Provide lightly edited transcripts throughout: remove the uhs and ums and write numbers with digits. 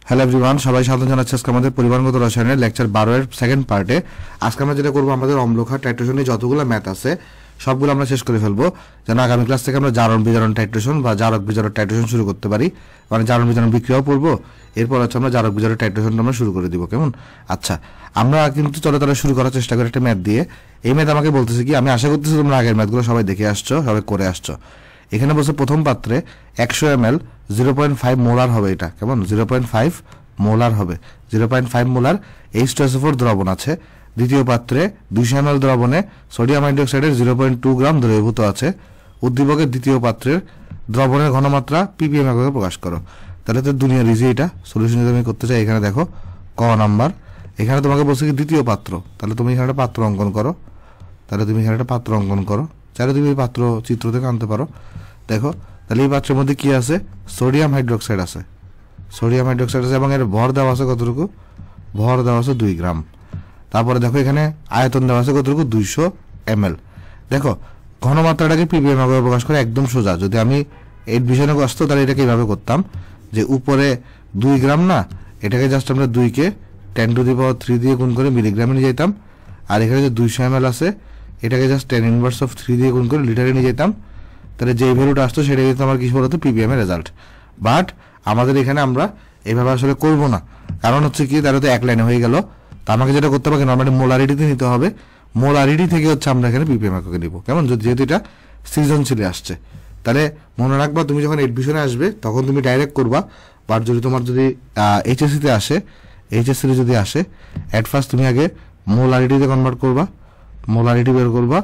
Hello everyone, সবাই স্বাগত জানাচ্ছি আজকে আমাদের পরিমাণগত রসায়নের লেকচার 12 এর সেকেন্ড পার্টে। আজকে আমরা যেটা করবো, আমাদের অম্লক্ষার টাইট্রেশন নিয়ে যতগুলো ম্যাথ আছে সবগুলো আমরা শেষ করে ফেলবো, যেন আগামী ক্লাস থেকে আমরা জারণ বিজারণ টাইট্রেশন বা জারক বিজারক টাইট্রেশন শুরু করতে পারি। মানে জারণ বিজারণ বিক্রিয়াও পড়বো, এরপর হচ্ছে আমরা জারক বিজারক টাইট্রেশনটা আমরা শুরু করে দিব। কেমন? আচ্ছা, আমরা কিন্তু চলো তাহলে শুরু করার চেষ্টা করি একটা ম্যাথ দিয়ে। এই ম্যাথ আমাকে বলতেছে কি, আমি আশা করতেছি তোমরা আগের ম্যাথগুলো সবাই দেখে আসছো, সবাই করে আসছো। এখানে বলছে প্রথম পাত্রে 100 ml 0.5 মোলার হবে। এটা কেমন? 0.5 মোলার হবে। 0.5 মোলার H2SO4 দ্রবণ আছে। দ্বিতীয় পাত্রে 200 ml দ্রবণে সোডিয়াম হাইড্রোক্সাইডের 0.2 গ্রাম দ্রবীভূত আছে। উদ্দীপকের দ্বিতীয় পাত্রের দ্রবণের ঘনমাত্রা ppm এককে প্রকাশ করো। তাহলে তো দুনিয়ার ইজি এটা। সলিউশন যদি আমি করতে চাই, এখানে দেখো ক নাম্বার, এখানে তোমাকে বলছে কি দ্বিতীয় পাত্র, তাহলে তুমি এখানে একটা পাত্র অঙ্কন করো। চাইলে তুমি এই পাত্র চিত্র থেকে আনতে পারো। দেখো, তাহলে এই পাত্রের মধ্যে কি আছে? সোডিয়াম হাইড্রোক্সাইড আছে। এবং এর ভর দেওয়া আছে কতটুকু? ভর দেওয়া আছে 2 গ্রাম। তারপরে দেখো এখানে আয়তন দেওয়া আছে কতটুকু? 200 ml। দেখো ঘনমাত্রাটাকে ppm ভাবে প্রকাশ করে, একদম সোজা। যদি আমি এই বিষয়ে আসতো তাহলে এটাকে এইভাবে করতাম যে উপরে 2 গ্রাম না, এটাকে জাস্ট আমরা 2 কে 10⁻³ দিয়ে গুণ করে মিলিগ্রামে নিয়ে যেতাম। আর এখানে যে 200 ml আছে, এটাকে জাস্ট 10⁻³ দিয়ে গুণ করে লিটারে নিয়ে যেতাম। তাহলে যে ভ্যালুটা আসতো সেটা কিন্তু আমার কিছু বলতো ppm এর রেজাল্ট। বাট আমাদের এখানে আমরা এইভাবে আসলে করবো না, কারণ হচ্ছে কি, তাহলে তো এক লাইনে হয়ে গেল। তা আমাকে যেটা করতে হবে, নর্মালি মোলারিটিতে নিতে হবে। মোলারিটি থেকে হচ্ছে আমরা এখানে ppm এককে নিব। কেমন? যেহেতু এটা সৃজনশীলে আসছে, তাহলে মনে রাখবা তুমি যখন এডমিশনে আসবে তখন তুমি ডাইরেক্ট করবা। বাট যদি তোমার যদি এইচএসসিতে আসে, এইচএসসিতে যদি আসে, অ্যাট ফার্স্ট তুমি আগে মোলারিটিতে কনভার্ট করবা, মোলারিটি বের করবা,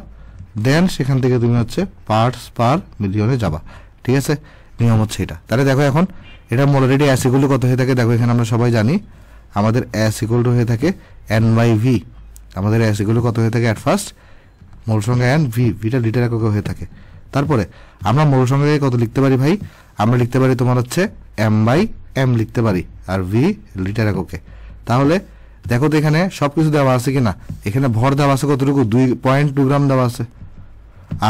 দেন সেখান থেকে তুমি হচ্ছে পার্টস পার মিলিয়নে যাবা। ঠিক আছে? নিয়ম হচ্ছে এটা। তাহলে দেখো এখন এটা মোলারিটি S ইকুয়াল টু কত হয়ে থাকে? দেখো এখানে আমরা সবাই জানি আমাদের S ইকুয়াল টু হয়ে থাকে N/V। আমাদের S ইকুয়াল টু কত হয়ে থাকে? অ্যাট ফার্স্ট মোল সংখ্যা N, ভিটা লিটার এককে হয়ে থাকে। তারপরে আমরা মোল সংখ্যাকে কত লিখতে পারি ভাই? আমরা লিখতে পারি তোমার হচ্ছে M/M লিখতে পারি, আর V লিটার এককে। তাহলে দেখো তো এখানে সবকিছু দেওয়া আছে কিনা। এখানে ভর দেওয়া আছে কতটুকু? 2.2 গ্রাম দেওয়া আছে।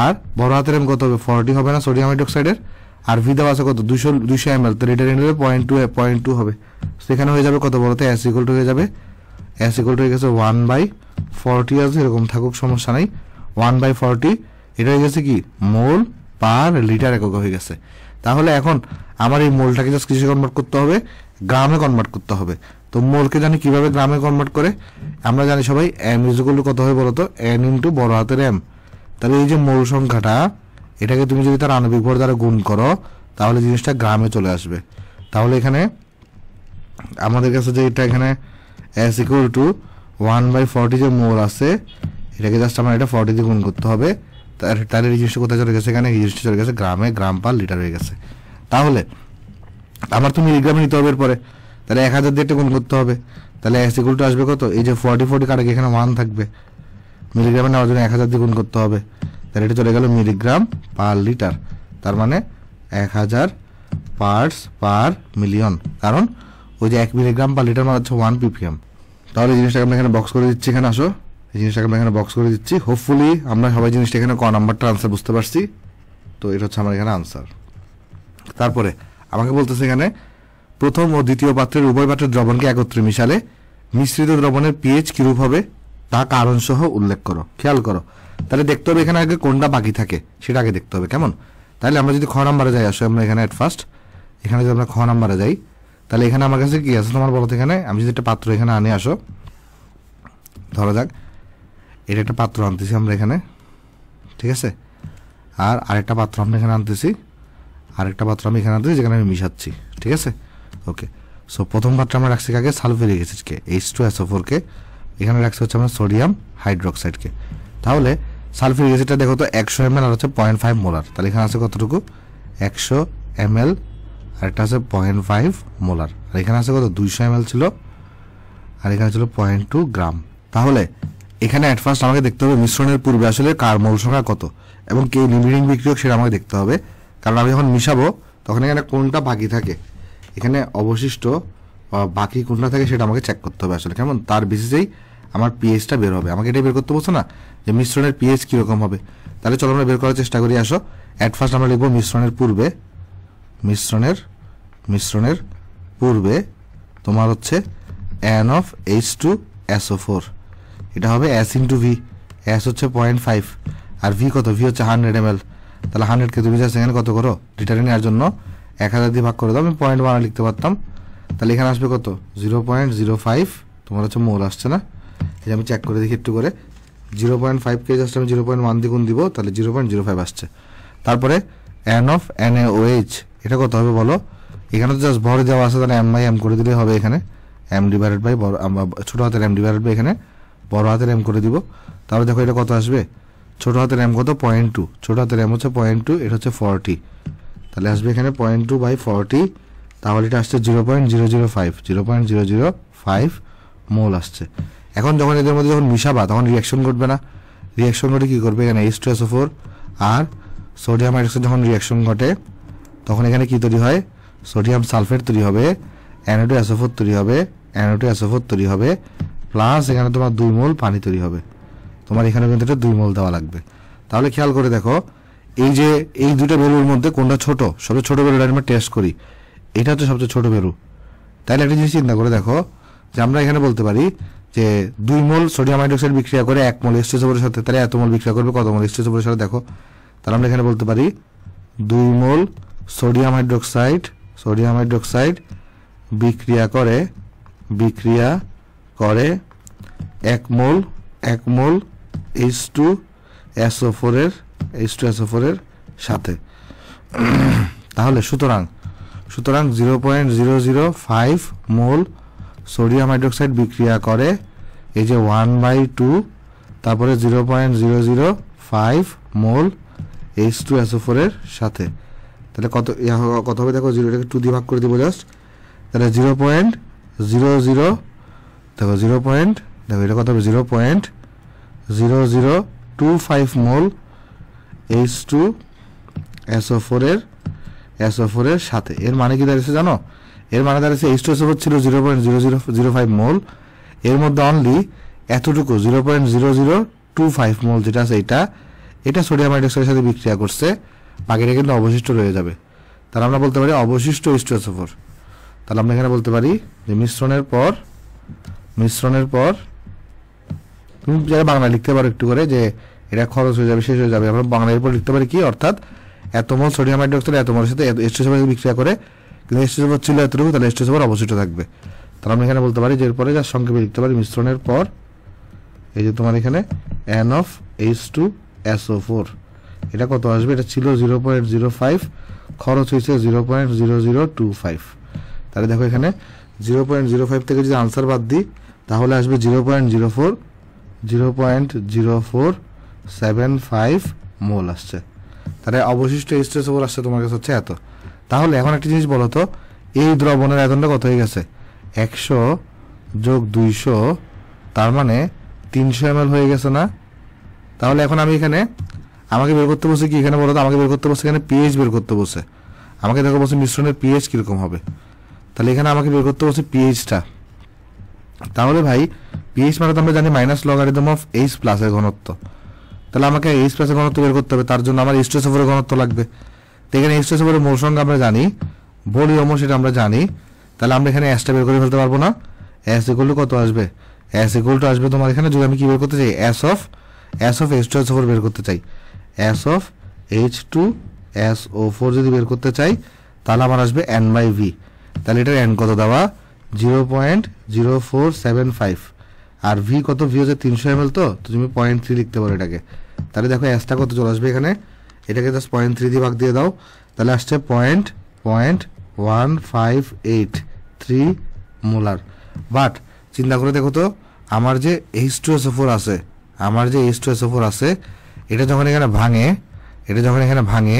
আর বড় হাতের M কত হবে? 40 হবে না সোডিয়াম হাইড্রোক্সাইডের। আর V দেওয়া আছে কত? 200 ml, তো লিটার নিলে 0.2 হবে। সেখানে হয়ে যাবে কত বলতে? S ইকুয়াল টু হয়ে যাবে, S ইকুয়াল টু হয়ে গেছে 1/40 আছে, এরকম থাকুক সমস্যা নাই। 1/40 এটা হয়ে গেছে কি? মোল পার লিটার একক হয়ে গেছে। তাহলে এখন আমার এই মোলটাকে জাস্ট কিসে কনভার্ট করতে হবে? গ্রামে কনভার্ট করতে হবে। তো মোলকে জানি কিভাবে গ্রামে কনভার্ট করে? আমরা জানি সবাই M ইজ ইকুয়াল টু কত হয় বলতো? N ইন্টু বড় হাতের M। তাহলে এই যে মোল সংখ্যাটা, এটাকে তুমি যদি তার আণবিক ভর দ্বারা গুণ করো, তাহলে জিনিসটা গ্রামে চলে আসবে। তাহলে এখানে আমাদের কাছে যে এটা এখানে S ইকুয়াল টু 1/40 যে মোল আছে, এটাকে জাস্ট আমার এটা 40 দিয়ে গুণ করতে হবে। তাহলে এই জিনিসটা কোথায় চলে গেছে? এখানে এই জিনিসটা চলে গেছে গ্রামে, গ্রাম পার লিটার হয়ে গেছে। তাহলে আমার তো মিলিগ্রামে নিতে হবে এরপরে, তাহলে 1000 দিয়ে একটা গুণ করতে হবে। তাহলে S ইকুয়াল টু আসবে কত? এই যে 40 কাটাকে এখানে 1 থাকবে, মিলিগ্রামে নেওয়ার জন্য 1000 দিয়ে গুণ করতে হবে। তাহলে এটা চলে গেল মিলিগ্রাম পার লিটার। তার মানে 1000 পার্টস পার মিলিয়ন, কারণ ওই যে 1 মিলিগ্রাম পার লিটার মানে হচ্ছে 1 ppm। তাহলে এই জিনিসটাকে আমরা এখানে বক্স করে দিচ্ছি। এখানে আসো, এই জিনিসটাকে আমরা এখানে বক্স করে দিচ্ছি। হোপফুলি আমরা সবাই জিনিসটা এখানে ক নাম্বারটা আনসার বুঝতে পারছি। তো এটা হচ্ছে আমার এখানে আনসার। তারপরে আমাকে বলতেছে এখানে প্রথম ও দ্বিতীয় পাত্রের উভয় পাত্রের দ্রবণকে একত্রে মিশালে মিশ্রিত দ্রবণের pH কিরূপ হবে তা কারণ সহ উল্লেখ করো। খেয়াল করো, তাহলে দেখতে হবে এখানে আগে কোনটা বাকি থাকে সেটা আগে দেখতে হবে। কেমন? তাহলে আমরা যদি খ নাম্বারে যাই, আসো আমরা এখানে অ্যাট ফার্স্ট এখানে যদি আমরা খ নাম্বারে যাই, তাহলে এখানে আমার কাছে কি আছে তোমার বলতো? এখানে আমি যদি একটা পাত্র এখানে আনি, আসো ধরা যাক এটা একটা পাত্র আনতেছি আমরা এখানে, ঠিক আছে? আর আরেকটা পাত্র আমরা এখানে আনতেছি, আরেকটা পাত্র আমি এখানে আনতেছি যেখানে আমি মিশাচ্ছি। ঠিক আছে? ওকে। সো প্রথম পাত্রে আমরা রাখছি কাকে? সালফিউরিক অ্যাসিডকে, H2SO4 কে। এখানে রাখছি হচ্ছে আমরা সোডিয়াম হাইড্রোক্সাইডকে। তাহলে সালফিউরিক অ্যাসিডটা দেখো তো 100 ml আর হচ্ছে 0.5 মোলার। তাহলে এখানে আছে কতটুকু? 100 ml আর একটা আছে 0.5 মোলার। আর এখানে আছে কত? 200 ml ছিল, আর এখানে ছিল 0.2 গ্রাম। তাহলে এখানে অ্যাট ফার্স্ট আমাকে দেখতে হবে মিশ্রণের পূর্বে আসলে কার মোল সংখ্যা কত এবং কে লিমিটিং বিক্রিয়ক সেটা আমাকে দেখতে হবে। কারণ আমি যখন মিশাবো তখন এখানে কোনটা বাকি থাকে, এখানে অবশিষ্ট বাকি কোনটা থাকে সেটা আমাকে চেক করতে হবে আসলে। কেমন? তার বেসিসেই আমার pH-টা বের হবে। আমাকে এটাই বের করতে বলছো না যে মিশ্রণের pH কীরকম হবে। তাহলে চলো আমরা বের করার চেষ্টা করি। আসো, অ্যাট ফার্স্ট আমরা লিখবো মিশ্রণের পূর্বে তোমার হচ্ছে NH2SO4, এটা হবে S ইন্টু ভি। S হচ্ছে 0.5 আর ভি কত, ভি হচ্ছে 100 ml। তাহলে 100কে তুমি যা সেখানে কত করো, লিটারে নেওয়ার জন্য 1000 দিয়ে ভাগ করে দাও। আমি 0.1 লিখতে পারতাম, তাহলে এখানে আসবে কত 0.05 তোমার হচ্ছে মোল আসছে না। এই যে আমি চেক করে দেখি একটু করে, 0.5কে জাস্ট আমি 0.1 দিয়ে গুণ দিব, তাহলে 0.05 আসছে। তারপরে NaOH, এটা কত হবে বলো, এখানে তো জাস্ট ভর দেওয়া আছে, তাহলে M/M করে দিলেই হবে। এখানে M ডিভাইডেড বাই ছোট হাতের M ডিভাইডেড বাই এখানে বড় হাতের M করে দিব। তাহলে দেখো এটা কত আসবে, ছোট হাতের M কত 0.2, ছোট হাতের M হচ্ছে 0.2, এটা হচ্ছে 40, তাহলে আসবে এখানে 0.2/40, তাহলে এটা আসছে 0.005 মোল আসছে। এখন যখন এদের মধ্যে যখন মিশাবা তখন রিয়াকশন ঘটবে না, রিয়াকশন ঘটে কি করবে, এখানে H2SO4 আর সোডিয়াম হাইড্রোক্সাইড যখন রিয়াকশন ঘটে তখন এখানে কি তৈরি হয়, সোডিয়াম সালফেট তৈরি হবে, Na2SO4 তৈরি হবে, Na2SO4 তৈরি হবে, প্লাস এখানে তোমার 2 মোল পানি তৈরি হবে। তোমার এখানে কিন্তু এটা 2 মোল দেওয়া লাগবে। তাহলে খেয়াল করে দেখো, এই যে এই দুটো ভ্যালুর মধ্যে কোনটা ছোট, সবচেয়ে ছোট ভ্যালুটা আমরা টেস্ট করি, এটা হচ্ছে সবচেয়ে ছোট ভ্যালু। তাহলে একটা জিনিস চিন্তা করে দেখো যে আমরা এখানে বলতে পারি যে 2 মোল সোডিয়াম হাইড্রোক্সাইড বিক্রিয়া করে 1 মোল H2SO4 এর সাথে, তাহলে এত মোল বিক্রিয়া করবে কত মোল H2SO4 এর সাথে দেখো। তাহলে আমরা এখানে বলতে পারি 2 মোল সোডিয়াম হাইড্রোক্সাইড বিক্রিয়া করে 1 মোল H2SO4 এর সাথে। তাহলে সুতরাং 0.005 মোল সোডিয়াম হাইড্রোক্সাইড বিক্রিয়া করে এই যে 1/2, তারপরে 0.005 মোল H2SO4 এর সাথে। তাহলে কত হবে দেখো, 0টাকে 2 দিয়ে ভাগ করে দিব জাস্ট, তাহলে 0.00 দেখো দেখো এটা কত হবে 0.0025 মোল H2SO4 এর সাথে। এর মানে কি দাঁড়িয়েছে জানো, এর মানে দাঁড়িয়েছে H2SO4 ছিল 0.0005 মোল, এর মধ্যে অনলি এতটুকু 0.0025 মোল যেটা আছে এটা সোডিয়াম হাইড্রোক্সাইডের সাথে বিক্রিয়া করছে, বাকিটা কিন্তু অবশিষ্ট রয়ে যাবে। তাহলে আমরা বলতে পারি অবশিষ্ট H2SO4। তাহলে আমরা এখানে বলতে পারি যে মিশ্রণের পর তুমি যারা বাংলা লিখতে পারো একটু করে যে এটা খরচ হয়ে যাবে, শেষ হয়ে যাবে, আমরা বাংলার পর লিখতে পারি কি, অর্থাৎ এত মোল সোডিয়াম হাইড্রোক্সাইড এত মোলের সাথে H2SO4 বিক্রিয়া করে, কিন্তু H2SO4 ছিল এতটুকু, তাহলে H2SO4 অবশিষ্ট থাকবে। তাহলে আমরা এখানে বলতে পারি যে এরপরে যার সংক্ষেপে লিখতে পারি মিশ্রণের পর এই যে তোমার এখানে NH2SO4, এটা কত আসবে, এটা ছিল 0.05, খরচ হয়েছে 0.0025। তাহলে দেখো এখানে 0.05 থেকে যদি আনসার বাদ দিই তাহলে আসবে 0.0475 মোল আসছে। তাহলে অবশিষ্ট H2SO4 আসছে তোমার কাছে হচ্ছে এত। তাহলে এখন একটা জিনিস বলো তো, এই দ্রবণের আয়তনটা কত হয়ে গেছে, 100 যোগ 200, তার মানে 300 ml হয়ে গেছে না। তাহলে এখন আমি এখানে আমাকে বের করতে বসে কি, এখানে বলো তো, আমাকে বের করতে বসে এখানে পিএইচ বের করতে বসে, আমাকে দেখো বসে মিশ্রণের পিএইচ কিরকম হবে। তাহলে এখানে আমাকে বের করতে বসে পিএইচটা। তাহলে ভাই পিএইচ মানে তো আমরা জানি মাইনাস লগারিদম অফ H প্লাসের ঘনত্ব। তাহলে আমাকে H প্লাসের ঘনত্ব বের করতে হবে, তার জন্য আমার H2SO4 এর ঘনত্ব লাগবে। তো এখানে H2SO4 এর মোল সংখ্যা আমরা জানি, ভলিউমও সেটা আমরা জানি, তাহলে আমরা এখানে S টা বের করে ফেলতে পারবো না। S ইকুয়াল টু কত আসবে, S ইকুয়াল টু আসবে তোমার এখানে, যদি আমি কি বের করতে চাই, S অফ H2SO4 বের করতে চাই, S অফ H2SO4 যদি বের করতে চাই তাহলে আমার আসবে N/V। তাহলে এটার N কত দেওয়া 0.0475, আর V কত, V হচ্ছে 300 ml, তো তুমি 0.3 লিখতে পারো এটাকে। তাহলে দেখো S টা কত চলে আসবে এখানে, এটাকে জাস্ট 0.3 দিয়ে ভাগ দিয়ে দাও, তাহলে আসছে 0.1583 মোলার। বাট চিন্তা করে দেখো তো, আমার যে H2SO4 আছে, এটা যখন এখানে ভাঙে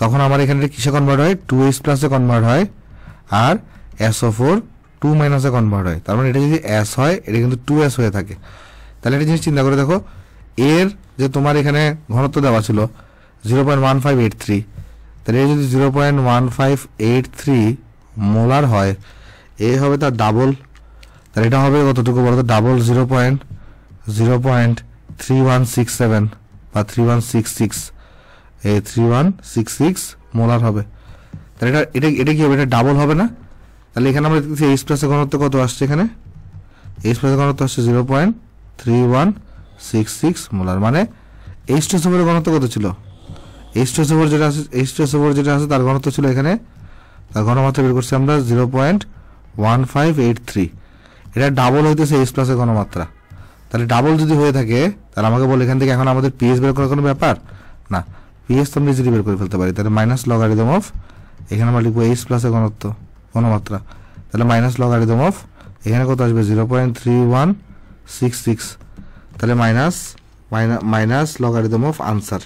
তখন আমার এখানে কিসে কনভার্ট হয়, 2H প্লাসে কনভার্ট হয়, আর SO4 2 মাইনাসে কনভার্ট হয়। তার মানে এটা যদি S হয় এটা কিন্তু 2S হয়ে থাকে। তাহলে একটা জিনিস চিন্তা করে দেখো, এর যে তোমার এখানে ঘনত্ব দেওয়া ছিল 0.1583, তাহলে যদি 0.1583 মোলার হয়, এ হবে তার ডাবল। তাহলে এটা হবে কতটুকু বলতো, ডাবল 0.3167 বা 3166 মোলার হবে। তাহলে এটা কি হবে, এটা ডাবল হবে না। তাহলে এখানে আমরা দেখতেছি H প্লাসের ঘনত্ব কত আসছে, এখানে H প্লাসের ঘনত্ব আসছে 0.3166 মোলার, মানে H2SO4 এর ঘনত্ব কত ছিল, H2SO4 যেটা আছে তার ঘনত্ব ছিল এখানে, তার ঘনমাত্রা বের করছি আমরা 0.1583, এটা ডাবল হইতেছে H প্লাসের ঘনমাত্রা। তাহলে ডাবল যদি হয়ে থাকে তাহলে আমাকে বলে এখান থেকে এখন আমাদের পিএইচ বের করার কোনো ব্যাপার না, পিএইচ তো আমরা ইজিলি বের করে ফেলতে পারি। তাহলে মাইনাস লগারিদম অফ, এখানে আমরা লিখবো H প্লাসের ঘনমাত্রা, তাহলে মাইনাস লগারিদম অফ এখানে কত আসবে 0.3166, তাহলে মাইনাস লগারিদম অফ আনসার,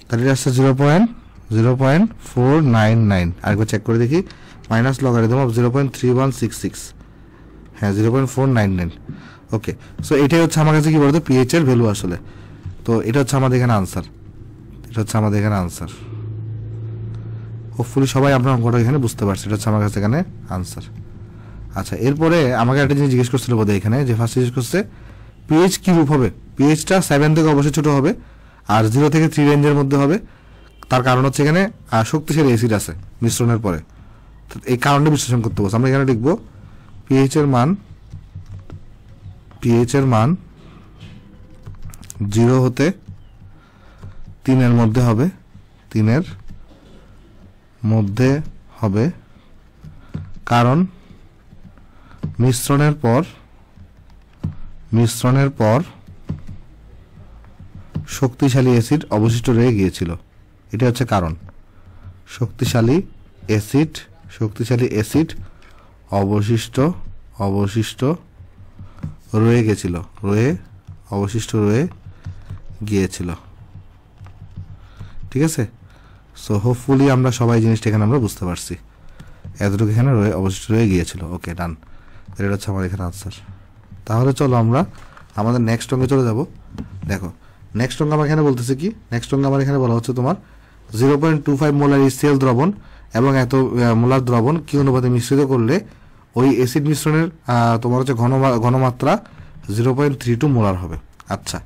তাহলে এটা আসছে 0.499। আরেকবার চেক করে দেখি, মাইনাস লগারিদম অফ 0.3166, হ্যাঁ 0.499। ওকে, সো এটাই হচ্ছে আমার কাছে কি বলতো পিএইচ এর ভ্যালু আসলে। তো এটা হচ্ছে আমাদের এখানে আনসার, হোপফুলি সবাই আপনার অঙ্কটা এখানে বুঝতে পারছে, এটা হচ্ছে আমার কাছে এখানে আনসার। আচ্ছা, এরপরে আমাকে একটা জিনিস জিজ্ঞেস করছিল বোধহয় এখানে, যে ফার্স্ট জিজ্ঞেস করছে পিএইচ কি রূপ হবে, পিএইচটা 7 থেকে অবশ্যই ছোট হবে আর 0 থেকে 3 রেঞ্জের মধ্যে হবে। তার কারণ হচ্ছে এখানে শক্তিশালী অ্যাসিড আছে মিশ্রণের পরে, এই কারণটা বিশ্লেষণ করতে বলছে। আমরা এখানে লিখবো পিএইচ এর মান 0 হতে 3 এর মধ্যে হবে, কারণ মিশ্রণের পর শক্তিশালী অ্যাসিড অবশিষ্ট রয়ে গিয়েছিল, এটা হচ্ছে কারণ। শক্তিশালী অ্যাসিড অবশিষ্ট রয়ে গিয়েছিল, ঠিক আছে। সো হোপফুলি আমরা সবাই জিনিসটা এখানে আমরা বুঝতে পারছি, এতটুকু এখানে অবশিষ্ট রয়ে গিয়েছিল। ওকে, ডান, এটা হচ্ছে আমার এখানে আনসার। তাহলে চলো আমরা আমাদের নেক্সট অঙ্কে চলে যাব। দেখো নেক্সট অঙ্ক আমার এখানে বলতেছে কি, নেক্সট অঙ্ক আমার এখানে বলা হচ্ছে তোমার 0.25 মোলার HCl দ্রবণ এবং এত মোলার দ্রবণ কি অনুপাতে মিশ্রিত করলে ওই অ্যাসিড মিশ্রণের তোমার হচ্ছে ঘনমাত্রা 0.32 মোলার হবে। আচ্ছা,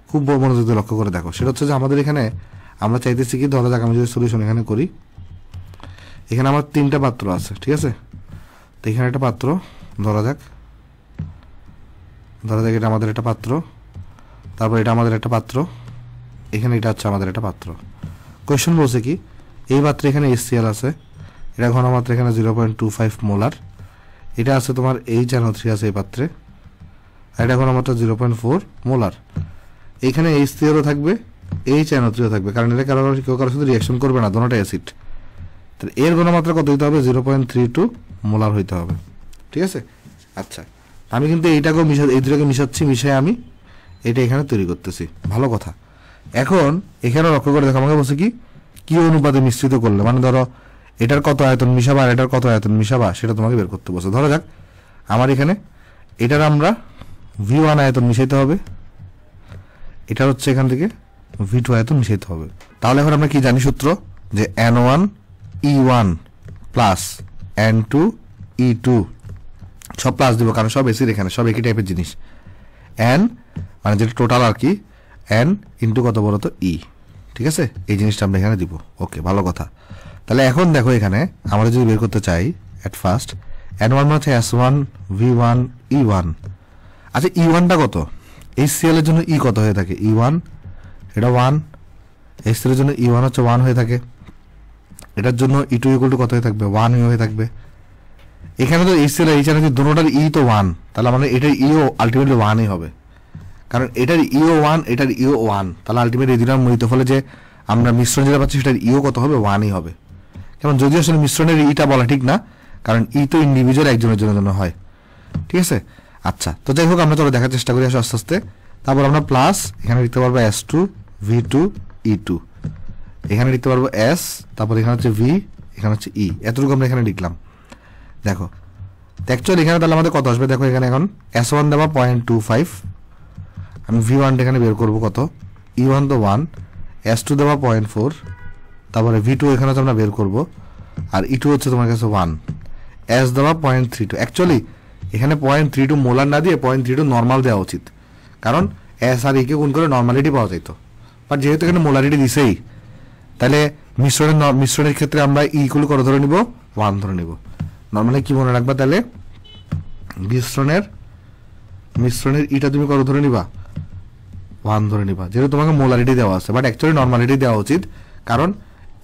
খুব মনোযোগ দিয়ে লক্ষ্য করে দেখো, সেটা হচ্ছে যে আমাদের এখানে আমরা চাইতেছি কি, ধরা যাক আমি যদি সলিউশন এখানে করি, এখানে আমার 3টা পাত্র আছে, ঠিক আছে। তো এখানে একটা পাত্র ধরা যাক এটা আমাদের একটা পাত্র, তারপর এটা আমাদের একটা পাত্র, এখানে এটা হচ্ছে আমাদের একটা পাত্র। কোয়েশ্চেন বলছে কি, এই পাত্রে এখানে HCl আছে, এটা ঘনমাত্রা এখানে 0.25 মোলার, এটা আছে তোমার HNO3 আছে এই পাত্রে, আর এটা ঘনমাত্রা 0.4 মোলার। এখানে HClও থাকবে, HNO3ও থাকবে, কারণ এটা কেউ কারোর সাথে রিঅ্যাকশন করবে না, দুটোটা অ্যাসিড। তাহলে এর ঘনমাত্রা কত হইতে হবে, 0.32 মোলার হইতে হবে, ঠিক আছে। আচ্ছা, আমি কিন্তু এই দুটাকে মিশিয়ে আমি এটা এখানে তৈরি করতেছি, ভালো কথা। এখন এখানে লক্ষ্য করে দেখো, আমাকে বলছে কি অনুপাতে মিশ্রিত করলে, মানে ধরো এটার কত আয়তন মিশাবা আর এটার কত আয়তন মিশাবা সেটা তোমাকে বের করতে বলছে। ধরো যাক আমার এখানে এটার আমরা V1 আয়তন মিশাইতে হবে, এটা হচ্ছে এখান থেকে V2 আয়তন মিশাইতে হবে। তাহলে এখন আমরা কি জানি সূত্র, যে N1 E1 plus N2 E2, সব প্লাস দিব কারণ সব এসিড, এখানে সব একই টাইপের জিনিস। N মানে যেটা টোটাল আর কি, N ইন্টু কত বলো তো E, ঠিক আছে। এই জিনিসটা আমরা এখানে দিব। ওকে, ভালো কথা। তাহলে এখন দেখো এখানে আমরা যদি বের করতে চাই এট ফার্স্ট, N1 মানে হচ্ছে S1 V1 E1। আচ্ছা, E1টা কত, HCl এর জন্য E কত হয়ে থাকে, E1 এটা 1, HCl এর জন্য E1 হচ্ছে 1 হয়ে থাকে, এটার জন্য E2 ইকুয়াল টু কত হয়ে থাকবে, 1 হয়ে থাকবে। এখানে তো HCl আর HNO3 দুটোটার E তো 1, তাহলে মানে এটার Eও আলটিমেটলি 1ই হবে, কারণ এটার Eও 1 এটার Eও 1, তাহলে আলটিমেটলি এই দুটার মিলিত ফলে যে আমরা মিশ্রণ যেটা পাচ্ছি সেটার Eও কত হবে, 1ই হবে। কারণ যদিও আসলে মিশ্রণের ইটা বলা ঠিক না, কারণ ই তো ইন্ডিভিজুয়াল একজনের জন্য হয়, ঠিক আছে। আচ্ছা, তো যাই হোক আমরা চলো দেখার চেষ্টা করি আসো আস্তে আস্তে। তারপর আমরা প্লাস এখানে লিখতে পারবো S2 V2 E2, এখানে লিখতে পারবো S, তারপর এখানে হচ্ছে V, এখানে হচ্ছে E, এতটুকু আমরা এখানে লিখলাম। দেখো অ্যাকচুয়ালি এখানে তাহলে আমাদের কত আসবে, দেখো এখানে এখন S1 দেওয়া 0.25, আমি V1 এখানে বের করবো কত, E1 তো 1, S2 দেওয়া 0.4, তারপরে V2 এখানে হচ্ছে আমরা বের করবো, আর E2 হচ্ছে তোমার কাছে 1, S দেওয়া 0.32। অ্যাকচুয়ালি এখানে 0.32 মোলার না দিয়ে 0.32 নর্মাল দেওয়া উচিত, কারণ S আর E কে গুণ করে নর্মালিটি পাওয়া যেত, বাট যেহেতু এখানে মোলারিটি দিছেই, তাহলে মিশ্রণের ক্ষেত্রে আমরা E ইকুয়াল কত ধরে নিব, 1 ধরে নিব। নরমালি কি মনে রাখবা তাহলে মিশ্রণের ইটা তুমি কত ধরে নিবা 1 ধরে নিবা, যেহেতু তোমাকে মোলারিটি দেওয়া আছে, বাট অ্যাকচুয়ালি নর্মালিটি দেওয়া উচিত, কারণ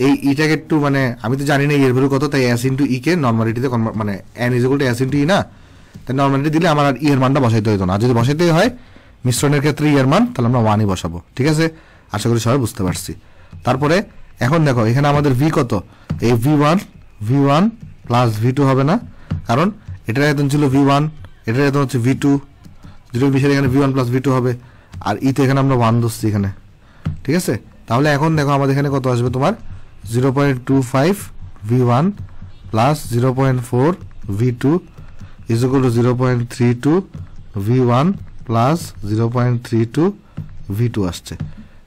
এই ইটাকে একটু মানে আমি তো জানি না এর ভ্যালু কত, তাই s ইন্টু ই কে নর্মালিটিতে মানে n is equal to s into E না, তাই নর্মালিটি দিলে আমার আর ই এর মানটা বসাইতে হইতো না। আর যদি বসাইতে হয় মিশ্রণের ক্ষেত্রে ই এর মান, তাহলে আমরা 1ই বসাবো। ঠিক আছে, আশা করি সবাই বুঝতে পারছি। তারপরে এখন দেখো এখানে আমাদের ভি কত, এই v1 প্লাস v2 হবে না, কারণ এটার আয়তন ছিল v1, এটার আয়তন হচ্ছে v2, দুটো বিষয় এখানে v1 প্লাস v2 হবে, আর ইতে এখানে আমরা 1 ধরছি এখানে। ঠিক আছে, তাহলে এখন দেখো আমাদের এখানে কত আসবে তোমার 0.25 v1 plus 0.4 v2 is equal two 0.32 v1 plus 0.32 v2 আসছে।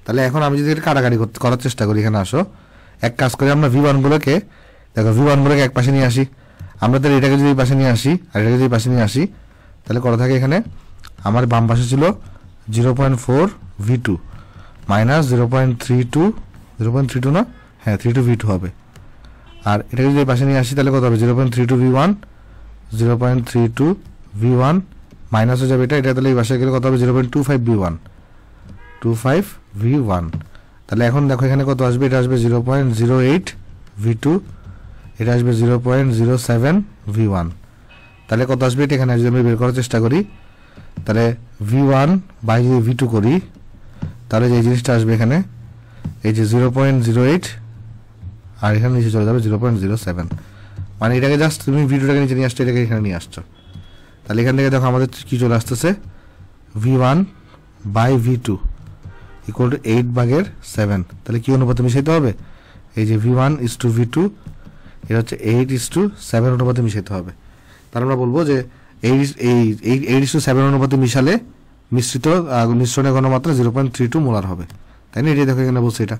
তাহলে এখন আমি যদি এটা কাটাকাটি করার চেষ্টা করি, এখানে আসো, এক কাজ করি আমরা v1 গুলোকে দেখো v1 গুলোকে এক পাশে নিয়ে আসি, আমরা তাহলে এটাকে যদি পাশে নিয়ে আসি আর এটাকে যদি পাশে নিয়ে আসি, তাহলে কত থাকে এখানে আমার বাম পাশে ছিল 0.4 v2 মাইনাস 0.32 না, হ্যাঁ 32 v2 হবে। আর এটাকে যদি পাশে নিয়ে আসি তাহলে কত হবে 0.32 v1 মাইনাস হয়ে যাবে এটা তাহলে এই পাশে গেলে কত হবে 0.25 v1। তাহলে এখন দেখো এখানে কত আসবে, এটা আসবে 0.08 v2, এটা আসবে 0.07 v1। তাহলে কত আসবে এটা এখানে যদি আমি বের করার চেষ্টা করি, তাহলে v1 বাই যদি v2 করি, তাহলে যে জিনিসটা আসবে এখানে এই যে 0.08 আর এখানে নিচে চলে যাবে 0.07, মানে এটাকে জাস্ট তুমি ভিডিওটাকে নিচে নিয়ে আসছো, এটাকে এখানে নিয়ে আসছো। তাহলে এখান থেকে দেখো আমাদের কি চলে আসতেছে v1 by v2 equal to 8/7। তাহলে কি অনুপাতে মিশাইতে হবে, এই যে v1 ইস টু v2 এটা হচ্ছে 8:7 অনুপাতে মিশাইতে হবে। তাহলে আমরা বলবো যে 8:7 অনুপাতে মিশালে মিশ্রণের ঘনমাত্রা 0.32 মোলার হবে, তাই না? এটাই দেখো এখানে বলছে এটা।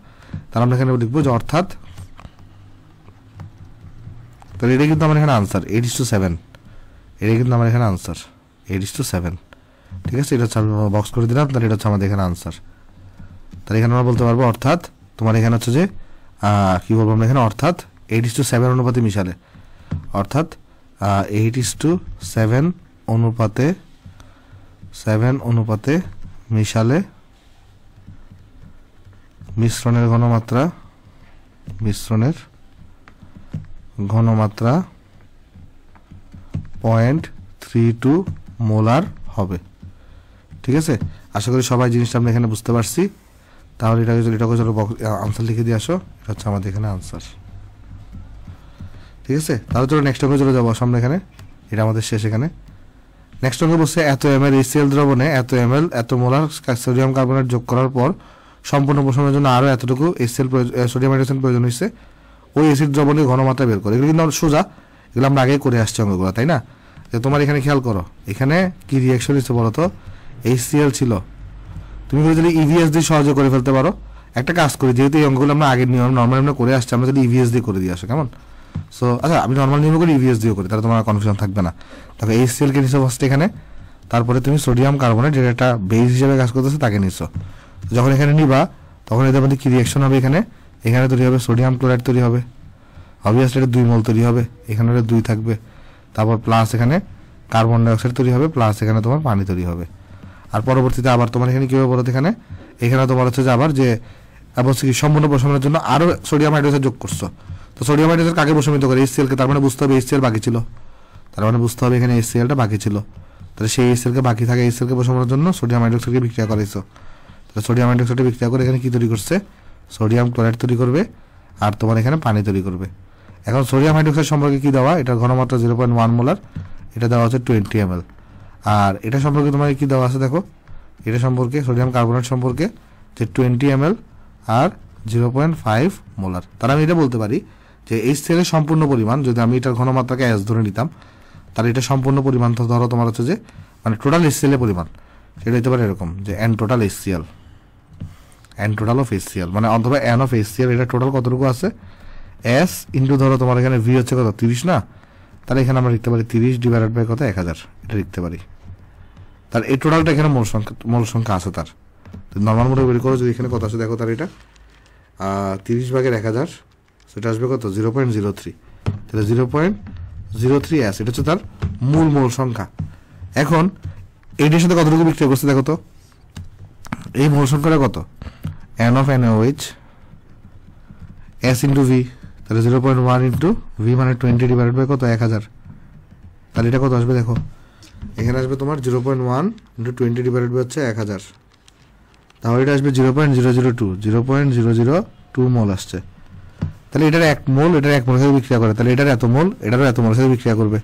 তাহলে আমরা এখানে লিখবো যে অর্থাৎ, তাহলে এটা কিন্তু আমার এখানে আনসার 8:7, এটা কিন্তু আমার এখানে আনসার 8:7। ঠিক আছে, এটা হচ্ছে আমি বক্স করে দিলাম, তাহলে এটা হচ্ছে আমাদের এখানে আনসার। তাহলে এখানে আমরা বলতে পারবো অর্থাৎ তোমার এখানে হচ্ছে যে কি বলবো আমরা এখানে, অর্থাৎ 8:7 অনুপাতে মিশালে, অর্থাৎ 8:7 অনুপাতে মিশালে মিশ্রণের ঘনমাত্রা 0.32 মোলার হবে। ঠিক আছে, আশা করি সবাই জিনিসটা আমরা এখানে বুঝতে পারছি। তাহলে এটাকে চলো আনসার লিখে দিয়ে আসো, এটা হচ্ছে আমাদের এখানে আনসার। ঠিক আছে, তাহলে চলো নেক্সট অঙ্কে চলে যাবো সামনে। এখানে এটা আমাদের শেষ। এখানে নেক্সট অঙ্কে বলছে এত ml HCl দ্রবণে এত মোলার সোডিয়াম কার্বনেট যোগ করার পর সম্পূর্ণ পোষণের জন্য আরও এতটুকু HCl সোডিয়াম হাইড্রোজেন প্রয়োজন হয়েছে, ওই অ্যাসিড দ্রবণের ঘনমাত্রা বের করে। এগুলো কিন্তু আমরা সোজা, এগুলো আমরা আগে করে আসছি অঙ্কগুলো, তাই না? যে তোমার এখানে খেয়াল করো এখানে কি রিয়াকশন হচ্ছে বলো তো, HCl ছিল, তুমি যদি EVS দিয়ে সহজে করে ফেলতে পারো। একটা কাজ করি, যেহেতু এই অঙ্কগুলো আমরা আগের নিয়ম নর্মাল আমরা করে আসছি, আমরা যদি EVS দিয়ে করে দিয়ে আসো কেমন? সো আচ্ছা আমি নর্মাল নিয়ম করে EVS দিয়ে করি, তাহলে তোমার কনফিউশন থাকবে না। দেখো HCl কে নিছো ফার্স্ট এখানে, তারপরে তুমি সোডিয়াম কার্বনেট যেটা একটা বেস হিসেবে কাজ করতেছে তাকে নিছো। যখন এখানে নিবা তখন এদের মধ্যে কি রিয়াকশন হবে, এখানে তৈরি হবে সোডিয়াম ক্লোরাইড তৈরি হবে, অবভিয়াসলি এটা 2 মোল তৈরি হবে, এখানে 2 থাকবে, তারপর প্লাস এখানে কার্বন ডাইঅক্সাইড তৈরি হবে, প্লাস এখানে তোমার পানি তৈরি হবে। আর পরবর্তীতে আবার তোমার এখানে কি হবে বলো, এখানে তোমার হচ্ছে যে আবার যে বলছে কি সম্পূর্ণ প্রশমনের জন্য আরো সোডিয়াম হাইড্রোক্সাইড যোগ করছো। তো সোডিয়াম হাইড্রোক্সাইড কাকে প্রশমিত করে, HCl কে। তার মানে বুঝতে হবে HCl বাকি ছিল, তার মানে বুঝতে হবে এখানে HCl টা বাকি ছিল। তাহলে সেই HCl কে বাকি থাকে HCl কে প্রশমনের জন্য সোডিয়াম হাইড্রোক্সাইডকে বিক্রিয়া করাইছো। তাহলে সোডিয়াম হাইড্রোক্সাইডে বিক্রিয়া করে এখানে কি তৈরি করছে, সোডিয়াম ক্লোরাইড তৈরি করবে, আর তোমার এখানে পানি তৈরি করবে। এখন সোডিয়াম হাইড্রোক্সাইড সম্পর্কে কি দেওয়া, এটার ঘনমাত্রা 0.1 মোলার, এটা দেওয়া হচ্ছে 20 ml। আর এটা সম্পর্কে তোমার কি দেওয়া আছে দেখো, এটা সম্পর্কে সোডিয়াম কার্বনেট সম্পর্কে যে 20 ml আর 0.5 মোলার। তাহলে আমি এটা বলতে পারি যে HCl এর সম্পূর্ণ পরিমাণ, যদি আমি এটার ঘনমাত্রাকে S ধরে নিতাম, তাহলে এটা সম্পূর্ণ পরিমাণ ধরো তোমার হচ্ছে যে মানে টোটাল HCl এর পরিমাণ, সেটা হতে পারে এরকম যে N total HCl, N total of HCl, মানে অথবা N অফ HCl, এটা টোটাল কতটুকু আছে, S ইন্টু ধরো তোমার এখানে V হচ্ছে কত 30 না, তাহলে এখানে আমরা লিখতে পারি 30 ডিভাইডেড বাই কত 1000, এটা লিখতে পারি। তার এই টোটালটা এখানে মোল সংখ্যা আছে তার। নর্মাল মোডে বের করো, যদি এখানে কত আছে দেখো, তার এটা 30/1000, সেটা আসবে কত 0.03। তাহলে 03S, এটা হচ্ছে তার মূল মোল সংখ্যা। এখন এইটার সাথে কতটুকু বিক্রিয়া করছে দেখো তো, এই মোল সংখ্যাটা কত, N of NaOH S into V, তাহলে 0.1 ইন্টু V মানে 20 ডিভাইডেড বাই কত, 1000, তাহলে এটা কত আসবে দেখো, এখানে আসবে তোমার 0.1 ইন্টু 20 ডিভাইডেড বাই হচ্ছে 1000, তাহলে এটা আসবে 0.002 মোল আসছে। তাহলে এটার এক মোল এটার এক মোলের সাথে বিক্রিয়া করে, তাহলে এটার এত মোল এটারও এত মোলের সাথে বিক্রিয়া করবে,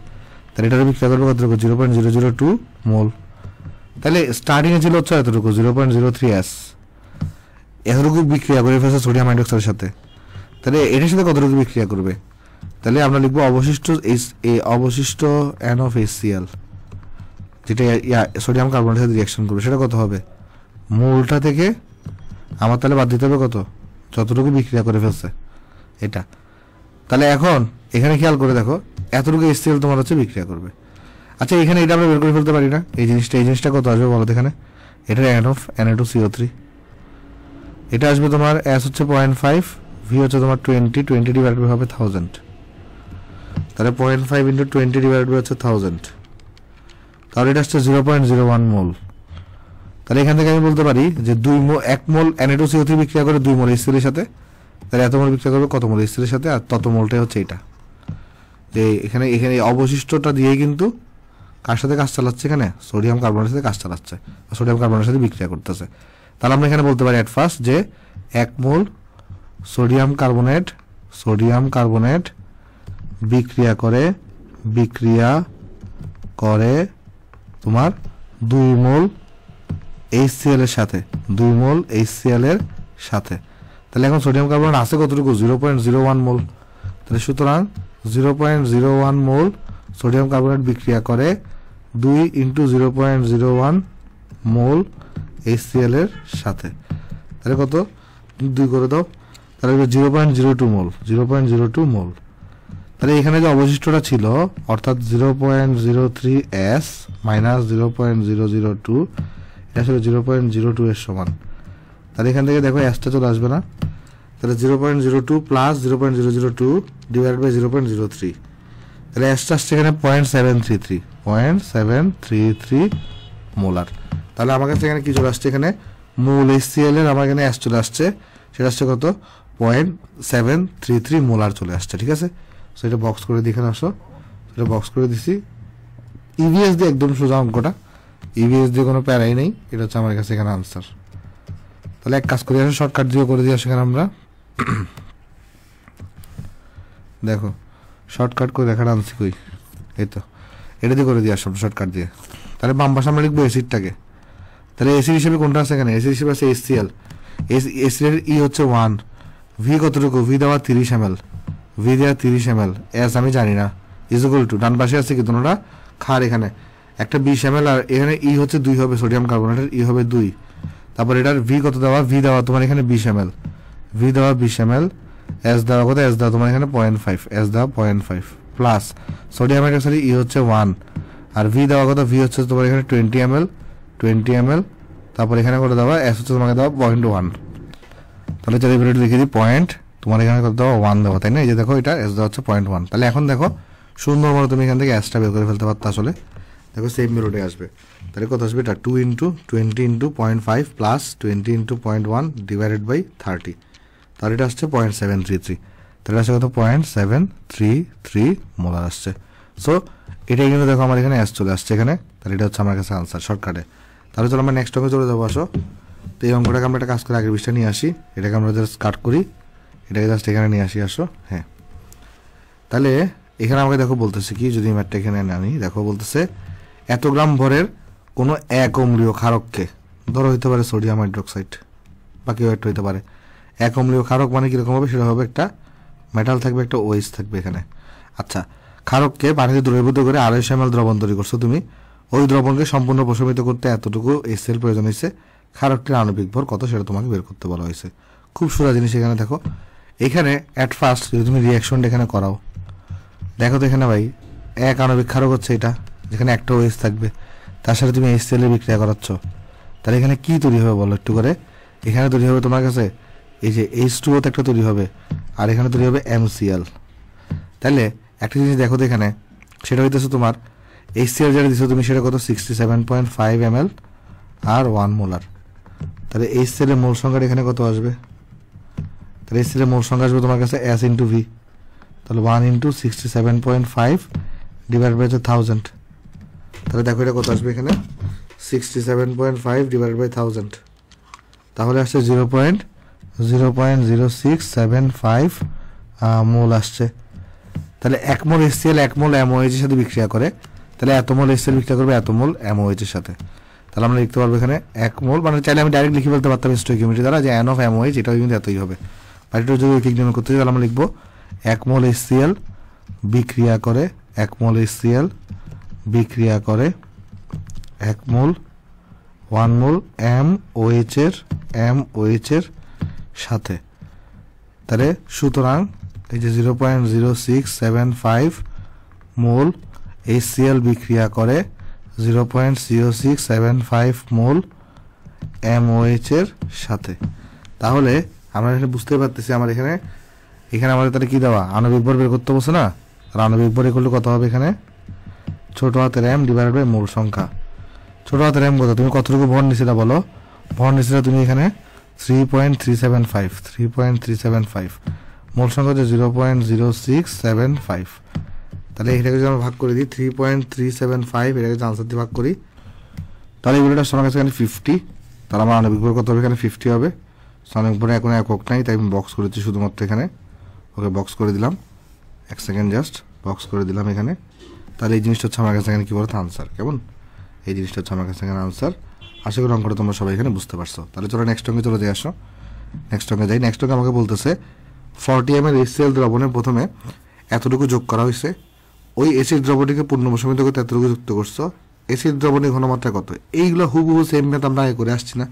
তাহলে এটারও বিক্রিয়া করবে কতটুকু, 0.002 মোল। তাহলে স্টার্টিংয়ে ছিল হচ্ছে এতটুকু 0.03S, এতটুকু বিক্রিয়া করে ফেলছে সোডিয়াম হাইড্রোক্সাইডের সাথে। তাহলে এটার সাথে কতটুকু বিক্রিয়া করবে, তাহলে আমরা লিখবো অবশিষ্ট N of HCl, যেটা সোডিয়াম কার্বনের সাথে রিয়াকশন করবে, সেটা কত হবে, মোলটা থেকে আমার তাহলে বাদ দিতে হবে কত, যতটুকু বিক্রিয়া করে ফেলছে এটা। তাহলে এখন এখানে খেয়াল করে দেখো, এতটুকু HCl তোমার হচ্ছে বিক্রিয়া করবে। আচ্ছা এখানে এটা আমরা বের করে ফেলতে পারি না, এই জিনিসটা কত আসবে বলো এখানে, এটা N of Na2CO3, এটা আসবে তোমার S হচ্ছে 0.5, V হচ্ছে তোমার 20 ডিভাইডেড বাই হবে 1000, তাহলে 0.5 ইন্টু 20 ডিভাইডেড বাই হচ্ছে 1000, তাহলে এটা আসছে 0.01 মোল। তাহলে এখান থেকে আমি বলতে পারি যে 1 মোল Na2CO3 বিক্রিয়া করে 2 মোল HCl এর সাথে, তাহলে এত মোল বিক্রিয়া করবে কত মোল HCl এর সাথে, আর তত মোলটাই হচ্ছে এটা, যে এখানে অবশিষ্টটা দিয়ে কিন্তু কার সাথে কাজ চালাচ্ছে, এখানে সোডিয়াম কার্বনের সাথে কাজ চালাচ্ছে, সোডিয়াম কার্বনের সাথে বিক্রিয়া করতেছে। তাহলে আমরা এখানে বলতে পারি এট ফার্স্ট যে 1 মোল সোডিয়াম কার্বনেট বিক্রিয়া করে তোমার 2 মোল HCl এর সাথে, 2 মোল HCl এর সাথে। তাহলে এখন সোডিয়াম কার্বনেট আছে কতটুকু, 0.01 মোল। তাহলে সুতরাং 0.01 মোল সোডিয়াম কার্বনেট বিক্রিয়া করে 2 ইন্টু 0.01 মোল HCl এর সাথে, তাহলে কত, 2 করে দাও, তাহলে 0.02 মোল। তাহলে এখানে যে অবশিষ্টটা ছিল অর্থাৎ 0.03S মাইনাস 0.002, এটা আসলে 0.02 এর সমান। তাহলে এখান থেকে দেখো এসটা চলে আসবে না, তাহলে 0.02 প্লাস 0.002 ডিভাইড বাই 0.03, তাহলে এসটা আসছে এখানে 0.733 মোলার। তাহলে আমার কাছে এখানে কি চলে আসছে, এখানে মূল HCl এর আমার এখানে এস চলে আসছে, সেটা আসছে কত, 0.733 মোলার চলে আসছে। ঠিক আছে, সো এটা বক্স করে দিয়ে এখানে আসো, এটা বক্স করে দিছি, ইভিএস দিয়ে একদম সোজা অঙ্কটা, ইভিএস দিয়ে কোনো প্যারাই নেই, এটা হচ্ছে আমার কাছে এখানে আনসার। তাহলে এক কাজ করে আসো, শর্টকাট দিয়ে করে দিয়ে আসো এখানে আমরা, দেখো শর্টকাট করে দেখার আনছি কই, এই তো এটা দিয়ে করে দিয়ে আসো শর্টকাট দিয়ে। তাহলে বাম পাশে আমরা লিখবো অ্যাসিডটাকে, তাহলে অ্যাসিড হিসেবে কোনটা আছে এখানে, অ্যাসিড হিসেবে আছে HCl, অ্যাসিডের ই হচ্ছে 1, ভি কতটুকু, ভি দেওয়া 30 ml, ভি দেওয়া 30 ml, এস আমি জানি না, ইজ ইকুয়াল টু ডান পাশে আছে কি দুটোটা খার, এখানে একটা 20 ml, আর এখানে ই হচ্ছে 2 হবে, সোডিয়াম কার্বনেটের ই হবে 2, তারপর এটার ভি কত দেওয়া, ভি দেওয়া তোমার এখানে 20 ml, ভি দেওয়া 20 ml, এস দেওয়া কত, এস দেওয়া তোমার এখানে 0.5, এস দেওয়া 0.5 প্লাস সোডিয়াম হাইড্রোক্সাইড ই হচ্ছে 1, আর ভি দেওয়া কত, ভি হচ্ছে তোমার এখানে 20 ml, তারপর এখানে করে দেওয়া এস হচ্ছে তোমাকে দেওয়া 0.1, তাহলে চলো ভিডিওটি লিখে দিই, পয়েন্ট তোমার এখানে কত দেওয়া 1 দেওয়া, তাই না, এই যে দেখো এটা এস দেওয়া হচ্ছে 0.1। তাহলে এখন দেখো সুন্দর মতো তুমি এখান থেকে এসটা বের করে ফেলতে পারতো, আসলে দেখো সেম মেরুটে আসবে, তাহলে কত আসবে, এটা 2 into 20 into 0.5 plus 20 into 0.1 divided by 30, তাহলে এটা আসছে 0.733, তাহলে আসছে কত, 0.733 মোলার আসছে। সো এটাই কিন্তু দেখো আমার এখানে এস চলে আসছে এখানে, তাহলে এটা হচ্ছে আমার কাছে আনসার শর্টকাটে। তাহলে চলো আমরা নেক্সট অঙ্কে চলে যাবো, আসো। তো এই অঙ্কটাকে আমরা একটা কাজ করে আগের বিষয়টা নিয়ে আসি, এটাকে আমরা জাস্ট কাট করি, এটাকে জাস্ট এখানে নিয়ে আসি, আসো। হ্যাঁ, তাহলে এখানে আমাকে দেখো বলতেছে কি, যদি ম্যাটটা এখানে আনি, দেখো বলতেছে এত গ্রাম ভরের কোনো এক অম্লীয় ক্ষারককে, ধরো হইতে পারে সোডিয়াম হাইড্রোক্সাইড বা কেউ একটা হইতে পারে, এক অম্লীয় ক্ষারক মানে কিরকম হবে, সেটা হবে একটা মেটাল থাকবে, একটা ওএইচ থাকবে এখানে। আচ্ছা, ক্ষারককে পানিতে দ্রবীভূত করে 250 ml দ্রবণ তৈরি করছো তুমি, ওই দ্রবণকে সম্পূর্ণ প্রশমিত করতে এতটুকু HCl প্রয়োজন হয়েছে, ক্ষারকটির আণবিক ভর কত সেটা তোমাকে বের করতে বলা হয়েছে। খুব সোজা জিনিস এখানে দেখো, এখানে অ্যাট ফার্স্ট যদি তুমি রিয়াকশনটা এখানে করাও, দেখো তো এখানে ভাই এক আণবিক ক্ষারক হচ্ছে এটা, যেখানে একটা OH থাকবে, তার সাথে তুমি HCl এর বিক্রিয়া করাচ্ছ, তাহলে এখানে কি তৈরি হবে বলো একটু করে, এখানে তৈরি হবে তোমার কাছে এই যে H2O একটা তৈরি হবে, আর এখানে তৈরি হবে MCl। তাহলে একটা জিনিস দেখো তো, এখানে সেটা হইতেছে তোমার HCl যেটা দিছো তুমি সেটা কত 67.5 ml আর 1 মোলার। তাহলে HCl এর মোল সংখ্যাটা এখানে কত আসবে? তাহলে HCl এর মোল সংখ্যা আসবে তোমার কাছে S × V, তাহলে 1 × 67.5 ডিভাইডেড বাই 1000। তাহলে দেখো এটা কত আসবে এখানে 67.5 ডিভাইডেড বাই 1000, তাহলে আসছে 0.0675 মোল আসছে। তাহলে 1 মোল HCl 1 মোল MOH এর সাথে বিক্রিয়া করে, তাহলে এত মোল HCl বিক্রিয়া করবে এত মোল MOH এর সাথে। তাহলে আমরা লিখতে পারবো এখানে 1 মোল, মানে চাইলে আমি ডাইরেক্ট লিখে ফেলতে পারতাম স্টোইকিওমেট্রি দ্বারা যে N of MOH এটাও কিন্তু এতই হবে, বাট এটা যদি ঐকিক নিয়মে করতে চাই তাহলে আমরা লিখবো 1 মোল HCl বিক্রিয়া করে 1 মোল HCl বিক্রিয়া করে 1 মোল 1 মোল MOH এর সাথে। তাহলে সুতরাং এই যে 0.0675 মোল HCl বিক্রিয়া করে 0.0675 মোল MOH এর সাথে। তাহলে আমরা এখানে বুঝতে পারতেছি আমার এখানে আমাদের তাহলে কি দেওয়া আণবিক ভর বের করতে বসে না, আর আণবিক ভর করলে কত হবে এখানে ছোট হাতের m ডিভাইডেড বাই মোল সংখ্যা। ছোট হাতের m কত, তুমি কতটুকু ভর নিছিলা বলো? ভর নিছিলা তুমি এখানে 3.375 মোল সংখ্যা হচ্ছে 0.0675। তাহলে এটাকে যদি আমরা ভাগ করে দিই 3.375 এটাকে যদি আনসার দিয়ে ভাগ করি তাহলে এগুলোটা আমার কাছে এখানে 50, তাহলে আমার আণবিক ভর কত হবে এখানে 50 হবে। আণবিক ভরে এখন একক নাই তাই আমি বক্স করেছি শুধুমাত্র এখানে, ওকে বক্স করে দিলাম, 1 সেকেন্ড জাস্ট বক্স করে দিলাম এখানে। তাহলে এই জিনিসটা হচ্ছে আমার কাছে এখানে কি বলতো আনসার, কেমন এই জিনিসটা হচ্ছে আমার কাছে এখানে আনসার। আশা করি অঙ্কটা তোমরা সবাই এখানে বুঝতে পারছো। তাহলে চলো নেক্সট অঙ্কে চলে আসো, নেক্সট অঙ্কে যাই। নেক্সট অঙ্কে আমাকে বলতেছে 40 ml HCl দ্রবণে প্রথমে এতটুকু যোগ করা হয়েছে, ওই অ্যাসিড দ্রবণটিকে পূর্ণ প্রশমিত করতে এতটুকু যুক্ত করছো, অ্যাসিড দ্রবণের ঘনমাত্রা কত? এইগুলো হুবহু সেম ম্যাথ আমরা আগে করে আসছি না,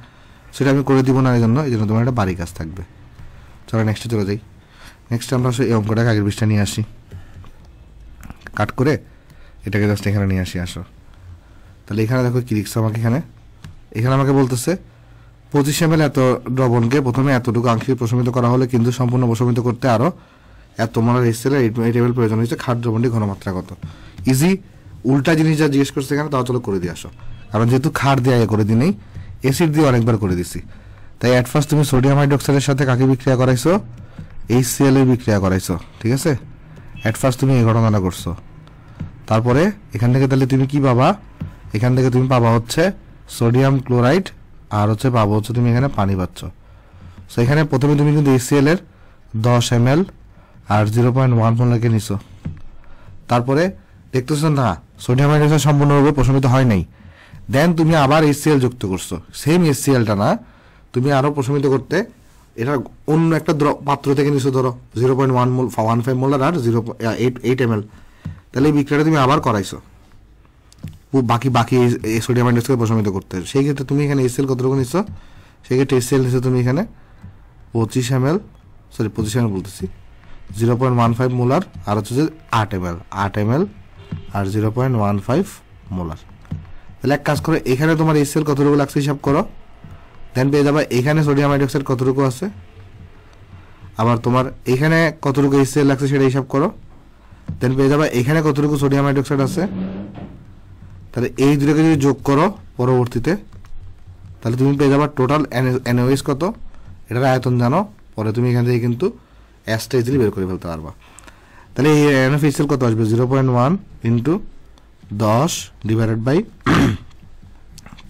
সেটা আমি করে দিব না, এই জন্য তোমার একটা বাড়ি কাজ থাকবে। চলো নেক্সটে চলে যাই। নেক্সট আমরা এই অঙ্কটাকে আগের পৃষ্ঠা নিয়ে আসি, কাট করে এটাকে জাস্ট এখানে নিয়ে আসি। আসো তাহলে এখানে দেখো কি লিখছো আমাকে এখানে আমাকে বলতেছে 25 ml এত দ্রবণকে প্রথমে এতটুকু আংশিক প্রশমিত করা হলে কিন্তু সম্পূর্ণ প্রশমিত করতে আরো এত মোলার HCl 8 ml প্রয়োজন হয়েছে, খাদ্য দ্রবণটির ঘনমাত্রা কত? ইজি উল্টা জিনিস যা জিজ্ঞেস করছে এখানে, তাও চলো করে দিয়ে আসো। কারণ যেহেতু খার দিয়ে আগে করে দিই নেই, অ্যাসিড দিয়ে অনেকবার করে দিছি, তাই অ্যাট ফার্স্ট তুমি সোডিয়াম হাইড্রোক্সাইডের সাথে কাকে বিক্রিয়া করাইছো? HCl এর বিক্রিয়া করাইছো, ঠিক আছে? অ্যাট ফার্স্ট তুমি এই ঘটনাটা করছো। তারপরে এখান থেকে তাহলে তুমি কি পাবা? এখান থেকে তুমি পাবা হচ্ছে সোডিয়াম ক্লোরাইড, আর হচ্ছে পাবো হচ্ছে তুমি এখানে পানি পাচ্ছ। সো এখানে প্রথমে তুমি কিন্তু HCl এর 10 ml আর 0.1 মোলারকে নিছো। তারপরে দেখতেছো না সোডিয়াম হাইড্রোক্সাইড সম্পূর্ণরূপে প্রশমিত হয় নাই, দেন তুমি আবার HCl যুক্ত করছো, সেম HClটা না, তুমি আরো প্রশমিত করতে এটা অন্য একটা পাত্র থেকে নিছো, ধরো 0.15 মোলার আর 0.8 ml, তাহলে এই বিক্রিয়াটা তুমি আবার করাইছো বাকি সোডিয়াম হাইড্রোক্সাইড প্রশমিত করতে। সেই ক্ষেত্রে তুমি এখানে HCl কতটুকু নিছো? সেই ক্ষেত্রে HCl নিছো তুমি এখানে 25 ml বলতেছি 0.15 মোলার আর হচ্ছে যে 8 ml আর 0.15 মোলার। তাহলে এক কাজ করো, এখানে তোমার HCl কতটুকু লাগছে হিসাব করো, দেন পেয়ে যাবে এখানে সোডিয়াম হাইড্রোক্সাইড কতটুকু আছে, আবার তোমার এখানে কতটুকু HCl লাগছে সেটা হিসাব করো, দেন পেয়ে যাবে এখানে কতটুকু সোডিয়াম হাইড্রোক্সাইড আছে। তাহলে এই দুটোকে যদি যোগ করো পরবর্তীতে, তাহলে তুমি পেয়ে যাবে টোটাল NaOH কত, এটার আয়তন জানো, পরে তুমি এখান থেকে কিন্তু অ্যাসটা ইজিলি বের করে ফেলতে পারবা। তাহলে এই NaOH কত আসবে? 0.1 × 10 ডিভাইডেড বাই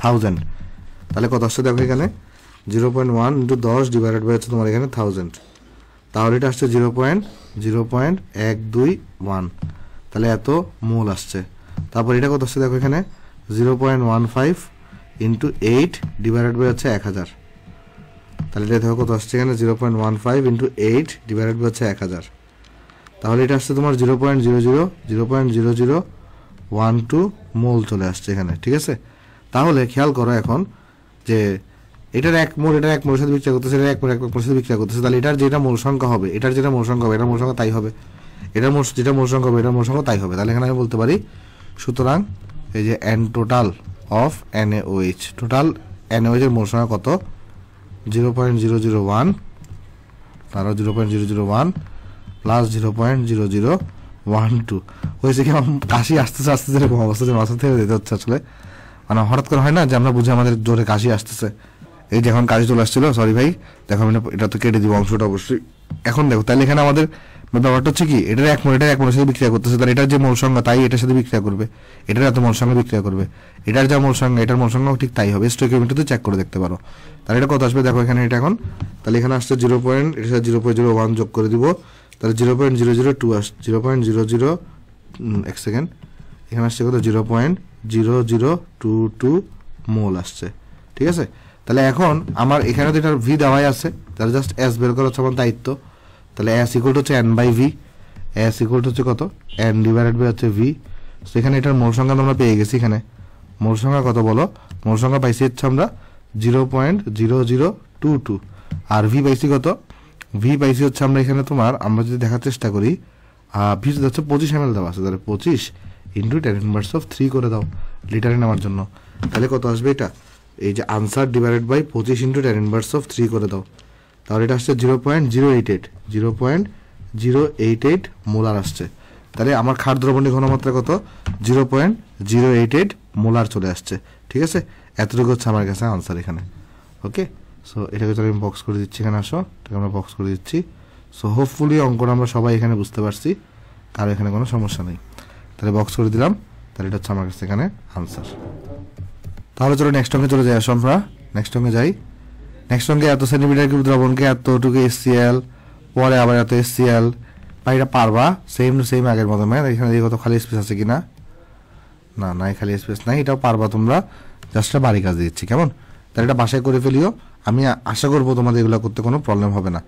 1000। তাহলে কত আসছে দেখো এখানে 0.1 × 10 ডিভাইডেড বাই হচ্ছে তোমার এখানে 1000, তাহলে এটা আসছে 0.121, তাহলে এত মোল আসছে। তারপর এটা কত আসছে দেখো এখানে 0.15 × 8 ডিভাইডেড বাই হচ্ছে 1000, তাহলে এটা দেখো কত আসছে এখানে 0.15 × 8 ডিভাইডেড বাই হচ্ছে 1000, তাহলে এটা আসছে তোমার 0.0012 মোল চলে আসছে এখানে, ঠিক আছে? তাহলে খেয়াল করো এখন যে এটার এক মোলের সাথে বিক্রিয়া করতেছে, এটার এক মোলের সাথে বিক্রিয়া করতেছে, তাহলে এটার যেটা মোল সংখ্যা হবে এটার যেটা মোল সংখ্যা হবে এটার মোল সংখ্যা তাই হবে, এটার যেটা মোল সংখ্যা হবে এটার মোল সংখ্যা তাই হবে। তাহলে এখানে আমি বলতে পারি সুতরাং এই যে total of NaOH, total NaOH এর মোল সংখ্যা কত? 0.001, তারও 0.001 প্লাস 0.001 1 2 হয়েছে কি আমার কাশি আসতেছে আসতেছে এরকম অবস্থা যে মাথা থেকে যেতে হচ্ছে আসলে, মানে হঠাৎ করে হয় না যে আমরা বুঝি আমাদের জোরে কাশি আসতেছে। এই যে এখন কাশি চলে আসছিল, সরি ভাই, দেখো আমি এটা তো কেটে দিব অংশটা অবশ্যই। এখন দেখো তাহলে এখানে আমাদের ব্যাপারটা হচ্ছে কি, এটার এক মোলের সাথে বিক্রিয়া করতেছে, তাহলে এটার যে মোল সংখ্যা তাই এটার সাথে বিক্রিয়া করবে, এটার এত মোল সংখ্যা বিক্রিয়া করবে, এটার যা মোল সংখ্যা এটার মোল সংখ্যাও ঠিক তাই হবে। স্টোকিওমিটারতে চেক করে দেখতে পারো। তাহলে এটা কত আসবে দেখো এখানে, এটা এখন তাহলে এখানে আসছে 0. এটার সাথে 0.01 যোগ করে দিব, তাহলে 0.002 আসছে 0.00 এক সেকেন্ড, এখানে আসছে কত 0.0022 মোল আসছে। ঠিক আছে, তাহলে এখন আমার এখানে তো এটার ভি দেওয়াই আছে, তাহলে জাস্ট এস বের করা হচ্ছে আমার দায়িত্ব। তাহলে এস ইকুয়াল হচ্ছে N by V, S equal হচ্ছে কত এন ডিভাইডেড বাই হচ্ছে ভি। তো এখানে এটার মোল সংখ্যা আমরা পেয়ে গেছি। এখানে মোল সংখ্যা কত বলো, মোল সংখ্যা পাইছি হচ্ছে আমরা 0.0022, আর ভি পাইছি কত, ভি পাইছি হচ্ছে আমরা এখানে তোমার, আমরা যদি দেখার চেষ্টা করি ভি হচ্ছে 25 ml দেওয়া আছে, তাহলে 25 ইন্টু 10⁻³ করে দাও লিটারে নেওয়ার জন্য, তাহলে কত আসবে এটা, এই যে আনসার ডিভাইডেড বাই 25 ইন্টু 10⁻³ করে দাও, তাহলে এটা আসছে 0.088 মোলার আসছে। তাহলে আমার ক্ষার দ্রবণীয় ঘনমাত্রা কত 0.088 মোলার চলে আসছে। ঠিক আছে, এতটুকু হচ্ছে আমার কাছে আনসার এখানে। ওকে, সো এটাকে আমি বক্স করে দিচ্ছি, এখানে আসো, এটাকে আমরা বক্স করে দিচ্ছি। সো হোপফুলি অঙ্কটা আমরা সবাই এখানে বুঝতে পারছি, আর এখানে কোনো সমস্যা নেই। তাহলে বক্স করে দিলাম, তাহলে এটা হচ্ছে আমার কাছে এখানে আনসার। তাহলে চলো নেক্সট অঙ্কে চলে যাই। আসো আমরা নেক্সট অঙ্কে যাই। নেক্সট অঙ্কে এত সেন্টিমিটার কিউব দ্রবণকে এতটুকু HCl, পরে আবার এত HCl, বা এটা পারবা সেম টু সেম আগের মতো। এখানে কত খালি স্পেস আছে কিনা, না নাই খালি স্পেস নাই, এটাও পারবা তোমরা, জাস্ট বাড়ি কাজ দিচ্ছি কেমন। তাহলে এটা বাসায় করে ফেলিও, আমি আশা করবো তোমাদের এগুলো করতে কোনো প্রবলেম হবে না।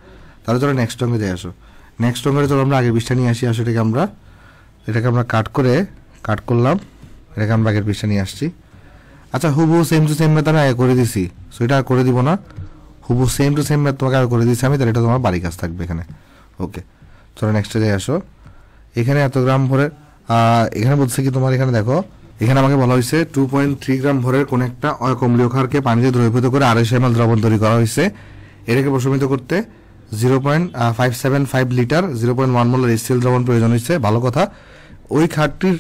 তাহলে চলো নেক্সট অঙ্কে যাই। আসো নেক্সট অঙ্কে চলো আমরা আগের পৃষ্ঠা নিয়ে আসি। আসো এটাকে আমরা কাট করলাম, এটাকে আমরা আগের পৃষ্ঠা নিয়ে আসছি। আচ্ছা হুবহু সেম টু সেম ম্যাথ আমি আগে করে দিছি, সো এটা আর করে দিব না, হুবহু সেম টু সেম ম্যাথ তোমাকে আগে করে দিচ্ছি আমি, তাহলে এটা তোমার বাড়ি কাজ থাকবে এখানে। ওকে, চলো নেক্সটে যাই। আসো এখানে এত গ্রাম ভরের, এখানে বলছে কি তোমার, এখানে দেখো এখানে আমাকে বলা হয়েছে 2.3 গ্রাম ভরের কোন একটা অকমলীয় ক্ষারকে পানিতে দ্রবীভূত করে 250 ml দ্রবণ তৈরি করা হয়েছে। এটাকে প্রশমিত করতে 0.575 লিটার 0.1 মোলার HCl দ্রবণ প্রয়োজন হয়েছে। ভালো কথা, ওই ক্ষারটির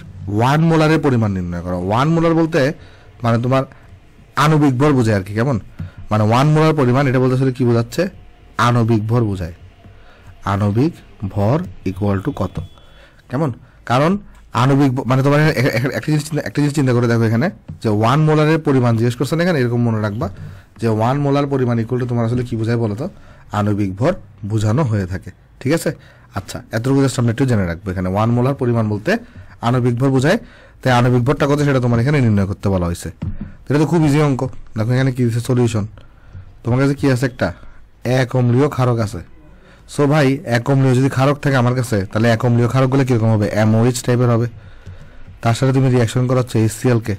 1 মোলারের পরিমাণ নির্ণয় করো। 1 মোলার বলতে মানে তোমার আণবিক ভর বোঝায় আর কি, কেমন, মানে 1 মোলার পরিমাণ, এটা বলতে আসলে কি বোঝাচ্ছে, আণবিক ভর বোঝায়। আণবিক ভর ইকুয়াল টু কত, কেমন, কারণ আণবিক মানে তোমার একটা জিনিস চিন্তা করে দেখো, এখানে যে 1 মোলারের পরিমাণ জিজ্ঞেস করছেন, এখানে এরকম মনে রাখবা যে 1 মোলার পরিমাণ ইকুয়াল টু তোমার আসলে কি বোঝায় বলো তো, আণবিক ভর বোঝানো হয়ে থাকে। ঠিক আছে, আচ্ছা এতটুকু জাস্ট আমরা একটু জেনে রাখবো, এখানে 1 মোলার পরিমাণ বলতে আণবিক ভর বোঝায়, তাই আণবিক ভরটা কত সেটা তোমার এখানে নির্ণয় করতে বলা হয়েছে। এটা তো খুব ইজি অঙ্ক। দেখো এখানে কি দিচ্ছে সলিউশন, তোমার কাছে কি আছে, একটা এক অম্লীয় ক্ষারক আছে। সো ভাই এক অম্লীয় যদি ক্ষারক থাকে আমার কাছে, তাহলে এক অম্লীয় ক্ষারকগুলো কিরকম হবে, MOH টাইপের হবে। তার সাথে তুমি রিয়াকশন করাচ্ছ HCl কে,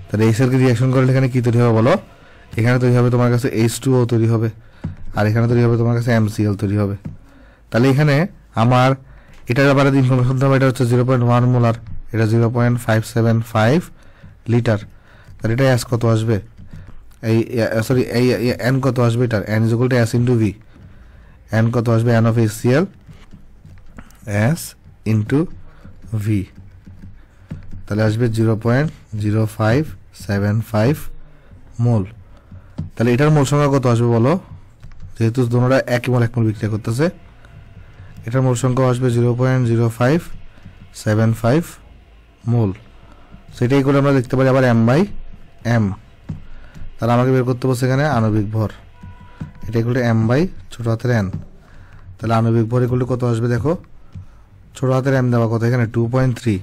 তাহলে HCl কে রিয়াকশন করলে এখানে কি তৈরি হবে বলো, এখানে তৈরি হবে তোমার কাছে H2O তৈরি হবে, আর এখানে তৈরি হবে তোমার কাছে MCl তৈরি হবে। তাহলে এখানে আমার এটার ব্যাপারে ইনফরমেশন দেওয়া, এটা হচ্ছে 0.1 মোলার, এটা 0.575 লিটার, তাহলে এটা S কত আসবে, এই সরি এই N কত আসবে, এটার N is equal to S into V, N কত আসবে, N of HCl S into V, তাহলে আসবে 0.0575 মোল। তাহলে এটার মোল সংখ্যা কত আসবে বলো, যেহেতু তোমরা একই মোল এক মোল বিক্রিয়া করতেছে, এটার মোল সংখ্যা আসবে 0.0575 মোল। সেটাই করে আমরা দেখতে পারি আবার M/m, তাহলে আমাকে বের করতে বলছে এখানে আণবিক ভর, এটা ইকুয়াল টু M বাই ছোট হাতের n, তাহলে আণবিক ভর ইকুয়াল টু কত আসবে দেখো, ছোট হাতের m দেওয়া কত এখানে 2.3,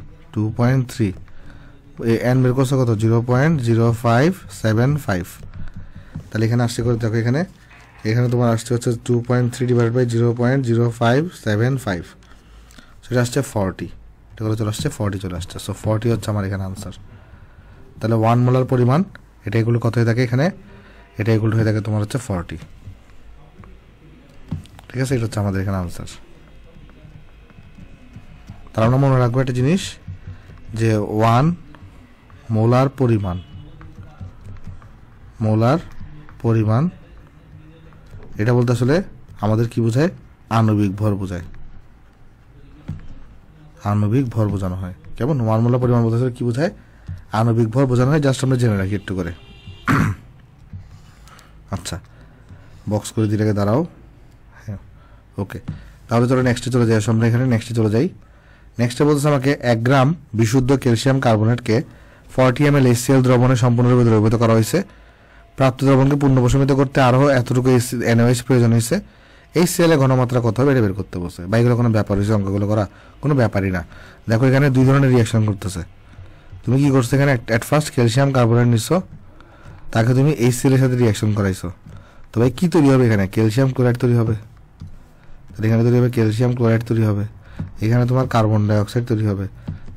n বের করছে কত 0.0575, তাহলে এখানে আসছে করে দেখো, এখানে তোমার আসছে হচ্ছে 2.3 ডিভাইড বাই 0.0575, সেটা আসছে 40, এটা করে চলে আসছে 40 চলে আসছে। সো 40 হচ্ছে আমার এখানে আনসার। তাহলে 1 মোলার পরিমাণ এটা এগুলো কত হয়ে থাকে এখানে, এটা এগুলো হয়ে থাকে তোমার হচ্ছে 40। ঠিক আছে, এটা হচ্ছে আমাদের এখানে আনসার। তাহলে আমরা মনে রাখবো একটা জিনিস, যে 1 মোলার পরিমাণ এটা বলতে আসলে আমাদের কি বোঝায়, আণবিক ভর বোঝায়। আণবিক ভর বোঝানো হয়। কেমন? 1 মোলার পরিমাণ বলতে কি বোঝায়? আণবিক ভর বোঝানো হয়। জাস্ট আমরা জেনে রাখি একটু করে। আচ্ছা, বক্স করে দিলে দাঁড়াও। হ্যাঁ, ওকে। তাহলে চলো নেক্সটে চলে যাই। আমরা এখানে নেক্সটে চলে যাই। নেক্সটে বলতেছে আমাকে 1 গ্রাম বিশুদ্ধ ক্যালসিয়াম কার্বনেটকে 40 ml HCl দ্রবণে সম্পূর্ণরূপে দ্রবীভূত করা হয়েছে। প্রাপ্ত দ্রবণকে পূর্ণ প্রশমিত করতে আরও এতটুকু NaOH প্রয়োজন হয়েছে। HCl এর ঘনমাত্রা কত হবে এটা বের করতে বলছে। বা এগুলো কোনো ব্যাপার হয়েছে? অঙ্কগুলো করা কোনো ব্যাপারই না। দেখো এখানে 2 ধরনের রিয়াকশন করতেছে। তুমি কি করছো এখানে? অ্যাট ফার্স্ট ক্যালসিয়াম কার্বনেট নিচ্ছ, তাকে তুমি HCl এর সাথে রিয়াকশন করাইছো। তো ভাই কী তৈরি হবে এখানে? ক্যালসিয়াম ক্লোরাইড তৈরি হবে। এখানে তৈরি হবে ক্যালসিয়াম ক্লোরাইড তৈরি হবে। এখানে তোমার কার্বন ডাইঅক্সাইড তৈরি হবে।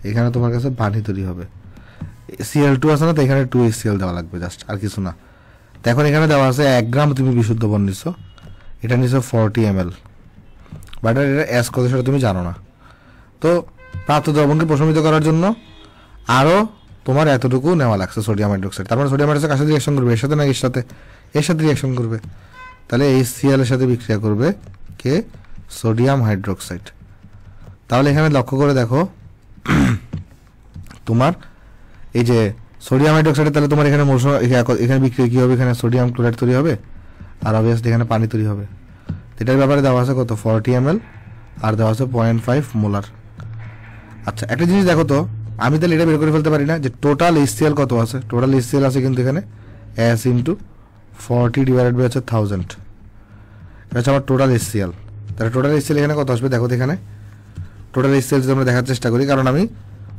এখানে তোমার কাছে পানি তৈরি হবে। Cl2 আছে না, তো এখানে 2HCl দেওয়া লাগবে, জাস্ট আর কিছু না। তো এখন এখানে দেওয়া আছে 1 গ্রাম তুমি বিশুদ্ধ বন নিচ্ছ, এটা নিচ্ছ 40 ml, বাট এটা অ্যাস কত সেটা তুমি জানো না। তো প্রাপ্ত দ্রবণকে প্রশমিত করার জন্য আরও তোমার এতটুকু নেওয়া লাগছে সোডিয়াম হাইড্রোক্সাইড। তার মানে সোডিয়াম হাইড্রোক্সাইড কার সাথে রিয়াকশন করবে? এর সাথে না এর সাথে? এর সাথে রিয়াকশন করবে। তাহলে HCl এর সাথে বিক্রিয়া করবে কে? Sodium hydroxide. তাহলে এখানে লক্ষ্য করে দেখো তোমার এই যে সোডিয়াম হাইড্রোক্সাইড, তাহলে তোমার এখানে এখানে বিক্রিয়া কী হবে? এখানে সোডিয়াম ক্লোরাইড তৈরি হবে, আর অবভিয়াসলি এখানে পানি তৈরি হবে। এটার ব্যাপারে দেওয়া আছে কত? 40 ml, আর দেওয়া আছে 0.5 মোলার। আচ্ছা, একটা জিনিস দেখো তো, আমি তাহলে এটা বের করে ফেলতে পারি না যে টোটাল HCl কত আছে? টোটাল HCl আছে কিন্তু এখানে S ইন্টু 40 ডিভাইডেড বাই হচ্ছে 1000, এটা হচ্ছে আমার টোটাল HCl। তাহলে টোটাল HCl এখানে কত আসবে? দেখো এখানে টোটাল HCl যদি আমরা দেখার চেষ্টা করি, কারণ আমি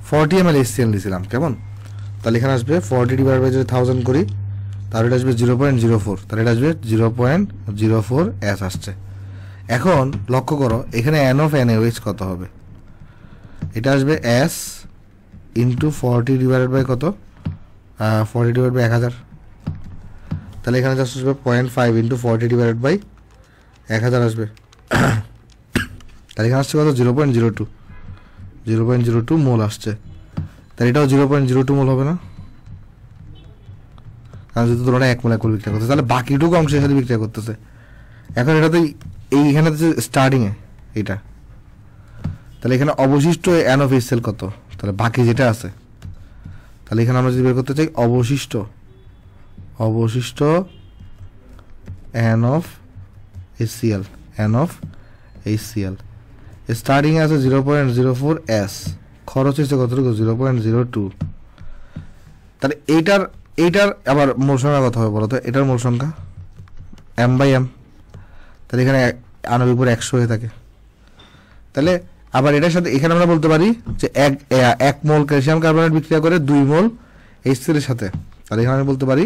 40 ml HCl নিয়েছিলাম। কেমন? তাহলে এখানে আসবে 40 ডিভাইড বাই যদি 1000 করি, তাহলে এটা আসবে 0.04, তাহলে এটা আসবে 0.04 S আসছে। এখন লক্ষ্য করো এখানে N of NaOH কত হবে? এটা আসবে S ইন্টু 40 ডিভাইডেড বাই কত? 40 ডিভাইড বাই 1000। তাহলে এখানে জাস্ট আসবে 0.5 ইন্টু 40 ডিভাইডেড বাই 1000 আসবে। তাহলে এখানে আসছে কত? 0.02 মোল আসছে। তাহলে এটাও 0.02 মোল হবে না? কারণ যেহেতু তোমরা 1 মোল বিক্রিয়া করতেছে, তাহলে বাকিটুকু অংশের সাথে বিক্রিয়া করতেছে। এখন এটাতে এইখানে স্টার্টিংয়ে এইটা, তাহলে এখানে অবশিষ্ট N of HCl কত? তাহলে বাকি যেটা আছে, তাহলে এখানে আমরা যদি বের করতে চাই অবশিষ্ট N of HCl স্টার্টিং আছে 0.04 S, খরচ হচ্ছে কতটুকু? 0.02। তাহলে এইটার আবার মূল সংখ্যা কত হবে বলো তো? এটার মূল সংখ্যা m/m, তাহলে এখানে আণবিক ভর 100 হয়ে থাকে। তাহলে আবার এটার সাথে এখানে আমরা বলতে পারি যে 1 মোল ক্যালসিয়াম কার্বনেট বিক্রিয়া করে 2 মোল HCl এর সাথে। তাহলে এখানে আমি বলতে পারি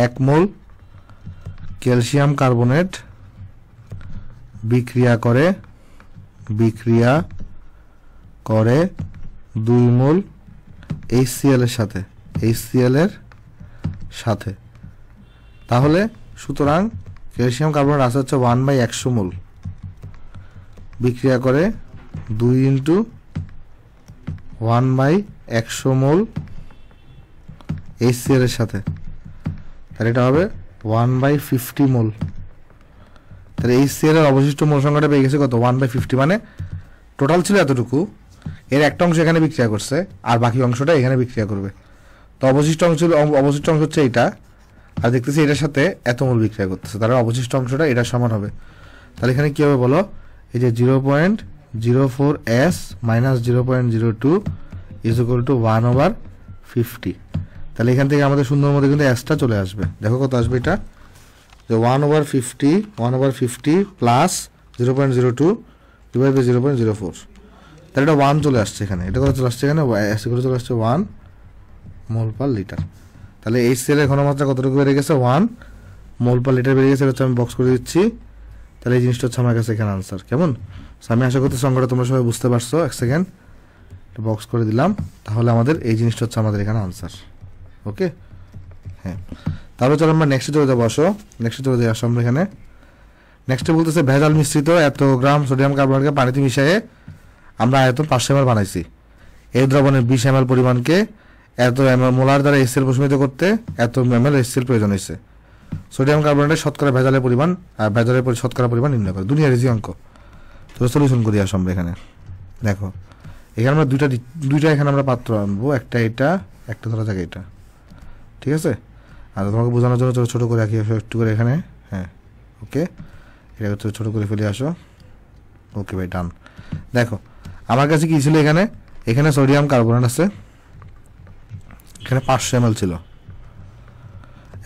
1 মোল ক্যালসিয়াম কার্বনেট বিক্রিয়া করে 2 মোল HCl এর সাথে। তাহলে সুতরাং ক্যালসিয়াম কার্বনেট আছে হচ্ছে 1/100 মোল বিক্রিয়া করে 2 ইন্টু 1/100 মোল HCl এর সাথে। তাহলে এটা হবে 1/50 মোল। তাহলে HCl এর অবশিষ্ট মোল সংখ্যাটা পেয়ে গেছে কত? 1/50, মানে টোটাল ছিল এতটুকু, এর একটা অংশ এখানে বিক্রিয়া করছে আর বাকি অংশটা এখানে বিক্রিয়া করবে। তো অবশিষ্ট অংশ হচ্ছে এইটা, আর দেখতেছি এটার সাথে এত মোল বিক্রিয়া করতেছে, তাহলে অবশিষ্ট অংশটা এটার সমান হবে। তাহলে এখানে কী হবে বলো? এই যে 0.04 S minus 0.02 is equal two 1/50। তাহলে এখান থেকে আমাদের সুন্দর মধ্যে কিন্তু এসটা চলে আসবে। দেখো কত আসবে এটা? যে 1/50 প্লাস 0.02 ডিভাইড বাই 0.04, তাহলে এটা 1 চলে আসছে এখানে। এটা করে চলে আসছে এখানে এসে করে চলে আসছে 1 মোল পার লিটার। তাহলে HCl এর ঘনমাত্রা কতটুকু বেড়ে গেছে? 1 মোল পার লিটার বেড়ে গেছে। এটা হচ্ছে আমি বক্স করে দিচ্ছি। তাহলে এই জিনিসটা হচ্ছে আমার কাছে এখানে আনসার। কেমন? আমি আশা করতে সংখ্যাটা তোমরা সবাই বুঝতে পারছো। 1 সেকেন্ড বক্স করে দিলাম। তাহলে আমাদের এই জিনিসটা হচ্ছে আমাদের এখানে আনসার। ওকে, হ্যাঁ। তাহলে চলো আমরা নেক্সটে চলে যাবো। নেক্সটে চলে যাই। আমরা এখানে নেক্সটে বলতেছে ভেজাল মিশ্রিত এত গ্রাম সোডিয়াম কার্বনেটকে পানিতে মিশিয়ে আমরা আয়তন 500 ml বানাইছি। এই দ্রবণের 20 ml পরিমাণকে এত মোলার দ্বারা HCl প্রশমিত করতে এত ml HCl প্রয়োজন হয়েছে। সোডিয়াম কার্বনেটের শতকরা ভেজালের শতকরা পরিমাণ নির্ণয় করে। দুনিয়ার ইজি অঙ্ক। তো সলিউশন করি আমরা এখানে। দেখো এখানে আমরা দুইটা এখানে আমরা পাত্র আনবো, একটা এটা, একটা ধরা যাক এটা, ঠিক আছে। আর তোমাকে বোঝানোর জন্য ছোটো করে রাখি একটু করে এখানে, হ্যাঁ ওকে, এটা ছোটো করে ফেলে আসো, ওকে ভাই ডান। দেখো আমার কাছে কি ছিল এখানে, এখানে সোডিয়াম কার্বনেট আছে, এখানে 500 ml ছিল,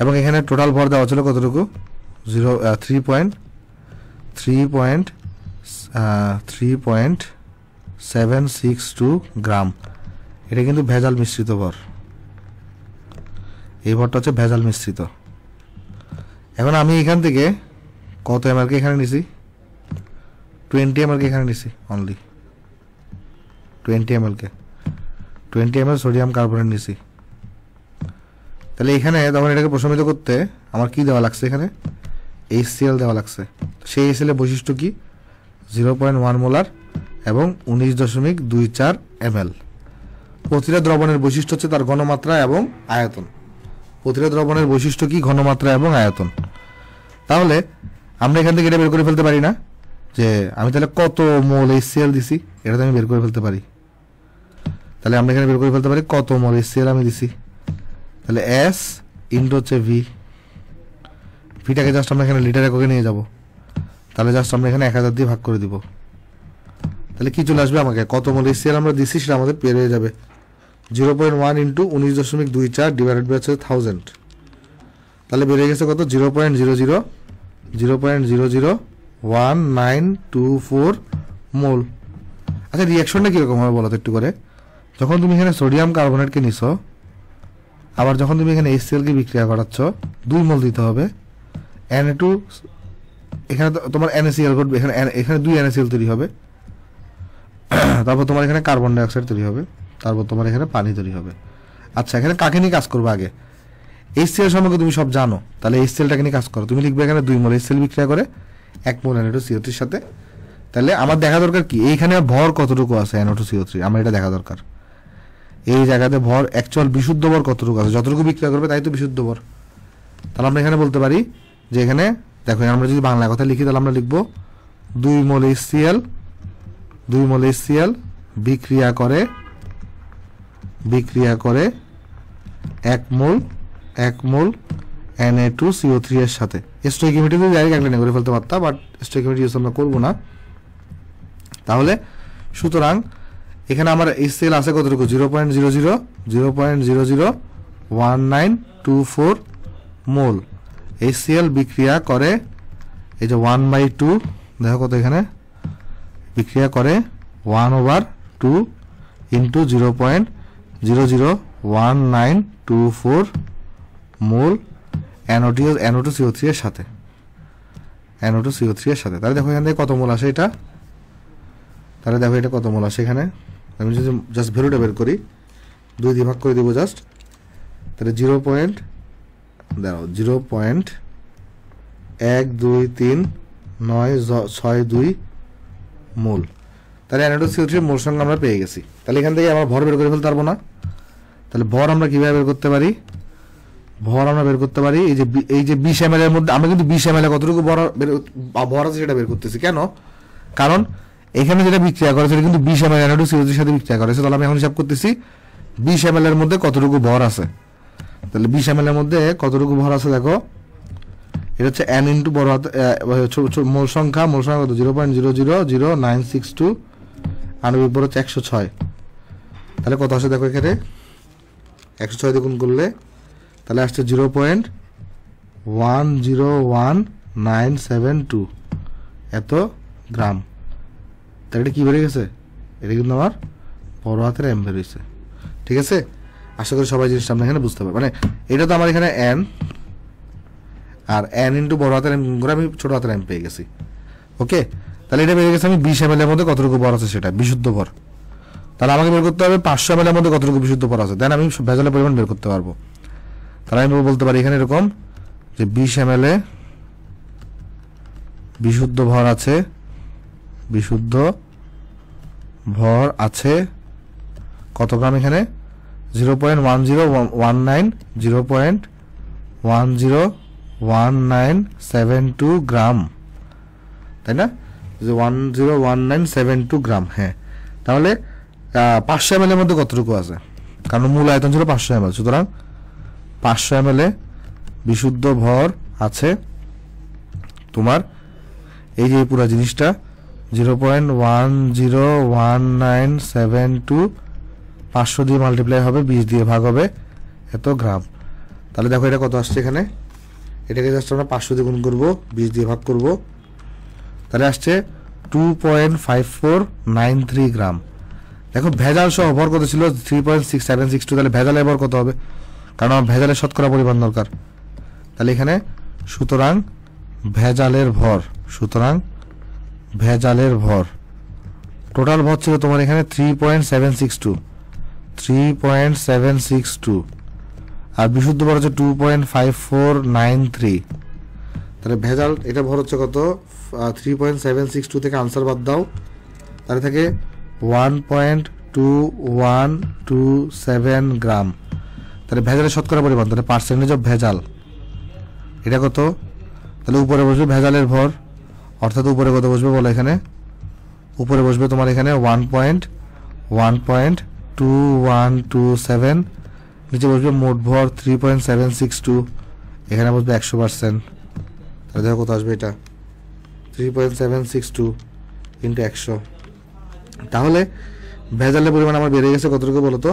এবং এখানে টোটাল ভর দেওয়া ছিল কতটুকু, 3.762 গ্রাম। এটা কিন্তু ভেজাল মিশ্রিত ভর, এই ভরটা হচ্ছে ভেজাল মিশ্রিত। এখন আমি এখান থেকে কত ml কে এখানে নিছি, 20 ml কে এখানে নিছি, অনলি 20 ml কে, 20 ml সোডিয়াম কার্বনেট নিছি। তাহলে এখানে তখন এটাকে প্রশমিত করতে আমার কি দেওয়া লাগছে, এখানে HCl দেওয়া লাগছে। সেই HCl এর বৈশিষ্ট্য কি, 0.1 মোলার এবং 19.24 ml। প্রতিটা দ্রবণের বৈশিষ্ট্য হচ্ছে তার ঘনমাত্রা এবং আয়তন। প্রতিটা দ্রবণের বৈশিষ্ট্য কি, ঘনমাত্রা এবং আয়তন। তাহলে আমরা এখান থেকে এটা বের করে ফেলতে পারি না যে আমি তাহলে কত মোল HCl দিছি, এটা তো আমি বের করে ফেলতে পারি। তাহলে আমরা এখানে বের করে ফেলতে পারি কত মোল HCl আমি দিছি। তাহলে S ইন্টু হচ্ছে ভি, ভিটাকে জাস্ট আমরা এখানে লিটার এককে নিয়ে যাব। তাহলে জাস্ট আমরা এখানে 1000 দিয়ে ভাগ করে দিব। তাহলে কি চলে আসবে, আমাকে কত মোল HCl আমরা দিচ্ছি সেটা আমাদের বের হয়ে যাবে 0.1 ইন্টু 19.24 ডিভাইডেড বাই 1000। তাহলে বেড়ে গেছে কত, 0.001924 মোল। আচ্ছা রিয়াকশনটা কীরকম হবে বলো তো একটু করে। যখন তুমি এখানে সোডিয়াম কার্বনেটকে নিছো, আবার যখন তুমি এখানে HCl কে বিক্রিয়া করাচ্ছ, 2 মোল দিতে হবে Na2, এখানে তোমার NaCl ঘটবে, এখানে 2 NaCl তৈরি হবে, তারপর তোমার এখানে কার্বন ডাইঅক্সাইড তৈরি হবে, তারপর তোমার এখানে পানি তৈরি হবে। আচ্ছা এখানে কাকে নিয়ে কাজ করবে, আগে HCl সম্পর্কে তুমি সব জানো, তাহলে HClটাকে নিয়ে কাজ করো। তুমি লিখবে এখানে 2 মোল HCl বিক্রিয়া করে 1 মোল Na2CO3 এর সাথে। তাহলে আমার দেখা দরকার কি, এইখানে ভর কতটুকু আছে Na2CO3, আমার এটা দেখা দরকার। এই জায়গাতে ভর অ্যাকচুয়াল বিশুদ্ধ ভর কতটুকু আছে, যতটুকু বিক্রিয়া করবে তাই তো বিশুদ্ধ ভর। তাহলে আমরা এখানে বলতে পারি যে এখানে দেখো, আমরা যদি বাংলা কথা লিখি তাহলে আমরা লিখবো 2 মোল HCl বিক্রিয়া করে 1 মোল Na2CO3 এর সাথে। স্টয়কিওমেট্রি দিয়ে ডাইরেক্ট একটা করে ফেলতে পারতাম, বাট স্টয়কিওমেট্রি ইউজ আমরা করবো না। তাহলে সুতরাং এখানে আমার HCl আছে কতটুকু, 0.001924 মোল। HCl বিক্রিয়া করে এই যে 1/2, দেখো কত এখানে বিক্রিয়া করে 1/2 ইন্টু 0.001924 মোল NO2CO3 এর সাথে, তাহলে দেখো এখান থেকে কত মোল আসে এটা, তাহলে দেখো এটা কত মোল আসে এখানে। আমি যদি জাস্ট ভ্যালুটা বের করি, 2 দিয়ে ভাগ করে দেবো জাস্ট, তাহলে 0.1239662 মোল। তাহলে Na2CO3 এর মোল সংখ্যা আমরা পেয়ে গেছি। তাহলে এখান থেকে আমরা ভর বের করে ফেলতে পারবো না। তাহলে ভর আমরা কিভাবে বের করতে পারি, এই যে 20 ml এর মধ্যে আমরা কিন্তু 20 ml এ কতটুকু ভর আছে সেটা বের করতেছি। কেন, কারণ এখানে যেটা বিক্রিয়া করে সেটা কিন্তু 20 ml Na2CO3 এর সাথে বিক্রিয়া করেছে। তাহলে আমি এখন হিসাব করতেছি 20 ml এর মধ্যে কতটুকু ভর আছে। তাহলে 20 ml এর মধ্যে কতটুকু ভর আছে দেখো, এটা হচ্ছে n ইন্টু বড় হাতে মোল সংখ্যা কত, 0.000962 আণবিক ভর হচ্ছে 106। তাহলে কত আসে দেখো, এখানে 106 দিয়ে গুণ করলে তাহলে আসছে 0.101972 এত গ্রাম। তাহলে এটা কি বেড়ে গেছে, এটা কিন্তু আমার বড় হাতের M বের হয়েছে। ঠিক আছে, আশা করি সবাই জিনিসটা আমরা এখানে বুঝতে পারবো। মানে এটা তো আমার এখানে n, আর n ইন্টু বড় হাতের M করে আমি ছোট হাতের M পেয়ে গেছি। ওকে, তাহলে এটা বেড়ে গেছে আমি 20 ml এর মধ্যে কতটুকু ভর আছে সেটা বিশুদ্ধ ভর। তাহলে আমাকে বের করতে হবে 500 ml এর মধ্যে কতটুকু বিশুদ্ধ ভর আছে, দেন আমি ভেজালের পরিমাণ বের করতে পারবো। তাহলে আমি বলতে পারি এখানে এরকম যে 20 ml এ বিশুদ্ধ ভর আছে কত গ্রাম, এখানে 0.1972 গ্রাম, তাই না, 101972 গ্রাম। হ্যাঁ, তাহলে 500 ml এর মধ্যে কতটুকু আছে, কারণ মূল আয়তন ছিল 500 ml, সুতরাং 500 ml এ বিশুদ্ধ ভর আছে তোমার এই যে পুরো জিনিসটা 0.101972, 500 দিয়ে মাল্টিপ্লাই হবে, 20 দিয়ে ভাগ হবে, এত গ্রাম। তাহলে দেখো এটা কত আসছে এখানে, এটাকে জাস্ট আমরা 500 দিয়ে গুণ করবো, 20 দিয়ে ভাগ করব, তাহলে আসছে 2.5493 গ্রাম। দেখো ভেজাল সহ ভর কত ছিল 3.6762, তাহলে ভেজালের ভর কত হবে, কারণ আমার ভেজালের শতকরা পরিমাণ দরকার। তাহলে এখানে সুতরাং ভেজালের ভর টোটাল ভর ছিল তোমার এখানে 3.762 আর বিশুদ্ধ ভর হচ্ছে 2.5493। তাহলে ভেজাল এটা ভর হচ্ছে কত 3.762 থেকে আনসার বাদ দাও, তাহলে থাকে 1.2127 গ্রাম। তাহলে ভেজালের শতকরা পরিমাণ, তাহলে পার্সেন্টেজ অফ ভেজাল এটা কত, তাহলে উপরে বসবে ভেজালের ভর, অর্থাৎ উপরে কত বসবে বলো, এখানে উপরে বসবে তোমার এখানে 1.2127, নিচে বসবে মোট ভর 3.762, এখানে বসবে 100%। তাহলে দেখো কত আসবে এটা 3.762 ইন্টু 100। তাহলে ভেজালের পরিমাণ আমার বেড়ে গেছে কতটুকু বলো তো,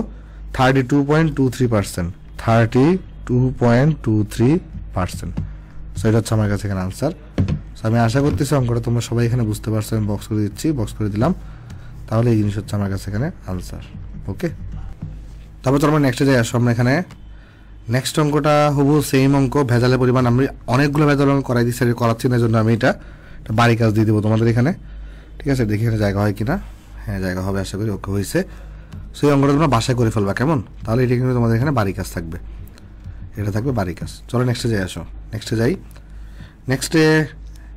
32.23%, 32.23%। সো এটা হচ্ছে আমার কাছে এখানে আনসার। সো আমি আশা করতেছি অঙ্কটা তোমরা সবাই এখানে বুঝতে পারছো, আমি বক্স করে দিচ্ছি, বক্স করে দিলাম। তাহলে এই জিনিস হচ্ছে আমার কাছে এখানে আনসার। ওকে, তারপর তো আমরা নেক্সটে যাই। আসো আমরা এখানে নেক্সট অঙ্কটা হবো সেম অঙ্ক, ভেজালের পরিমাণ আমি অনেকগুলো ভেজাল অঙ্ক করাই দিচ্ছি, করাচ্ছি না, জন্য আমি এটা বাড়ি কাজ দিয়ে দেবো তোমাদের এখানে। ঠিক আছে, দেখি এখানে জায়গা হয় কিনা, হ্যাঁ জায়গা হবে আশা করি। ওকে হয়েছে, সেই অঙ্কটা তোমরা বাসায় করে ফেলবা, কেমন? তাহলে এটা কিন্তু তোমাদের এখানে বাড়ি কাজ থাকবে, এটা থাকবে বাড়ি কাজ। চলো নেক্সটে যাই, আসো নেক্সটে যাই। নেক্সটে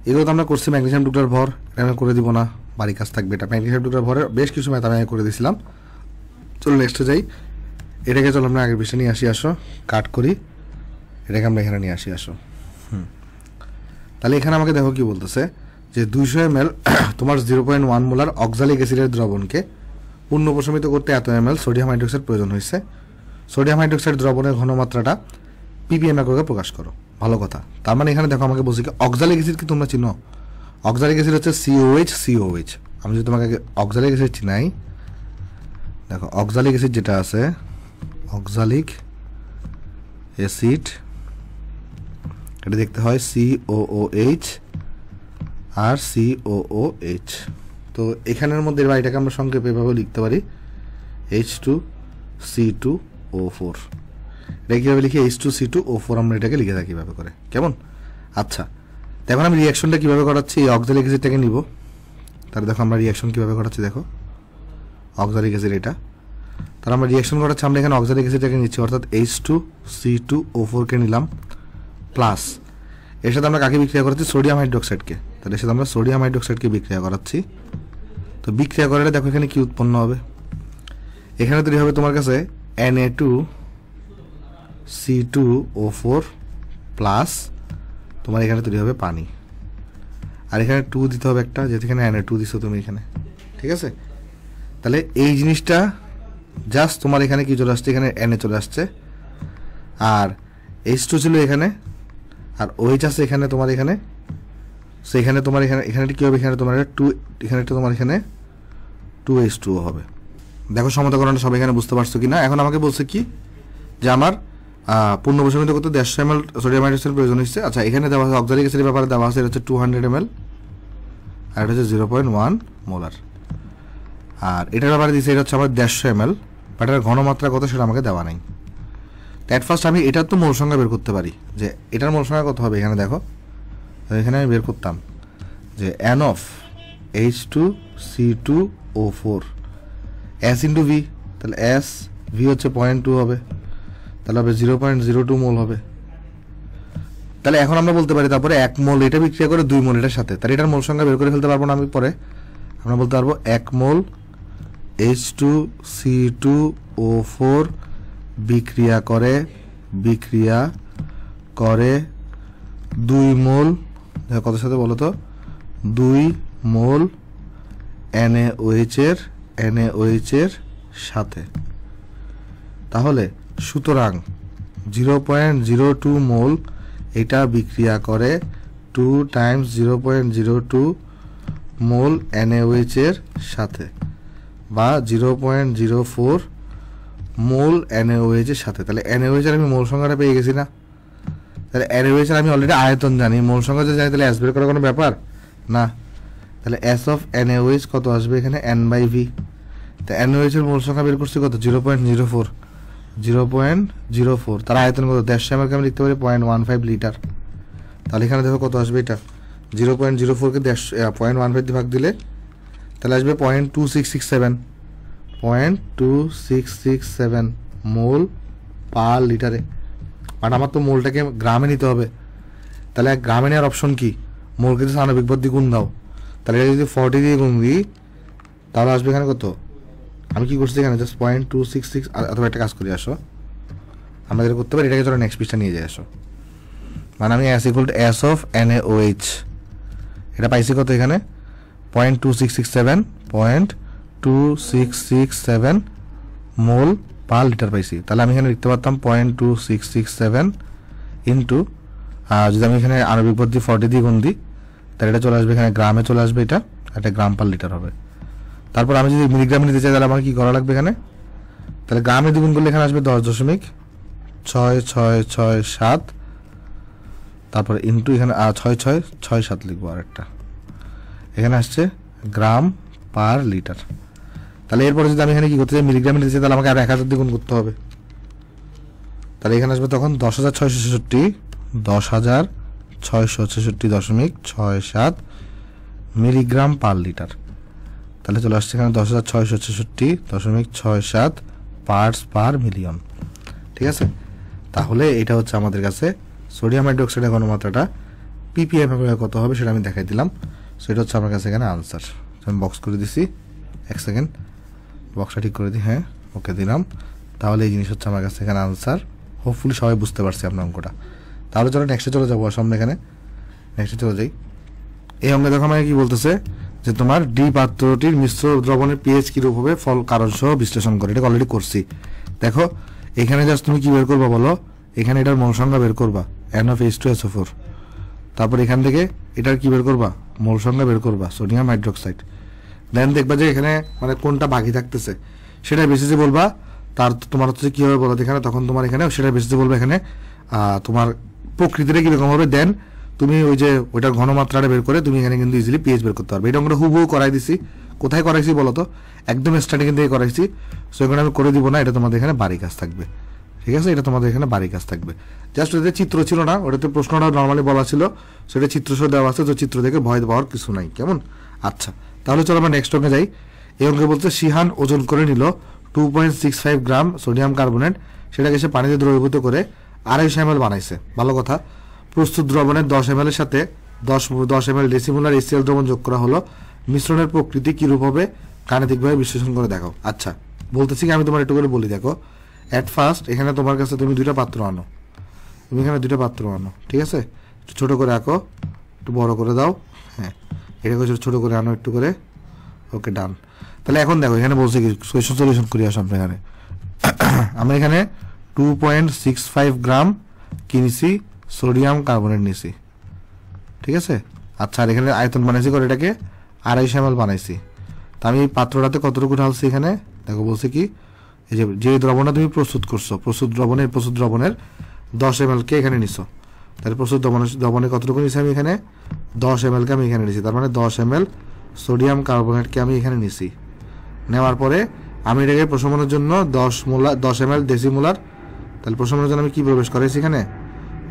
এগুলো তো আমরা করছি ম্যাগনেসিয়াম টুকরার ভর, এটা আমি করে দিব না, বাড়ি কাজ থাকবে। এটা ম্যাগনেসিয়াম টুকরার ভরের বেশ কিছু ম্যাথ আমি করে দিয়েছিলাম। চলো নেক্সটে যাই, এটাকে চলো আমরা আগের বিষয়ে নিয়ে আসি, আসো কাট করি, এটাকে আমরা এখানে নিয়ে আসি, আসো। তাহলে এখানে আমাকে দেখো কি বলতেছে যে 200 ml তোমার 0.1 মোলার অক্সালিক অ্যাসিডের দ্রবণকে পূর্ণ প্রশমিত করতে এত ml সোডিয়াম হাইড্রোক্সাইড প্রয়োজন হয়েছে। সোডিয়াম হাইড্রোক্সাইড দ্রবণের ঘনমাত্রাটা ppm এককে প্রকাশ করো। ভালো কথা, তার মানে এখানে দেখো আমাকে বলছি কি অক্সালিক অ্যাসিড কি তোমরা চিনো? অক্সালিক অ্যাসিড হচ্ছে COH। আমি যদি তোমাকে অক্সালিক অ্যাসিড চিনাই, দেখো অক্সালিক অ্যাসিড যেটা আছে, অক্সালিক অ্যাসিড এটা দেখতে হয় COOH আর COOH। তো এখানের মধ্যে এটাকে আমরা সংক্ষেপে এভাবে লিখতে পারি H2C2O4। এটা কীভাবে লিখি, H2C2O4 আমরা এটাকে লিখে থাকি এভাবে করে, কেমন? আচ্ছা, এখন আমি রিয়াকশনটা কীভাবে করাচ্ছি, এই অক্সালিক অ্যাসিডটাকে নিব। তাহলে দেখো আমরা রিয়াকশন কীভাবে করাচ্ছি, দেখো অক্সালিক অ্যাসিড এটা, তাহলে আমরা রিয়াকশন করাচ্ছি, আমরা এখানে অক্সালিক অ্যাসিডটাকে নিচ্ছি, অর্থাৎ H2C2O4কে নিলাম, প্লাস এর সাথে আমরা কাকে বিক্রিয়া করাচ্ছি, সোডিয়াম হাইড্রোক্সাইডকে। তাহলে এর সাথে আমরা সোডিয়াম হাইড্রোক্সাইডকে বিক্রিয়া করাচ্ছি। তো বিক্রিয়া করালে দেখো এখানে কি উৎপন্ন হবে, এখানে তৈরি হবে তোমার কাছে Na2C2O4 প্লাস তোমার এখানে তৈরি হবে পানি, আর এখানে 2 দিতে হবে একটা, যেহেতু এখানে Na2 দিছো তুমি এখানে। ঠিক আছে, তাহলে এই জিনিসটা জাস্ট তোমার এখানে কি চলে আসছে, এখানে Na চলে আসছে, আর H2 ছিল এখানে, আর OH আছে এখানে তোমার এখানে। সেখানে তোমার এখানে কি হবে, এখানে তোমার 2, এখানে তোমার এখানে 2H2O হবে। দেখো সমতাকরণটা সব এখানে বুঝতে পারছো কিনা? এখন আমাকে বলছে কি যে আমার পূর্ণ প্রশমিত করতে 150 ml সোডিয়াম হাইড্রোক্সাইড প্রয়োজন হচ্ছে। আচ্ছা, এখানে দেওয়া আছে অক্সালিক অ্যাসিডের ব্যাপারে দেওয়া আছে, এটা হচ্ছে 200 ml আর এটা হচ্ছে 0.1 মোলার, আর এটার ব্যাপারে দিচ্ছে এটা হচ্ছে আমার 150 ml, বাট এটার ঘনমাত্রা কত সেটা আমাকে দেওয়া নাই। অ্যাট ফার্স্ট আমি এটার তো মোল সংখ্যা বের করতে পারি, যে এটার মোল সংখ্যা কত হবে। এখানে দেখো, এখানে আমি বের করতাম যে N of H2C2O4 S into V, তাহলে S V হচ্ছে 0.2 হবে, তাহলে হবে 0.02 মোল হবে। তাহলে এখন আমরা বলতে পারি তারপরে 1 মোল এটা বিক্রিয়া করে 2 মোল এটার সাথে, তাহলে এটার মোল সংখ্যা বের করে ফেলতে পারবো না আমি পরে। আমরা বলতে পারবো 1 মোল H2C2O4 বিক্রিয়া করে 2 মোল, কত সাথে বলো তো, 2 মোল NaOH এর NaOH এর সাথে। তাহলে সুতরাং 0.02 মোল এটা বিক্রিয়া করে 2 × 0.02 মোল NaOH এর সাথে, বা 0.04 মোল NaOH এর সাথে। তাহলে NaOH এর আমি মোল সংখ্যাটা পেয়ে গেছি না? তাহলে NaOH এর আমি অলরেডি আয়তন জানি, মোল সংখ্যা যদি জানি তাহলে S বের করার কোনো ব্যাপার না। তাহলে S অফ NaOH কত আসবে এখানে? N/V। তো NaOH এর মোল সংখ্যা বের করছি কত? 0.04। তার আয়তন কত? 150 ml কে আমি লিখতে পারি 0.15 লিটার। তাহলে এখানে দেখো কত আসবে, এটা 0.04 কে 0.15 দিয়ে ভাগ দিলে তাহলে আসবে 0.2667 মোল পার লিটারে। বাট আমার তো মোলটাকে গ্রামে নিতে হবে, তাহলে গ্রামে নেওয়ার অপশন কি? মোলকে যদি আণবিক ভর দিয়ে গুণ দাও, তাহলে এটা যদি 40 দিয়ে গুণ দিই তাহলে আসবে এখানে কত? আমি কি করছি এখানে জাস্ট 0.266। অথবা একটা কাজ করে আসো, আমরা যেটা করতে পারি এটাকে ধরো নেক্সট পিসটা নিয়ে যাই আসো। মানে আমি S = S অফ NaOH এটা পাইছি কত এখানে? 0.2667 মোল পার লিটার পাইছি। তাহলে আমি এখানে লিখতে পারতাম 0.2667 ইন্টু, যদি আমি এখানে আণবিক ভর দিয়ে 40 দিয়ে গুণ দিই তাহলে এটা চলে আসবে এখানে গ্রামে চলে আসবে, এটা গ্রাম পার লিটার হবে। তারপর আমি যদি মিলিগ্রামে নিতে চাই তাহলে আমার কি করা লাগবে এখানে? তাহলে গ্রামে দ্বিগুণ করলে এখানে আসবে 10.6667, তারপরে ইন্টু এখানে 6667 লিখবো আর একটা, এখানে আসছে গ্রাম পার লিটার। তাহলে এরপরে যদি আমি এখানে কি করতে চাই, মিলিগ্রামে নিতে চাই, তাহলে আমাকে আর 1000 দ্বিগুণ করতে হবে। তাহলে এখানে আসবে তখন 10,666.67 মিলিগ্রাম পার লিটার। তাহলে চলে আসছে এখানে 10,666.67 পার্টস পার মিলিয়ন। ঠিক আছে, তাহলে এটা হচ্ছে আমাদের কাছে সোডিয়াম হাইড্রোক্সাইডের ঘনমাত্রাটা ppm কত হবে সেটা আমি দেখাই দিলাম। সো এটা হচ্ছে আমার কাছে এখানে আনসার। আমি বক্স করে দিছি, এক সেকেন্ড বক্সটা ঠিক করে দিই, হ্যাঁ ওকে দিলাম। তাহলে এই জিনিস হচ্ছে আমার কাছে এখানে আনসার। হোপফুলি সবাই বুঝতে পারছি আপনার অঙ্কটা। তাহলে চলো নেক্সটে চলে যাবো, সামনে এখানে নেক্সটে চলে যাই। এই অঙ্কে দেখো আমাকে কি বলতেছে যে তোমার ডি পাত্রটির মিশ্র দ্রবণের পিএইচ কিরূপ হবে ফল কারণ সহ বিশ্লেষণ করে। এটা অলরেডি করছি। দেখো এখানে জাস্ট তুমি কি বের করবা বলো, এখানে এটার মোল সংখ্যা বের করবা NaOH2SO4। তারপর এখান থেকে এটার কি বের করবা? মোল সংখ্যা বের করবা সোডিয়াম হাইড্রোক্সাইড। দেন দেখবা যে এখানে মানে কোনটা বাকি থাকতেছে সেটা বেসিসে বলবা। তার তোমার হচ্ছে কি হবে বলো এখানে, তখন তোমার এখানে সেটা বেসিসে বলবা এখানে তোমার প্রকৃতিটা কিরকম হবে। দেন তুমি ওই যে ওইটার ঘনমাত্রাটা বের করে তুমি এখানে কিন্তু ইজিলি পিএইচ বের করতে পারবে। এটা আমরা হুবহু করাই দিছি। কোথায় করাইছি বলো তো? একদম স্টার্টিং থেকে করাইছি। সো এখানে আমি করে দিব না, এটা তোমাদের এখানে বাড়ি কাজ থাকবে। ঠিক আছে, এটা তোমাদের এখানে বাড়ি কাজ থাকবে। জাস্ট ওটাতে চিত্র ছিল না, ওটাতে প্রশ্নটা নর্মালি বলা ছিল, সেটা চিত্র সহ দেওয়া আছে। তো চিত্র দেখে ভয় পাওয়ার কিছু নাই, কেমন? আচ্ছা, তাহলে চলো আমরা নেক্সট অঙ্কে যাই। এই অঙ্কে বলতে শিহান ওজন করে নিল 2.65 গ্রাম সোডিয়াম কার্বনেট, সেটাকে সে পানিতে দ্রবীভূত করে 250 ml বানাইছে। ভালো কথা। প্রস্তুত দ্রবণের 10 ml এর সাথে 10 ml ডেসিমোলার HCl দ্রবণ যোগ করা হলো। মিশ্রণের প্রকৃতি কিরূপ হবে গাণিতিকভাবে বিশ্লেষণ করে দেখাও। আচ্ছা, বলতেছি কি আমি তোমার একটু করে বলি। দেখো অ্যাট ফার্স্ট এখানে তোমার কাছে তুমি দুইটা পাত্র আনো, তুমি এখানে দুইটা পাত্র আনো। ঠিক আছে, ছোট করে আঁকো, একটু বড় করে দাও, হ্যাঁ এটাকে ছোট করে আনো একটু করে, ওকে ডান। তাহলে এখন দেখো এখানে বলছে কি সলিউশন করি আসো। আমরা এখানে আমরা এখানে 2.65 গ্রাম কিনেছি সোডিয়াম কার্বনেট নিছি। ঠিক আছে, আচ্ছা, আর এখানে আয়তন বানাইছি করে এটাকে 250 ml বানাইছি। তা আমি এই পাত্রটাতে কতটুকু ঢালছি এখানে দেখো, বলছে কি এই যে দ্রবণটা তুমি প্রস্তুত করছো, প্রস্তুত দ্রবণের 10 ml কে এখানে নিছো। তাহলে প্রস্তুত দ্রবণে কতটুকু নিছি আমি এখানে 10 ml কে আমি এখানে নিছি। তার মানে 10 ml সোডিয়াম কার্বনেটকে আমি এখানে নিছি। নেওয়ার পরে আমি এটাকে প্রশমনের জন্য 10 ml ডেসিমোলার, তাহলে প্রশমনের জন্য আমি কি প্রবেশ করাইছি এখানে?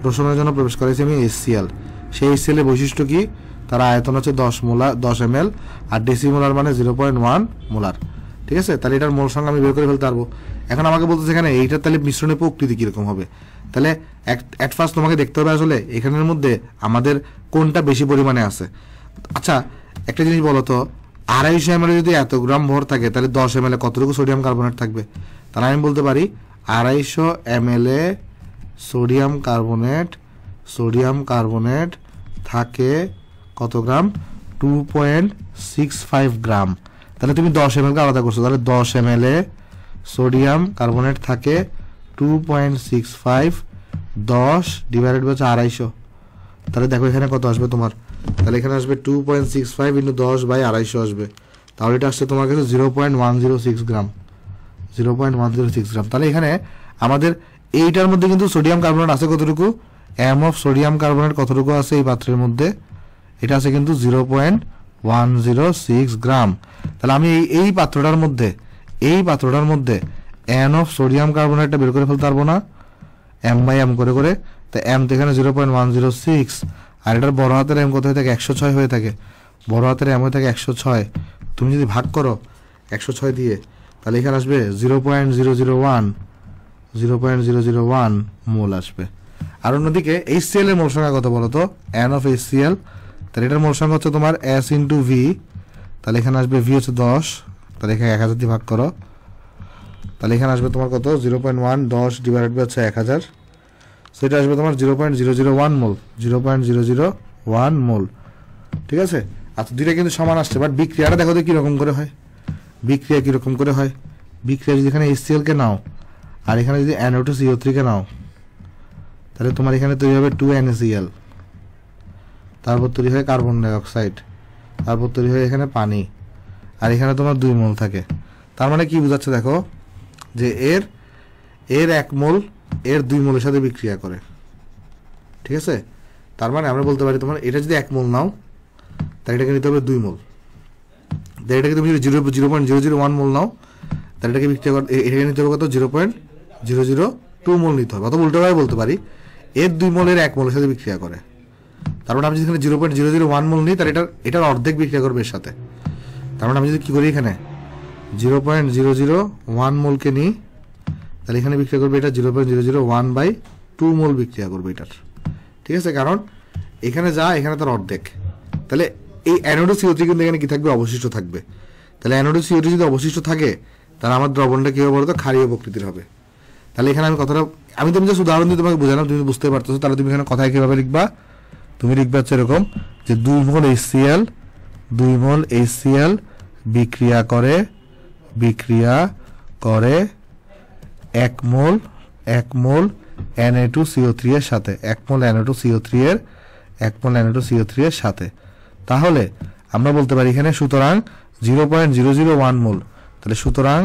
প্রশমনের জন্য প্রবেশ করাইছি আমি HCl। সেই HCl এর বৈশিষ্ট্য কি? তার আয়তন হচ্ছে 10 ml আর ডেসিমোলার মানে 0.1 মোলার। ঠিক আছে, তাহলে এটার মোল সংখ্যা আমি বের করে ফেলতে পারবো। এখন আমাকে বলতেছে এখানে এইটার তাহলে মিশ্রণের প্রকৃতি কিরকম হবে। তাহলে অ্যাট ফার্স্ট তোমাকে দেখতে হবে আসলে এখানের মধ্যে আমাদের কোনটা বেশি পরিমাণে আছে। আচ্ছা, একটা জিনিস বলো তো, 250 ml যদি এত গ্রাম ভর থাকে তাহলে 10 ml কতটুকু সোডিয়াম কার্বনেট থাকবে? তাহলে আমি বলতে পারি 250 ml সোডিয়াম কার্বনেট থাকে কত গ্রাম? 2.65 গ্রাম। তাহলে তুমি 10 ml কে আলাদা করছো, তাহলে 10 ml এ সোডিয়াম কার্বনেট থাকে 2.65, 10 ডিভাইডেড বাই 250। তাহলে দেখো এখানে কত আসবে তোমার, তাহলে এখানে আসবে 2.65 ইন্টু 10 বাই 250 আসবে, তাহলে এটা আসছে তোমার কাছে 0.106 গ্রাম, 0.106 গ্রাম। তাহলে এখানে আমাদের এইটার মধ্যে কিন্তু সোডিয়াম কার্বনেট আছে কতটুকু, এম অফ সোডিয়াম কার্বনেট কতটুকু আছে এই পাত্রের মধ্যে, এটা আছে কিন্তু 0.106 গ্রাম। তাহলে আমি এই পাত্রটার মধ্যে এন অফ সোডিয়াম কার্বনেটটা বের করে ফেলতে পারবো না, এম বাই এম করে করে, তো এম তো এখানে 0.106, আর এটার বড় হাতের এম কত হয়ে থাকে 106 হয়ে থাকে, বড় হাতের এম হয়ে থাকে 106। তুমি যদি ভাগ করো 106 দিয়ে, তাহলে এখানে আসবে 0.001 মোল আসবে। আর অন্যদিকে HCl এর মোল সংখ্যা কত বলো তো, এন অফ HCl, তাহলে এটার মোল সংখ্যা হচ্ছে তোমার S ইন্টু ভি, তাহলে এখানে আসবে ভি হচ্ছে 10, তাহলে এখানে 1000 দিয়ে ভাগ করো, তাহলে এখানে আসবে তোমার কত 0.1, 10 ডিভাইডেড বাই হচ্ছে 1000, সেটা আসবে তোমার 0.001 মোল, 0.001 মোল। ঠিক আছে, আচ্ছা দুইটা কিন্তু সমান আসছে, বাট বিক্রিয়াটা দেখো তো কিরকম করে হয়, বিক্রিয়া কিরকম করে হয়। বিক্রিয়া যদি এখানে HCl কে নাও আর এখানে যদি NO2CO3 কে নাও, তাহলে তোমার এখানে তৈরি হবে 2NaCl, তারপর তৈরি হয় কার্বন ডাই অক্সাইড, তারপর তৈরি হয় এখানে পানি, আর এখানে তোমার 2 মোল থাকে। তার মানে কি বোঝাচ্ছে দেখো, যে এর 1 মোল এর 2 মোলের সাথে বিক্রিয়া করে। ঠিক আছে, তার মানে আমরা বলতে পারি তোমার এটা যদি 1 মোল নাও, তাহলে এটাকে নিতে হবে 2 মোল, এটাকে তুমি যদি 0.001 মোল নাও, তাহলে এটাকে বিক্রিয়া এটাকে নিতে হবে কত 0.002 মোল নিতে হবে, অথবা উল্টোভাবে বলতে পারি এর 2 মোলের 1 মোলের সাথে বিক্রিয়া করে। তার মানে আমি যেখানে 0.001 মোল নিই, তাহলে এটার অর্ধেক বিক্রিয়া করবে এর সাথে। তার মানে আমি যদি কি করি এখানে 0.001 মোলকে নিই, তাহলে এখানে বিক্রিয়া করবে এটা 0.001/2 মোল বিক্রিয়া করবে এটার। ঠিক আছে, কারণ এখানে যা এখানে তার অর্ধেক, তাহলে এই NO2CO3 কিন্তু এখানে কি থাকবে, অবশিষ্ট থাকবে। তাহলে NO2CO3 যদি অবশিষ্ট থাকে, তাহলে আমার দ্রবণটা কি হবে বলতো, ক্ষারীয় প্রকৃতির হবে। তাহলে এখানে আমি তুমি যে উদাহরণ দিয়ে তোমাকে বোঝালাম, তুমি বুঝতে পারতেছো, তাহলে তুমি এখানে কথায় কিভাবে লিখবা, তুমি লিখবা হচ্ছে এরকম যে 2 মোল HCl বিক্রিয়া করে 1 মোল Na2CO3 এর সাথে, 1 মোল Na2CO3 এর সাথে। তাহলে আমরা বলতে পারি এখানে সুতরাং 0.001 মোল, তাহলে সুতরাং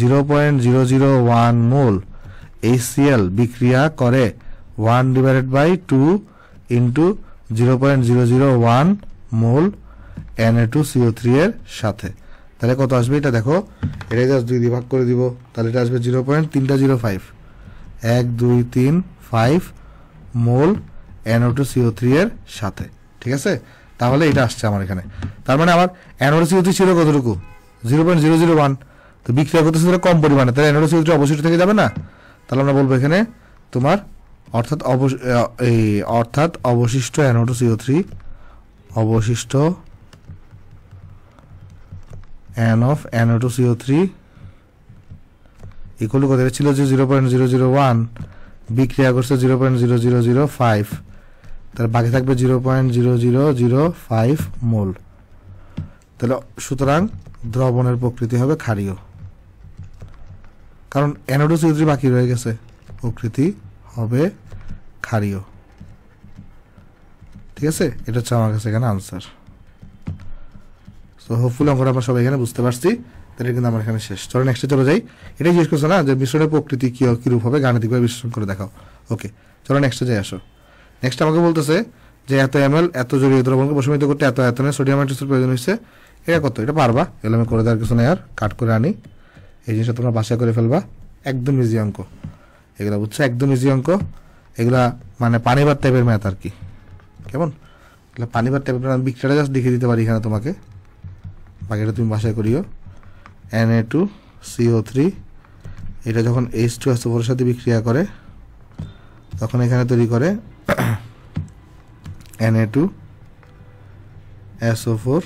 0.001 মোল HCl বিক্রিয়া করে 1/2 ইন্টু 0.001 মোল Na2CO3 এর সাথে। তাহলে কত আসবে এটা দেখো, এটা জাস্ট 2 দিয়ে ভাগ করে দিব, তাহলে এটা আসবে 0.305, 1 2 3 5 মোল NO2CO3 এর সাথে। ঠিক আছে, তাহলে এটা আসছে আমার এখানে। তার মানে আমার NO2CO3 ছিল কতটুকু, 0.001, তো বিক্রিয়া করতেছে সেটা কম পরিমাণে, তাহলে NO2CO3 অবশিষ্ট থেকে যাবে না। তাহলে আমরা বলবো এখানে তোমার অর্থাৎ অবশিষ্ট NO2CO3, অবশিষ্ট N of NO2CO3 equal to কত ছিল যে 0.001, বিক্রিয়া করছে 0.0005, তার বাকি থাকবে 0.0005 মোল। তাহলে সুতরাং দ্রবণের প্রকৃতি হবে ক্ষারীয়, কারণ NO2CO3 বাকি রয়ে গেছে, প্রকৃতি হবে ক্ষারীয়। ঠিক আছে, এটা হচ্ছে আমার কাছে এখানে আনসার। তো হোপফুলি অঙ্কটা আমরা সবাই এখানে বুঝতে পারছি, তাহলে কিন্তু আমার এখানে শেষ। চলো নেক্সটে চলে যাই। এটাই জিজ্ঞেস করছে না যে মিশ্রণের প্রকৃতি কিরূপ হবে, গাণিতিকভাবে বিশ্লেষণ করে দেখাও। ওকে, চলো নেক্সটে যাই আসো। নেক্সট আমাকে বলতেছে যে এত ml এত জলীয় দ্রবণকে প্রশমিত করতে এত আয়তনের সোডিয়াম হাইড্রোক্সাইড প্রয়োজন হয়েছে, এটা কত, এটা পারবা, এগুলো আমি করে দেওয়ার কিছু নেই, আর কাট করে আনি, এই জিনিসটা তোমরা বাসায় করে ফেলবা, একদম ইজি অঙ্ক এগুলো, বুঝছো, একদম ইজি অঙ্ক এগুলা, মানে পানিবার টাইপের ম্যাথ আর কি, কেমন পানিবার টাইপের। আমি বিক্রিয়াটা জাস্ট দেখিয়ে দিতে পারি এখানে তোমাকে, বাকিটা তুমি বাসায় করিও। Na2CO3 এটা যখন H2SO4 এর সাথে বিক্রিয়া করে, তখন এখানে তৈরি করে Na2SO4,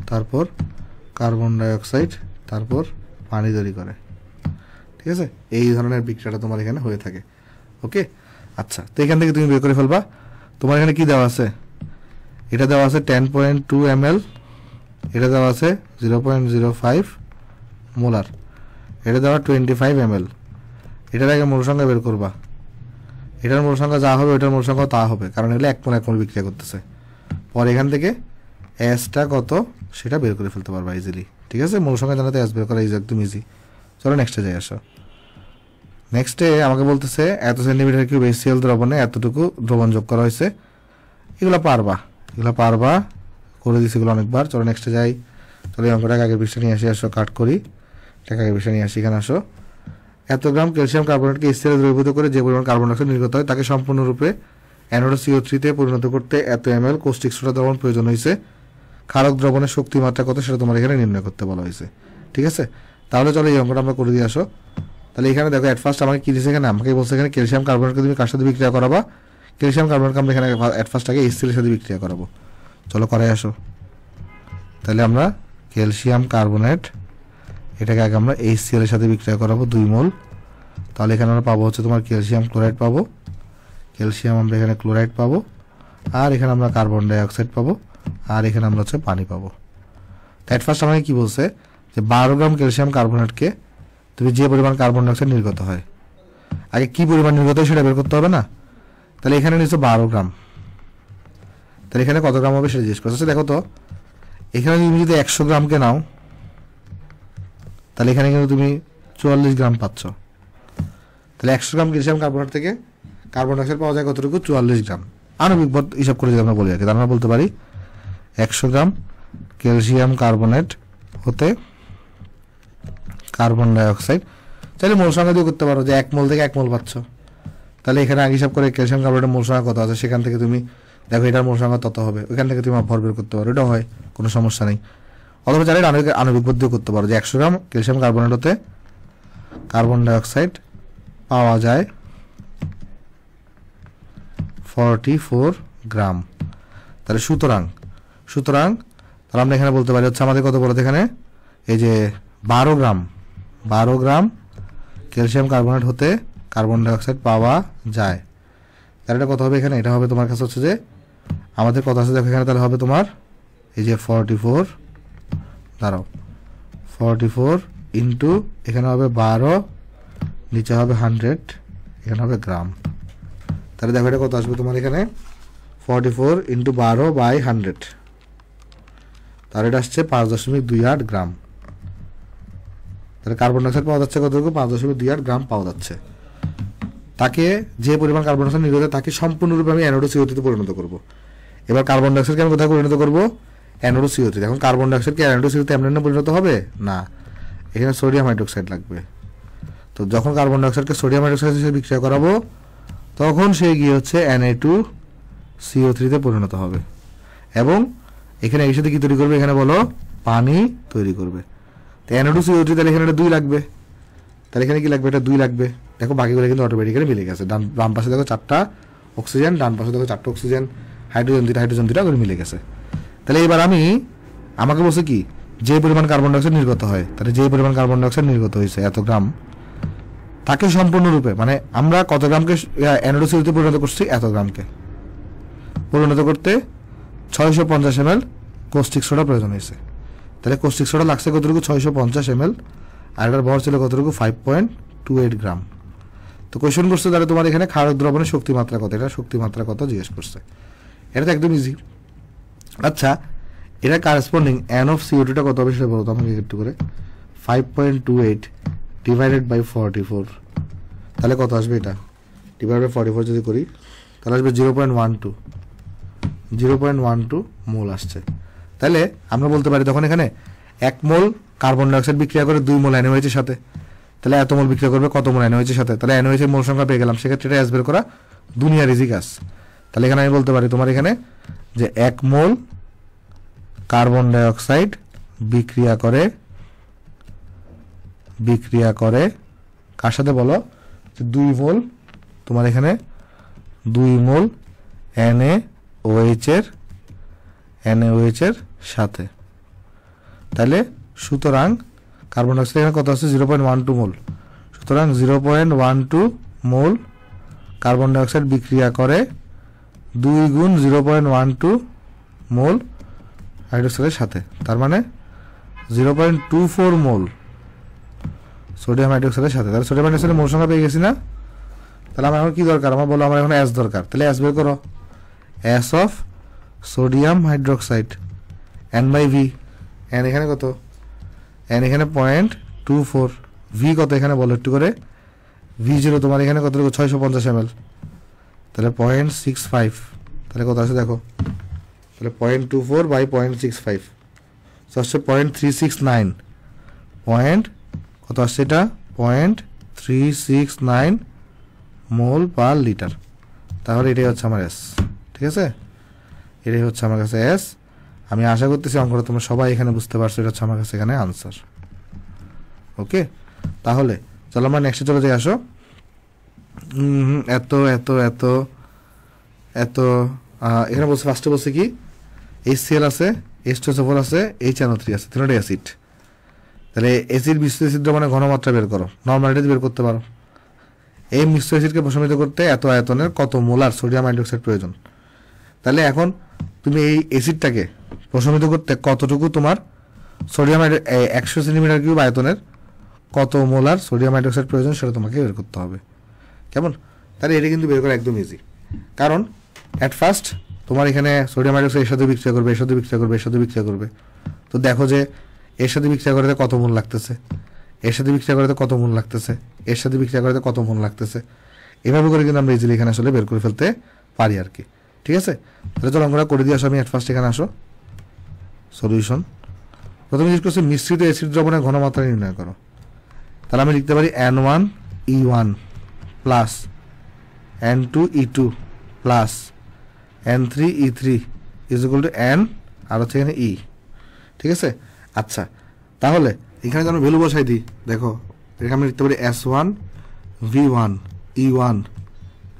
তারপর কার্বন ডাই অক্সাইড, তারপর পানি তৈরি করে। ঠিক আছে, এই ধরনের বিক্রিয়াটা তোমার এখানে হয়ে থাকে। ওকে, আচ্ছা, তো এখান থেকে তুমি বের করে ফেলবা। তোমার এখানে কি দেওয়া আছে, এটা দেওয়া আছে 10.2 ml এটা দেওয়া আছে 0.05 মোলার, এটা দেওয়া 25 ml। এটার আগে মূল সংখ্যা বের করবা, এটার মূল সংখ্যা যা হবে ওইটার মূল সংখ্যা তা হবে, কারণ এগুলো 1 মোল বিক্রিয়া করতেছে। পরে এখান থেকে এসটা কত সেটা বের করে ফেলতে পারবা ইজিলি, ঠিক আছে? মূল সংখ্যা জানাতে এস বের করা একদম ইজি। চলো নেক্সটে যাই আসো। নেক্সটে আমাকে বলতেছে এত সেন্টিমিটার কিউব HCl দ্রবণে এতটুকু দ্রবণ যোগ করা হয়েছে। এগুলো পারবা করে দিচ্ছি এগুলো অনেকবার। চলো নেক্সটে যাই। চলো এই অঙ্কটাকে আগের পৃষ্ঠা নিয়ে আসো, কাট করি, টাকা আগের পৃষ্ঠা নিয়ে আসি। এখানে আসো, এত গ্রাম ক্যালসিয়াম কার্বনেটকে HCl দ্রবীভূত করে যে পরিমাণ কার্বন ডাইঅক্সাইড নির্গত হয় তাকে সম্পূর্ণরূপে NO2CO3 পরিণত করতে এত ml কৌষ্টিক সোডা দ্রবণ প্রয়োজন হয়েছে। ক্ষারক দ্রবণের শক্তি মাত্রা কত সেটা তোমার এখানে নির্ণয় করতে বলা হয়েছে, ঠিক আছে? তাহলে চলো এই অঙ্কটা আমরা করে দিয়ে আসো। তাহলে এখানে দেখো এট ফার্স্ট আমাকে কি দিয়েছে, এখানে আমাকে বলছে এখানে ক্যালসিয়াম কার্বনেটকে তুমি কার সাথে বিক্রিয়া করাবা? ক্যালসিয়াম কার্বনেটকে আমরা এখানে এট ফার্স্ট আগে HCl এর সাথে বিক্রিয়া করাবো। চলো করাই আসো। তাহলে আমরা ক্যালসিয়াম কার্বনেট এটাকে আগে আমরা HCl এর সাথে বিক্রিয়া করাবো 2 মোল। তাহলে এখানে আমরা পাবো হচ্ছে তোমার ক্যালসিয়াম ক্লোরাইড পাবো, ক্যালসিয়াম আমরা এখানে ক্লোরাইড পাবো, আর এখানে আমরা কার্বন ডাইঅক্সাইড পাবো, আর এখানে আমরা হচ্ছে পানি পাবো। এট ফার্স্ট আমাকে কি বলছে যে 12 গ্রাম ক্যালসিয়াম কার্বনেটকে তুমি যে পরিমাণ কার্বন ডাইঅক্সাইড নির্গত হয়, আগে কি পরিমাণ নির্গত হয় সেটা বের করতে হবে না? তাহলে এখানে নিচ্ছে 12 গ্রাম, তাহলে এখানে কত গ্রাম হবে সেটা জিজ্ঞেস করছে। দেখো তো এখানে তুমি যদি 100 গ্রামকে নাও তাহলে এখানে কিন্তু তুমি 44 গ্রাম পাচ্ছ। তাহলে 100 গ্রাম ক্যালসিয়াম কার্বনেট থেকে কার্বন ডাইঅক্সাইড পাওয়া যায় কতটুকু? 44 গ্রাম। আণবিক ভর হিসাব করে যদি আমরা বলি আর কি, তার আমরা বলতে পারি 100 গ্রাম ক্যালসিয়াম কার্বনেট হতে কার্বন ডাইঅক্সাইড, চাইলে মূল সংখ্যা দিয়ে করতে পারো যে 1 মোল থেকে 1 মোল পাচ্ছ। তাহলে এখানে আগে হিসাব করে ক্যালসিয়াম কার্বনেটের মূল সংখ্যা কত আছে সেখান থেকে তুমি দেখো এটার মূল সংখ্যা তত হবে, ওইখান থেকে তুমি ভর বের করতে পারো, এটা হয় কোনো সমস্যা নেই। অথবা চাইলে আণবিক ভর দিয়ে করতে পারো যে 100 গ্রাম ক্যালসিয়াম কার্বনেট হতে কার্বন ডাইঅক্সাইড পাওয়া যায় 44 গ্রাম। তাহলে সুতরাং তাহলে আমরা এখানে বলতে পারি হচ্ছে আমাদের কত বলতে এখানে এই যে 12 গ্রাম ক্যালসিয়াম কার্বনেট হতে কার্বন ডাইঅক্সাইড পাওয়া যায়। তাহলে এটা কত হবে এখানে? এটা হবে তোমার কাছে হচ্ছে যে আমাদের কত আছে দেখো এখানে, তাহলে হবে তোমার এই যে 44 ইন্টু এখানে হবে 12, নিচে হবে 100, এখানে হবে গ্রাম। তাহলে দেখো এটা কত আসবে তোমার এখানে 44 ইন্টু 12/100, তাহলে এটা আসছে 5.28 গ্রাম। তাহলে কার্বন ডাইঅক্সাইড পাওয়া যাচ্ছে কতটুকু? 5.28 গ্রাম পাওয়া যাচ্ছে। তাকে যে পরিমাণ কার্বন ডাইঅক্সাইড নির্গত তাকে সম্পূর্ণরূপে আমি NO2CO3 পরিণত করব। এবার কার্বন ডাইঅক্সাইডকে আমি কোথায় পরিণত করব? NO2CO3। এখন কার্বন ডাইঅক্সাইডকে NO2CO3 এমনি পরিণত হবে না, এখানে সোডিয়াম হাইড্রোক্সাইড লাগবে। তো যখন কার্বন ডাইঅক্সাইডকে সোডিয়াম হাইড্রোক্সাইডের সাথে বিক্রিয়া করাবো তখন সে গিয়ে হচ্ছে Na2CO3 পরিণত হবে, এবং এখানে এর সাথে কি তৈরি করবে? এখানে বলো পানি তৈরি করবে। তো Na2CO3 তাহলে এখানে 2 লাগবে, তাহলে এখানে কি লাগবে? এটা 2 লাগবে। দেখো বাকিগুলো কিন্তু অটোমেটিক্যালি মিলে গেছে। বাম পাশে দেখো 4টা অক্সিজেন, ডান পাশে দেখো 4টা অক্সিজেন, হাইড্রোজেন 2টা করে মিলে গেছে। তাহলে এবার আমাকে বলছে কি যে পরিমাণ কার্বন ডাইঅক্সাইড নির্গত হয়, তাহলে যে পরিমাণ কার্বন ডাইঅক্সাইড নির্গত হয়েছে এত গ্রাম, তাকে সম্পূর্ণরূপে মানে আমরা কত গ্রামকে NO2CO3 পরিণত করছি? এত গ্রামকে পরিণত করতে 650 ml কৌষ্টিক সোডা প্রয়োজন হয়েছে। তাহলে কৌষ্টিক সোডা লাগছে কতটুকু? 650 ml, আর এটার ভর ছিল কতটুকু? 5.28 গ্রাম। তো কোয়েশ্চেন করছে তাহলে তোমার এখানে ক্ষারক দ্রবণের শক্তি মাত্রা কত, এটা শক্তি মাত্রা কত জিজ্ঞেস করছে। এটা তো একদম ইজি। আচ্ছা এটা কারেসপন্ডিং NO2CO2 কত হবে সেটা বলো তো আমাকে একটু করে। 5.28 ডিভাইডেড বাই 44, তাহলে কত আসবে? এটা ডিভাইড বাই 44 যদি করি তাহলে আসবে 0.12 মোল আসছে। তাহলে আমরা বলতে পারি তখন এখানে 1 মোল কার্বন ডাইঅক্সাইড বিক্রিয়া করে 2 মোল NaOH এর সাথে, তাহলে এত মোল বিক্রিয়া করবে কত মোল NaOH এর সাথে, তাহলে NaOH এর মোল সংখ্যা পেয়ে গেলাম। সেক্ষেত্রে এটা বের করা দুনিয়ার ইজি কাজ। তাহলে এখানে আমি বলতে পারি তোমার এখানে যে 1 মোল কার্বন ডাইঅক্সাইড বিক্রিয়া করে কার সাথে বলো? 2 মোল তোমার এখানে 2 মোল NaOH এর সাথে। তাহলে সুতরাং কার্বন ডাইঅক্সাইড এখানে কত আছে? 0.12 মোল। সুতরাং 0.12 মোল কার্বন ডাইঅক্সাইড বিক্রিয়া করে 2 গুণ 0.12 মোল হাইড্রোক্সাইডের সাথে, তার মানে 0.24 মোল সোডিয়াম হাইড্রোক্সাইডের সাথে। তাহলে সোডিয়াম হাইড্রোক্সাইডের মোল সংখ্যা পেয়ে গেছি না? তাহলে আমার এখন কি দরকার? আমার বলো আমার এখন এস দরকার। তাহলে এস বের করো, S of sodium hydroxide N/V। N এখানে কত? এন এখানে 0.24, ভি কত এখানে বলো একটু করে? V0 তোমার এখানে কত? 650 ml, তাহলে 0.65, তাহলে কত আছে দেখো? তাহলে 0.24 বাই 0.65 আসছে 0.369, কত আসছে এটা? 0.369 মোল পার লিটার। তাহলে এটাই হচ্ছে আমার এস। ঠিক আছে, এটাই হচ্ছে আমার কাছে এস। আমি আশা করতেছি অঙ্কটা তোমরা সবাই এখানে বুঝতে পারছো। এটা হচ্ছে আমার কাছে এখানে আনসার। ওকে, তাহলে চলো আমরা নেক্সটে চলে যাই। আসো, এত এত এত এত এখানে বলছে, ফার্স্টে বলছে কি? HCl আছে, H2SO4 আছে, HNO3 আছে, তিনটাই অ্যাসিড। তাহলে অ্যাসিড মিশ্র অ্যাসিড মানে ঘনমাত্রা বের করো, নর্মালিটি বের করতে পারো। এই মিশ্র অ্যাসিডকে প্রশমিত করতে এত আয়তনের কত মোলার সোডিয়াম হাইড্রোক্সাইড প্রয়োজন? তাহলে এখন তুমি এই অ্যাসিডটাকে প্রশমিত করতে কতটুকু তোমার সোডিয়াম 100 সেন্টিমিটার কিউব আয়তনের কত মোলার সোডিয়াম হাইড্রোক্সাইড প্রয়োজন সেটা তোমাকে বের করতে হবে। কেমন? তাহলে এটা কিন্তু বের করা একদম ইজি, কারণ অ্যাট ফার্স্ট তোমার এখানে সোডিয়াম হাইড্রোক্সাইড এর সাথে বিক্রিয়া করবে, এর সাথে বিক্রিয়া করবে, এর সাথে বিক্রিয়া করবে। তো দেখো যে এর সাথে বিক্রিয়া করতে কত মোল লাগতেছে, এর সাথে বিক্রিয়া করতে কত মোল লাগতেছে, এর সাথে বিক্রিয়া করতে কত মোল লাগতেছে। এভাবে করে কিন্তু আমরা ইজিলি এখানে আসলে বের করে ফেলতে পারি আর কি। ঠিক আছে, তাহলে চলো আমরা করে দিয়ে আসো। আমি অ্যাট ফার্স্ট এখানে আসো, সলিউশন। প্রথমে জিজ্ঞেস করছি মিশ্রিত অ্যাসিড দ্রবণের ঘনমাত্রা নির্ণয় করো। তাহলে আমি লিখতে পারি N1E1 plus N2E2 plus N3E3 is equal two N আর হচ্ছে এখানে E। ঠিক আছে, আচ্ছা তাহলে এখানে যেন ভ্যালু বসাই দিই। দেখো এখানে আমি লিখতে পারি S1V1E1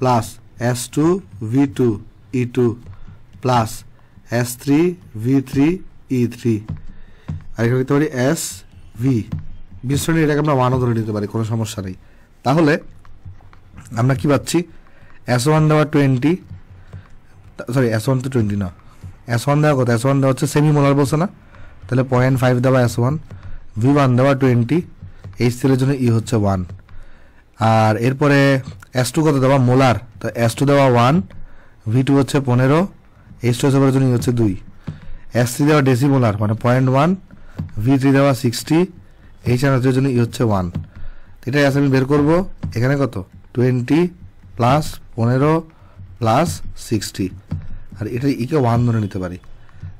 plus S2V2E2 plus S3V3E3, আর এখানে লিখতে পারি SV। মিশ্রণে এটাকে আমরা 1ও ধরে নিতে পারি, কোনো সমস্যা নেই। তাহলে আমরা কি পাচ্ছি? S1 দেওয়া 20, সরি S1 তো 20 না, S1 দেওয়া কত? S1 দেওয়া হচ্ছে সেমি মোলার বলছে না, তাহলে 0.5 দেওয়া S1, V1 দেওয়া 20, HCl এর জন্য E হচ্ছে 1, আর এরপরে S2 কত দেওয়া? মোলার, তো S2 দেওয়া 1, V2 হচ্ছে 15, H2SO4 এর জন্য E হচ্ছে 2, S3 দেওয়া ডেসিমোলার মানে 0.1, V3 দেওয়া 60, HNO3 এর জন্য E হচ্ছে 1। এটাই আছে, আমি বের করবো এখানে কত? 20 প্লাস 15 প্লাস 60, আর এটা ইকে 1 ধরে নিতে পারি।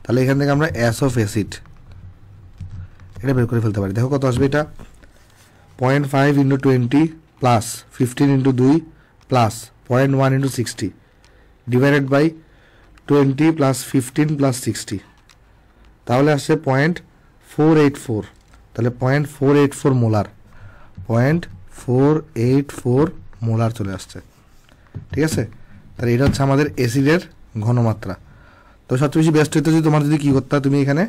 তাহলে এখান থেকে আমরা এস অফ অ্যাসিড এটা বের করে ফেলতে পারি। দেখো কত আসবে এটা? 0.5 into 20 plus 15 into 2 plus 0.1 into 60 divided by 20 plus 15 plus 60, তাহলে আসছে 0.484। তাহলে 0.484 মোলার, 0.484 মোলার চলে আসছে। ঠিক আছে, তাহলে এটা হচ্ছে আমাদের অ্যাসিডের ঘনমাত্রা। তো সবচেয়ে বেশি বেস্ট হইতো যদি তোমার যদি কী করতা, তুমি এখানে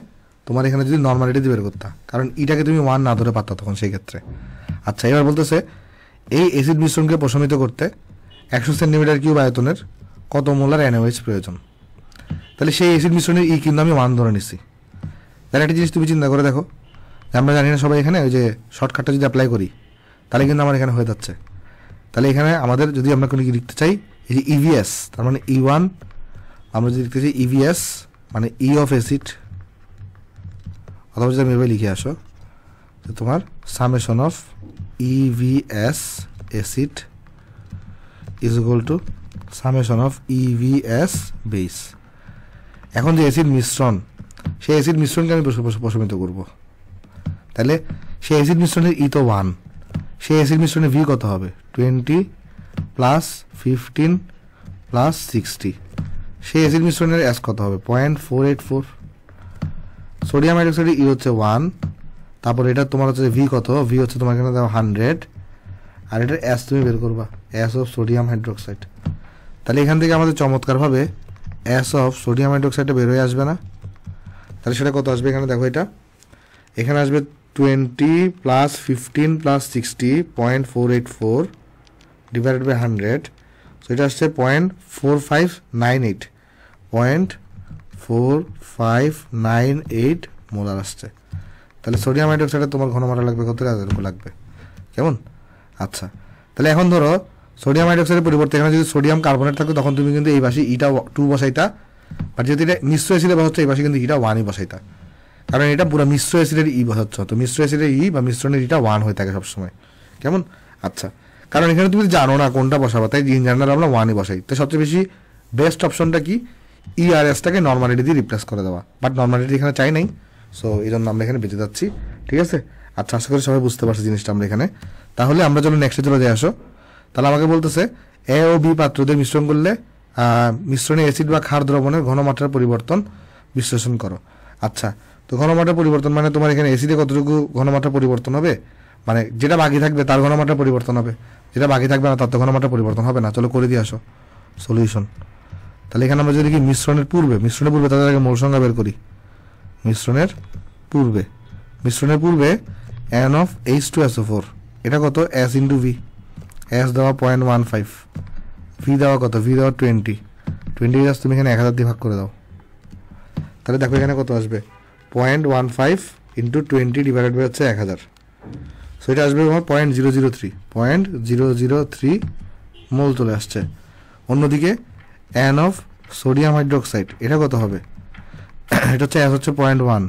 তোমার এখানে যদি নর্মালিটি বের করতা, কারণ ইটাকে তুমি 1 না ধরে পারতা তখন সেই ক্ষেত্রে। আচ্ছা, এবার বলতেছে এই অ্যাসিড মিশ্রণকে প্রশমিত করতে 100 সেন্টিমিটার কিউব আয়তনের কত মোলার NaOH প্রয়োজন? তাহলে সেই অ্যাসিড মিশ্রণের ই কিন্তু আমি 1 ধরে নিছি। তাহলে একটা জিনিস তুমি চিন্তা করে দেখো, আমরা জানি না সবাই এখানে ওই যে শর্টকাটটা যদি অ্যাপ্লাই করি তাহলে কিন্তু আমার এখানে হয়ে যাচ্ছে। তাহলে এখানে আমাদের যদি আমরা কোনো কি লিখতে চাই, এই যে EVS তার মানে E1, আমরা যদি লিখতে চাই EVS মানে E অফ অ্যাসিড, অথবা যদি আমি এভাবে লিখে আসো যে তোমার summation of EVS acid is equal two summation of EVS base. এখন যে অ্যাসিড মিশ্রণ, সেই অ্যাসিড মিশ্রণকে আমি প্রশমিত করব। তাহলে সেই অ্যাসিড মিশ্রণের ই তো 1, সেই অ্যাসিড মিশ্রণের ভি কত হবে? 20 প্লাস 15 প্লাস 60, সেই অ্যাসিড মিশ্রণের এস কত হবে? 0.484। সোডিয়াম হাইড্রোক্সাইডের ই হচ্ছে 1, তারপর এটা তোমার হচ্ছে ভি কত? ভি হচ্ছে তোমার এখানে 100, আর এটার এস তুমি বের করবা, এস অফ সোডিয়াম হাইড্রোক্সাইড। তাহলে এখান থেকে আমাদের চমৎকারভাবে এস অফ সোডিয়াম হাইড্রোক্সাইডটা বের হয়ে আসবে না? তাহলে সেটা কত আসবে? এখানে দেখো, এখানে আসবে 20 plus 15 plus 60 0.484 divided by 100, so এটা আসছে 0.4598, 0.4598 মোলার আসছে। তাহলে সোডিয়াম হাইড্রোক্সাইডে তোমার ঘনমাত্রা লাগবে কত? এতটুকু লাগবে। কেমন? আচ্ছা, তাহলে এখন ধরো সোডিয়াম হাইড্রোক্সাইডের পরিবর্তে এখানে যদি সোডিয়াম কার্বনেট থাকতো তখন তুমি কিন্তু এই পাশে ইটা 2 বসাইতা, বাট যদি এটা মিশ্র অ্যাসিডে বসাচ্ছ এই পাশে কিন্তু ইটা 1ই বসাইতা, কারণ এটা পুরো মিশ্র অ্যাসিডের বসাচ্ছ, তো মিশ্র অ্যাসিডের বা মিশ্রণের ইটা 1 হয়ে থাকে সবসময়। কেমন? আচ্ছা, কারণ এখানে তুমি জানো না কোনটা বসাবা, তাই ইন জেনারেল আমরা 1ই বসাই। তো সবচেয়ে বেশি বেস্ট অপশনটা কি? ERSটাকে নর্মালিটি দিয়ে রিপ্লেস করে দেওয়া, বাট নর্মালিটি এখানে চাই নাই, সো এই জন্য আমরা এখানে বেঁচে যাচ্ছি। ঠিক আছে? আচ্ছা, আশা করি সবাই বুঝতে পারছি জিনিসটা আমরা এখানে। তাহলে আমরা চলো নেক্সটে চলে যাই। আসো, তাহলে আমাকে বলতেছে এ ও বি পাত্রদের মিশ্রণ করলে মিশ্রণে অ্যাসিড বা ক্ষার দ্রবণের ঘনমাত্রার পরিবর্তন বিশ্লেষণ করো। আচ্ছা, তো ঘনমাত্রা পরিবর্তন মানে তোমার এখানে অ্যাসিডে কতটুকু ঘনমাত্রা পরিবর্তন হবে, মানে যেটা বাকি থাকবে তার ঘনমাত্রা পরিবর্তন হবে, যেটা বাকি থাকবে না তার তো ঘনমাত্রা পরিবর্তন হবে না। চলো করে দিয়ে আসো সলিউশন। তাহলে এখানে আমরা যদি কি মিশ্রণের পূর্বে তাদের আগে মূল সংখ্যা বের করি। মিশ্রণের পূর্বে n of H2SO4 এটা কত? S into V. S দেওয়া 0.15, ভি দেওয়া কত? ভি দেওয়া 20 তুমি এখানে 1000 দিয়ে ভাগ করে দাও। তাহলে দেখো এখানে কত আসবে? 0.15 ইন্টু 20 ডিভাইডেড বাই হচ্ছে 1000, সো এটা আসবে তোমার 0.003 মোল চলে আসছে। অন্যদিকে n অফ সোডিয়াম হাইড্রোক্সাইড এটা কত হবে? এটা হচ্ছে S হচ্ছে 0.1,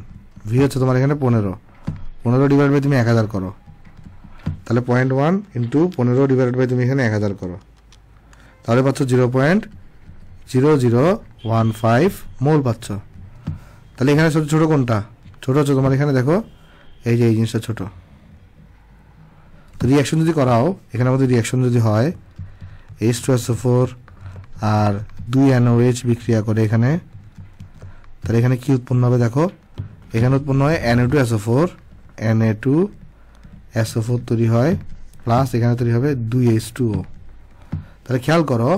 ভি হচ্ছে তোমার এখানে 15 ডিভাইড বাই তুমি 1000 করো, তাহলে 0.1 ইন্টু 15 ডিভাইড বাই তুমি এখানে 1000 করো, তাহলে পাচ্ছ 0.0015 মোল পাচ্ছ। তাহলে এখানে ছোট কোনটা? ছোট হচ্ছে তোমার এখানে দেখো এই যে এই জিনিসটা ছোট। তো রিয়াকশন যদি করাও, এখানে আমাদের রিয়াকশন যদি হয় H2SO4 আর 2 NOH বিক্রিয়া করে এখানে, তাহলে এখানে কি উৎপন্ন হবে দেখো, এখানে উৎপন্ন হয় Na2SO4 তৈরি হয়, প্লাস এখানে তৈরি হবে 2H2O। তাহলে খেয়াল করো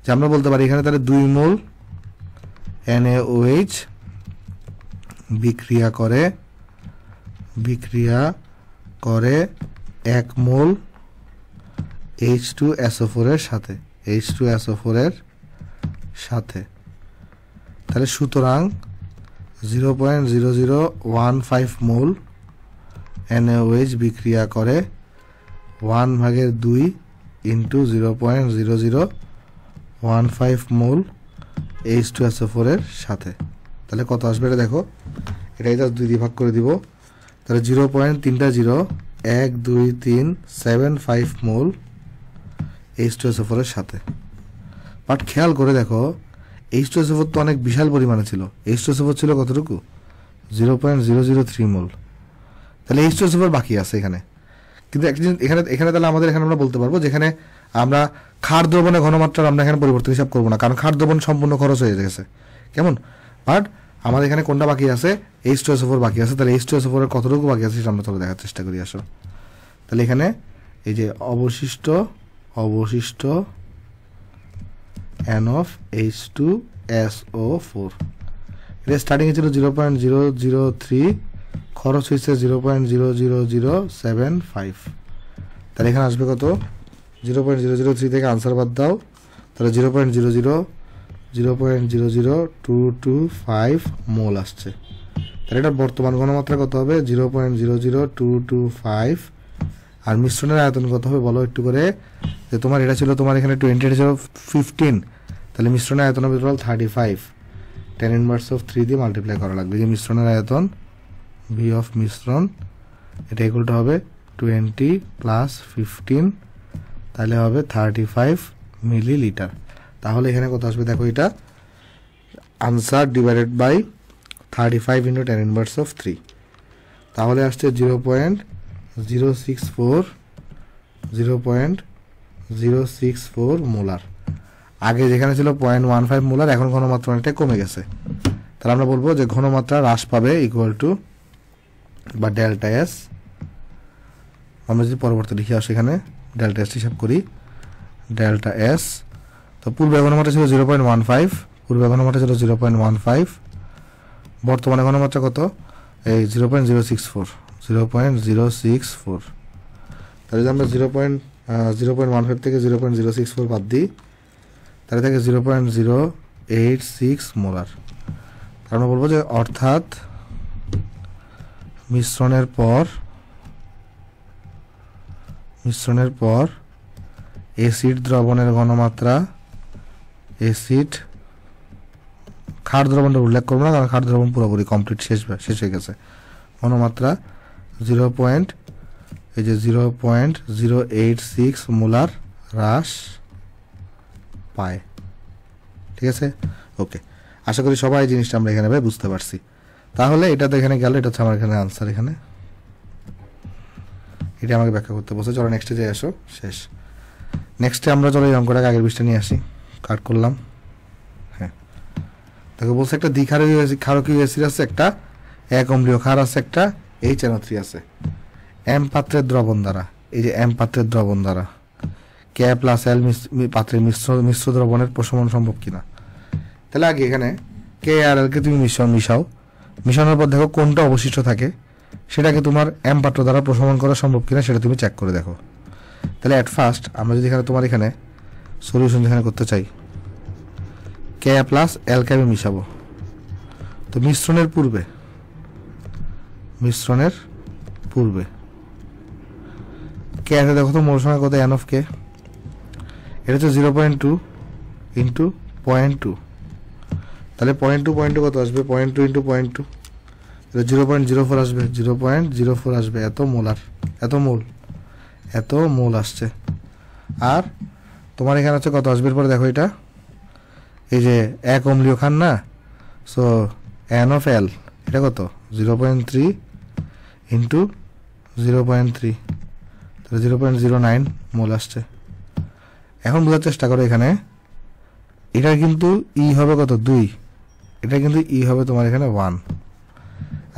যে আমরা বলতে পারি এখানে তাহলে 2 মোল NaOH বিক্রিয়া করে 1 মোল H2SO4 এর সাথে। তাহলে সুতরাং 0.0015 মোল NaOH বিক্রিয়া করে 1/2 ইন্টু 0.0015 মোল H2SO4 এর সাথে। তাহলে কত আসবে এটা দেখো, এটাই জাস্ট 2 দিয়ে ভাগ করে দিব, তাহলে 0.12375 মোল H2SO4 এর সাথে। বাট খেয়াল করে দেখো H2SO4 তো অনেক বিশাল পরিমাণে ছিল, H2SO4 ছিল কতটুকু? 0.003 মোল। তাহলে H2SO4 বাকি আছে এখানে, কিন্তু এখানে তাহলে আমাদের এখানে আমরা বলতে পারবো যেখানে আমরা ক্ষার দ্রবণের ঘনমাত্রার আমরা এখানে পরিবর্তন হিসাব করবো না, কারণ ক্ষার দ্রবণ সম্পূর্ণ খরচ হয়ে গেছে। কেমন? বাট আমাদের এখানে কোনটা বাকি আছে? H2SO4 বাকি আছে। তাহলে H2SO4 এর কতটুকু বাকি আছে সেটা আমরা চলো দেখার চেষ্টা করি। আসো, তাহলে এখানে এই যে অবশিষ্ট n of H2SO4 এটা স্টার্টিং এ ছিল 0.003, খরচ হয়েছে 0.00075। তাহলে এখানে আসবে কত? 0.003 থেকে আনসার বাদ দাও, তাহলে 0.00225 মোল আসছে। তাহলে এটার বর্তমান ঘনমাত্রা কত হবে? 0.00225। আর মিশ্রণের আয়তন কত হবে বলো একটু করে, যে তোমার এটা ছিল তোমার এখানে 20, এটা ছিল 15, তাহলে মিশ্রণের আয়তন হবে টোটাল 35, 10⁻³ দিয়ে মাল্টিপ্লাই করা লাগবে। যে মিশ্রণের আয়তন ভি অফ মিশ্রণ এটা ইকুয়ালটা হবে 20 প্লাস 15, তাহলে হবে 35 মিলিলিটার। তাহলে এখানে কত আসবে দেখো, এটা আনসার ডিভাইডেড বাই 35 ইন্টু 10⁻³, তাহলে আসছে 0.064 মোলার। আগে যেখানে ছিল 0.15 মোলার, এখন ঘনমাত্রা অনেকটা কমে গেছে। তাহলে আমরা বলবো যে ঘনমাত্রা হ্রাস পাবে ইকুয়াল টু বা ডেল্টা এস। আমরা যদি পরবর্তী লিখে আসি এখানে ডেল্টা এস হিসাব করি, ডেল্টা এস। তো পূর্বে ঘনমাত্রা ছিল 0.15, বর্তমানে ঘনমাত্রা কত? এই 0.064। তাহলে যদি আমরা 0.15 থেকে 0.064 বাদ দিই, তাহলে থাকে 0.086 মোলার। আমরা বলবো যে অর্থাৎ মিশ্রণের পর অ্যাসিড দ্রবণের ঘনমাত্রা, অ্যাসিড ক্ষার দ্রবণটা উল্লেখ করবো না, কারণ ক্ষার দ্রবণ পুরোপুরি কমপ্লিট শেষ হয়ে গেছে। ঘনমাত্রা 0.086 মোলার হ্রাস পায়। ঠিক আছে, ওকে। আশা করি সবাই জিনিসটা আমরা এখানে বুঝতে পারছি। তাহলে এটা তো এখানে গেল, এটা হচ্ছে আমার এখানে আনসার। এখানে এটা আমাকে ব্যাখ্যা করতে বলছে। চলো নেক্সটে যাই, আসো, শেষ। নেক্সটে আমরা চলো এই অঙ্কটাকে আগের পৃষ্ঠা নিয়ে আসি। কাট করলাম। হ্যাঁ, দেখো বলছে একটা ক্ষারকীয় অ্যাসিড আছে, একটা এক অম্লীয় ক্ষার আছে, একটা HNO3 আছে। M পাত্রের দ্রবণ দ্বারা, এই যে M পাত্রের দ্রবণ দ্বারা K প্লাস L পাত্রের মিশ্র দ্রবণের প্রশমন সম্ভব কিনা। তাহলে আগে এখানে K আর L কে তুমি মিশাও, মিশানোর পর দেখো কোনটা অবশিষ্ট থাকে, সেটাকে তোমার M পাত্র দ্বারা প্রশমন করা সম্ভব কিনা সেটা তুমি চেক করে দেখো। তাহলে অ্যাট ফার্স্ট আমরা যদি এখানে তোমার এখানে সলিউশন যেখানে করতে চাই, K প্লাস L কে আমি মিশাবো। তো মিশ্রণের পূর্বে কে আছে দেখো তো, মোল সংখ্যা কত, N of K, এটা হচ্ছে 0.2 ইন্টু 0.2। তাহলে 0.2 কত আসবে, 0.2 ইন্টু 0.2, 0.04 আসবে, 0.04 আসবে। এত মোল আসছে। আর তোমার এখানে হচ্ছে কত আসবে পরে দেখো, এটা এই যে এক অম্লীয় ক্ষার না, সো N of L এটা কত, 0.3 ইন্টু 0.3, তাহলে 0.09 মোল আসছে। এখন বোঝার চেষ্টা করো, এখানে এটা কিন্তু ই হবে কত, 2, এটা কিন্তু ই হবে তোমার এখানে 1।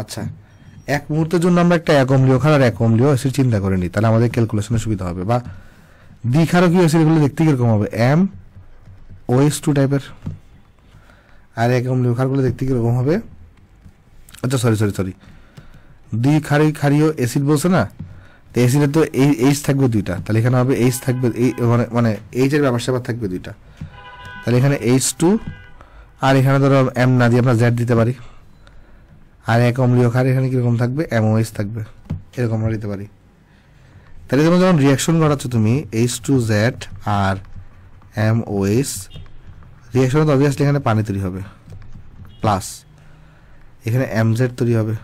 আচ্ছা, এক মুহূর্তের জন্য আমরা একটা এক অম্লীয় ক্ষার আর এক অম্লীয় অ্যাসিড চিন্তা করে নিই, তাহলে আমাদের ক্যালকুলেশনে সুবিধা হবে। বা দ্বিক্ষারকীয় অ্যাসিডগুলো দেখতে কিরকম হবে, MOH2 টাইপের, আর এক অম্লীয় ক্ষারগুলো দেখতে কিরকম হবে, আচ্ছা সরি দ্বিক্ষারীয় অ্যাসিড বলছে না, তো অ্যাসিডের তো এইচ থাকবে 2টা, তাহলে এখানে হবে এইচ থাকবে, মানে এইচ এর ব্যাপার স্যাপার থাকবে 2টা, তাহলে এখানে H2, আর এখানে ধরো M না দিয়ে আমরা Z দিতে পারি। আর এক অম্লীয় ক্ষার এখানে কিরকম থাকবে, MOH থাকবে, এরকম আমরা দিতে পারি। তাহলে তোমরা যখন রিয়াকশন ঘটাচ্ছ তুমি H2Z আর MOH, রিয়াকশনে তো অবভিয়াসলি এখানে পানি তৈরি হবে, প্লাস এখানে MZ তৈরি হবে।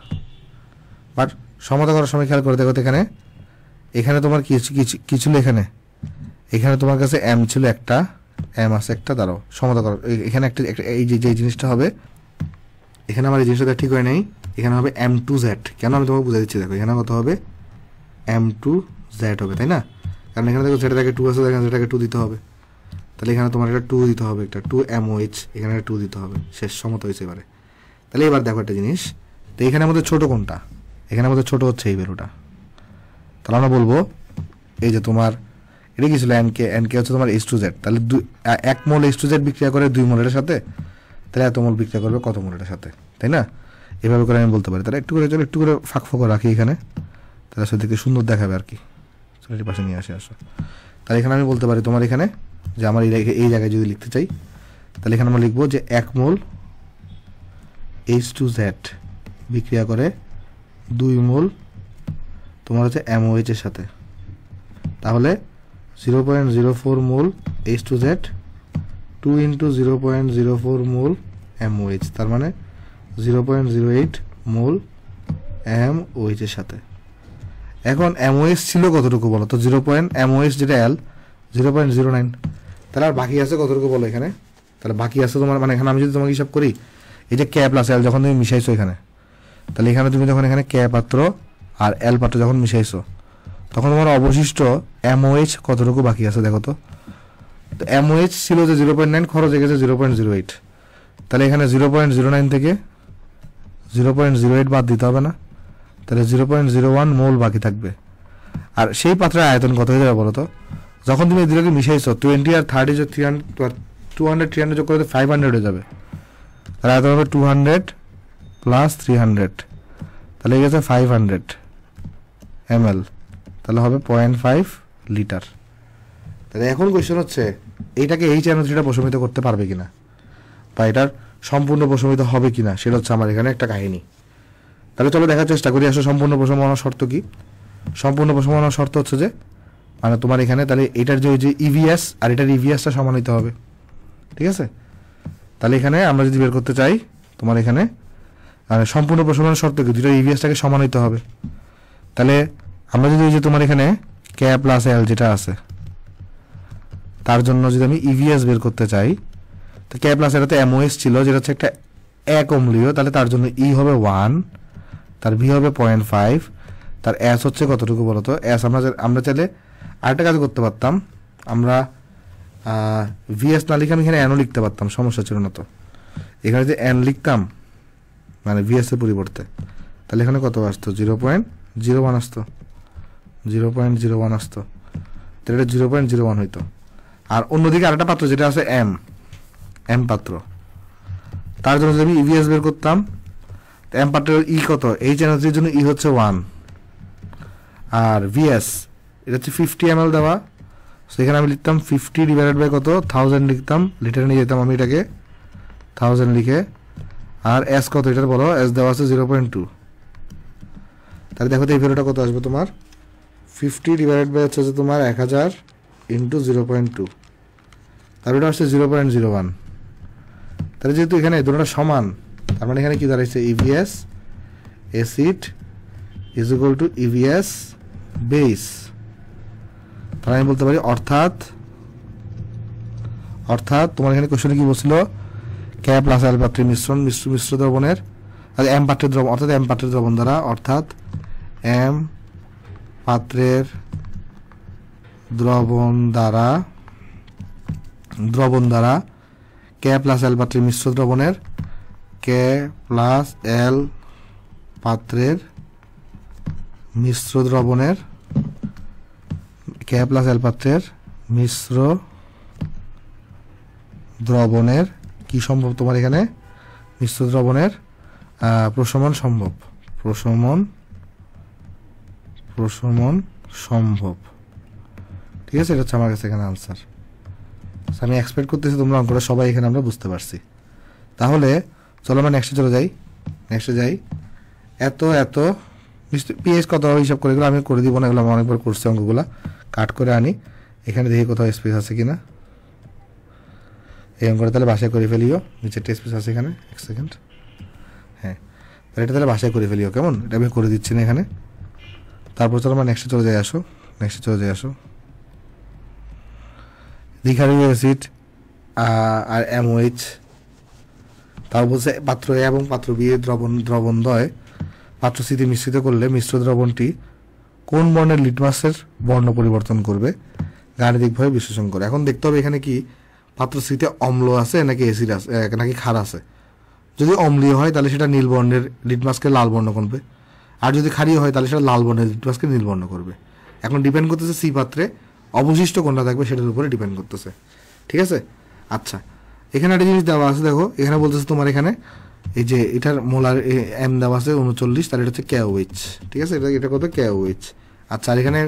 বাট সমতা করার সময় খেয়াল করে দেখো, এখানে তোমার কি ছিল, এখানে তোমার কাছে M ছিল একটা, M আছে একটা, দাঁড়াও সমতা করো, এখানে একটা এই যে জিনিসটা হবে, এখানে আমার এই জিনিসটা ঠিক হয় নাই, এখানে হবে M2Z। কেন আমি তোমাকে বুঝাই দিচ্ছি, দেখো এখানে কত হবে, M2Z হবে, তাই না? কারণ এখানে দেখো যেটাকে 2 আছে, এখানে যেটাকে 2 দিতে হবে, তাহলে এখানে তোমার একটা 2 দিতে হবে, একটা 2MOH, এখানে একটা 2 দিতে হবে, শেষ, সমতা হয়েছে এবারে। তাহলে এবার দেখো একটা জিনিস, তো এখানে আমাদের ছোট কোনটা, এখানে আমাদের ছোট হচ্ছে এই ভ্যালুটা। তাহলে আমরা বলবো এই যে তোমার এটা কি ছিল, NK হচ্ছে তোমার H2Z, তাহলে 1 মোল H2Z বিক্রিয়া করে 2 মোলের সাথে, তাহলে এত মোল বিক্রিয়া করবে কত মোলের সাথে, তাই না? এভাবে করে আমি বলতে পারি। তাহলে একটু করে ফাঁক রাখি এখানে, তাহলে আসলে দেখতে সুন্দর দেখাবে আর কি। চলো পাশে নিয়ে আসো। তাহলে এখানে আমি বলতে পারি তোমার এখানে যে আমার এই জায়গায় যদি লিখতে চাই, তাহলে এখানে আমরা লিখবো যে 1 মোল H2Z বিক্রিয়া করে 2 মোল তোমার হচ্ছে MOH এর সাথে, তাহলে 0.04 মোল H2Z 2 ইন্টু 0.04 মোল MOH, তার মানে 0.08 মোল MOH এর সাথে। এখন MOH ছিল কতটুকু বলো তো, MOH যেটা L 0.09, তাহলে আর বাকি আছে কতটুকু বলো এখানে, তাহলে বাকি আছে তোমার, মানে এখানে আমি যদি তোমাকে হিসাব করি, এই যে K প্লাস L যখন তুমি মিশাইছো এখানে, তাহলে এখানে তুমি যখন এখানে K পাত্র আর L পাত্র যখন মিশাইছো, তখন তোমার অবশিষ্ট MOH কতটুকু বাকি আছে দেখো তো। MOH ছিল যে 0.9, খরচ হয়ে গেছে 0.08, তাহলে এখানে 0.09 থেকে 0.08 বাদ দিতে হবে না, তাহলে 0.01 মোল বাকি থাকবে। আর সেই পাত্রের আয়তন কত হয়ে যাবে বলো তো, যখন তুমি এই দুটোকে মিশাইছো 20 আর 30 200 300 যোগ করে 500 হয়ে যাবে, তাহলে আয়তন হবে 200 প্লাস 300, তাহলে এই গেছে 500 ml, তাহলে হবে 0.5 লিটার। তাহলে এখন কোয়েশ্চেন হচ্ছে এইটাকে HNO3টা প্রশমিত করতে পারবে কিনা, বা এটার সম্পূর্ণ প্রশমিত হবে কিনা সেটা হচ্ছে আমার এখানে একটা কাহিনী। তাহলে চলো দেখার চেষ্টা করি আসলে সম্পূর্ণ প্রশম হওয়ার শর্ত কি। সম্পূর্ণ প্রশম হওয়ার শর্ত হচ্ছে যে মানে তোমার এখানে তাহলে এটার যে ওই যে ইভিএস আর এটার ইভিএসটা সমান হইতে হবে, ঠিক আছে। তাহলে এখানে আমরা যদি বের করতে চাই তোমার এখানে সম্পূর্ণ প্রশমের শর্ত কি, দুটো ইভিএসটাকে সমান হইতে হবে। তাহলে আমরা যদি ওই যে তোমার এখানে কে প্লাস এল যেটা আছে তার জন্য যদি আমি ইভিএস বের করতে চাই, তো কে প্লাস এটাতে এমওএস ছিল যেটা হচ্ছে একটা এক অম্লীয়, তাহলে তার জন্য ই হবে 1, তার ভি হবে 0.5, তার এস হচ্ছে কতটুকু বলতো। এস আমরা চাইলে আরেকটা কাজ করতে পারতাম, আমরা ভিএস না লিখে আমি এখানে এনও লিখতে পারতাম, সমস্যা ছিল না। তো এখানে যে এন লিখতাম মানে ভিএস এর পরিবর্তে, তাহলে এখানে কত আসতো 0.01 আসতো, 0.01 আসতো, তাহলে এটা 0.01 হইতো। আর অন্যদিকে আরেকটা পাত্র যেটা আছে এম পাত্র, তার জন্য যদি আমি ইভিএস বের করতাম, এম পাত্রের ই কত, এই চ্যানেলটির জন্য ই হচ্ছে 1 আর ভিএস এটা হচ্ছে 50 ml দেওয়া, সেখানে আমি লিখতাম 50 ডিভাইডেড বাই কত 1000 লিখতাম, লিটারে নিয়ে যেতাম আমি এটাকে 1000 লিখে। আর এস কত এটার বলো, এস দেওয়া আছে 0.2, তাহলে দেখো তো এই ভ্যালুটা কত আসবে তোমার 50 ডিভাইডেড বাই হচ্ছে তোমার 1000 ইন্টু 0.2, তাহলে এটা আসছে 0.01। তাহলে যেহেতু এখানে দুটোটা সমান, তার মানে এখানে কি দাঁড়াইছে EVS acid is equal two EVS base. তাহলে আমি বলতে পারি অর্থাৎ তোমার এখানে কোশ্চেনে কি বলছিল, কে প্লাস এল পাত্রের মিশ্র দ্রবণের এম পাত্রের দ্রবণ, অর্থাৎ এম পাত্রের দ্রবণ দ্বারা, অর্থাৎ এম পাত্রের দ্রবণ দ্বারা কে প্লাস এল পাত্রের মিশ্র দ্রবণের কে প্লাস এল পাত্রের মিশ্র দ্রবণের কে প্লাস এল পাত্রের মিশ্র দ্রবণের কি সম্ভব তোমার এখানে মিশ্র দ্রবণের প্রশমন সম্ভব, ঠিক আছে। এটা হচ্ছে আমার কাছে এখানে আনসার। আমি এক্সপেক্ট করতেছি তোমরা অঙ্কটা সবাই এখানে আমরা বুঝতে পারছি। তাহলে চলো আমরা নেক্সটে যাই। এত পিএইচ কত হিসাব করে, এগুলো আমি করে দিব না, এগুলো আমি অনেকবার করছি, অঙ্কগুলো কাট করে আনি। এখানে দেখি কোথাও স্পেস আছে কিনা, এই অঙ্কটা তাহলে বাসায় করে ফেলিও, নিচে স্পেস আছে এখানে, 1 সেকেন্ড, হ্যাঁ তাহলে এটা তাহলে বাসায় করে ফেলিও, কেমন, এটা আমি করে দিচ্ছি না এখানে। তারপর চলো আমরা নেক্সটে চলে যাই আসো। দ্বিক্ষারীয় অ্যাসিড আর এমওএইচ, তাও বলছে পাত্র এ এবং পাত্র বি এর দ্রবণদ্বয় পাত্র সিতে মিশ্রিত করলে মিশ্র দ্রবণটি কোন বর্ণের লিটমাসের বর্ণ পরিবর্তন করবে গাণিতিকভাবে বিশ্লেষণ করে। এখন দেখতে হবে এখানে কি পাত্র সিতে অম্ল আছে নাকি অ্যাসিড আছে নাকি ক্ষার আছে। যদি অম্লীয় হয় তাহলে সেটা নীল বর্ণের লিটমাসকে লাল বর্ণ করবে, আর যদি ক্ষারীয় হয় তাহলে সেটা লাল বর্ণের লিটমাসকে নীল বর্ণ করবে। এখন ডিপেন্ড করতেছে সি পাত্রে অবশিষ্ট কোনটা থাকবে সেটার উপরে ডিপেন্ড করতেছে, ঠিক আছে। আচ্ছা, এখানে একটা জিনিস দেওয়া আছে, দেখো এখানে বলতেছে তোমার এখানে এই যে এটার মোলার এম দেওয়া আছে 39, তাহলে এটা হচ্ছে KOH, ঠিক আছে, এটা কত KOH। আচ্ছা, আর এখানে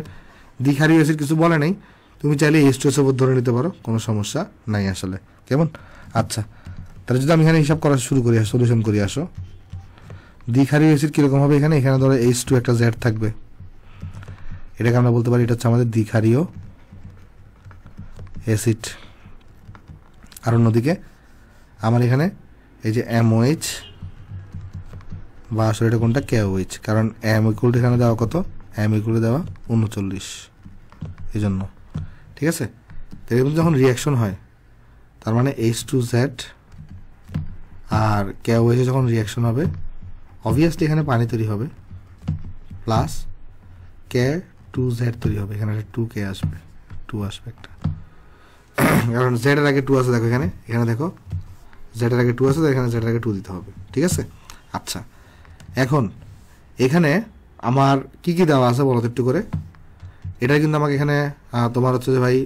দ্বিক্ষারীয় অ্যাসিড কিছু বলে নাই, তুমি চাইলে H2SO4 ধরে নিতে পারো, কোনো সমস্যা নাই আসলে, কেমন। আচ্ছা, তাহলে যদি আমি এখানে হিসাব করা শুরু করি, সলিউশন করি আসো। দ্বিক্ষারীয় অ্যাসিড কিরকম হবে, এখানে ধরো H2 একটা Z থাকবে, এটাকে আমরা বলতে পারি এটা হচ্ছে আমাদের দ্বিক্ষারীয় অ্যাসিড। আর অন্যদিকে আমার এখানে এই যে MOH বা আসলে এটা কোনটা KOH, কারণ M ইকুয়াল এখানে দেওয়া কত, M ইকুয়াল দেওয়া 39, এই জন্য, ঠিক আছে। তো এরকম যখন রিয়াকশন হয় তার মানে H2Z আর KOH যখন রিয়াকশন হবে অবভিয়াসলি এখানে পানি তৈরি হবে প্লাস K2Z তৈরি হবে, এখানে একটা 2K আসবে, 2 আসবে একটা, কারণ Z এর আগে 2 আছে, দেখো এখানে দেখো Z এর আগে 2 আছে, এখানে Z এর আগে 2 দিতে হবে, ঠিক আছে। আচ্ছা, এখন এখানে আমার কি কি দেওয়া আছে বলো তো একটু করে। এটা কিন্তু আমাকে এখানে তোমার হচ্ছে যে ভাই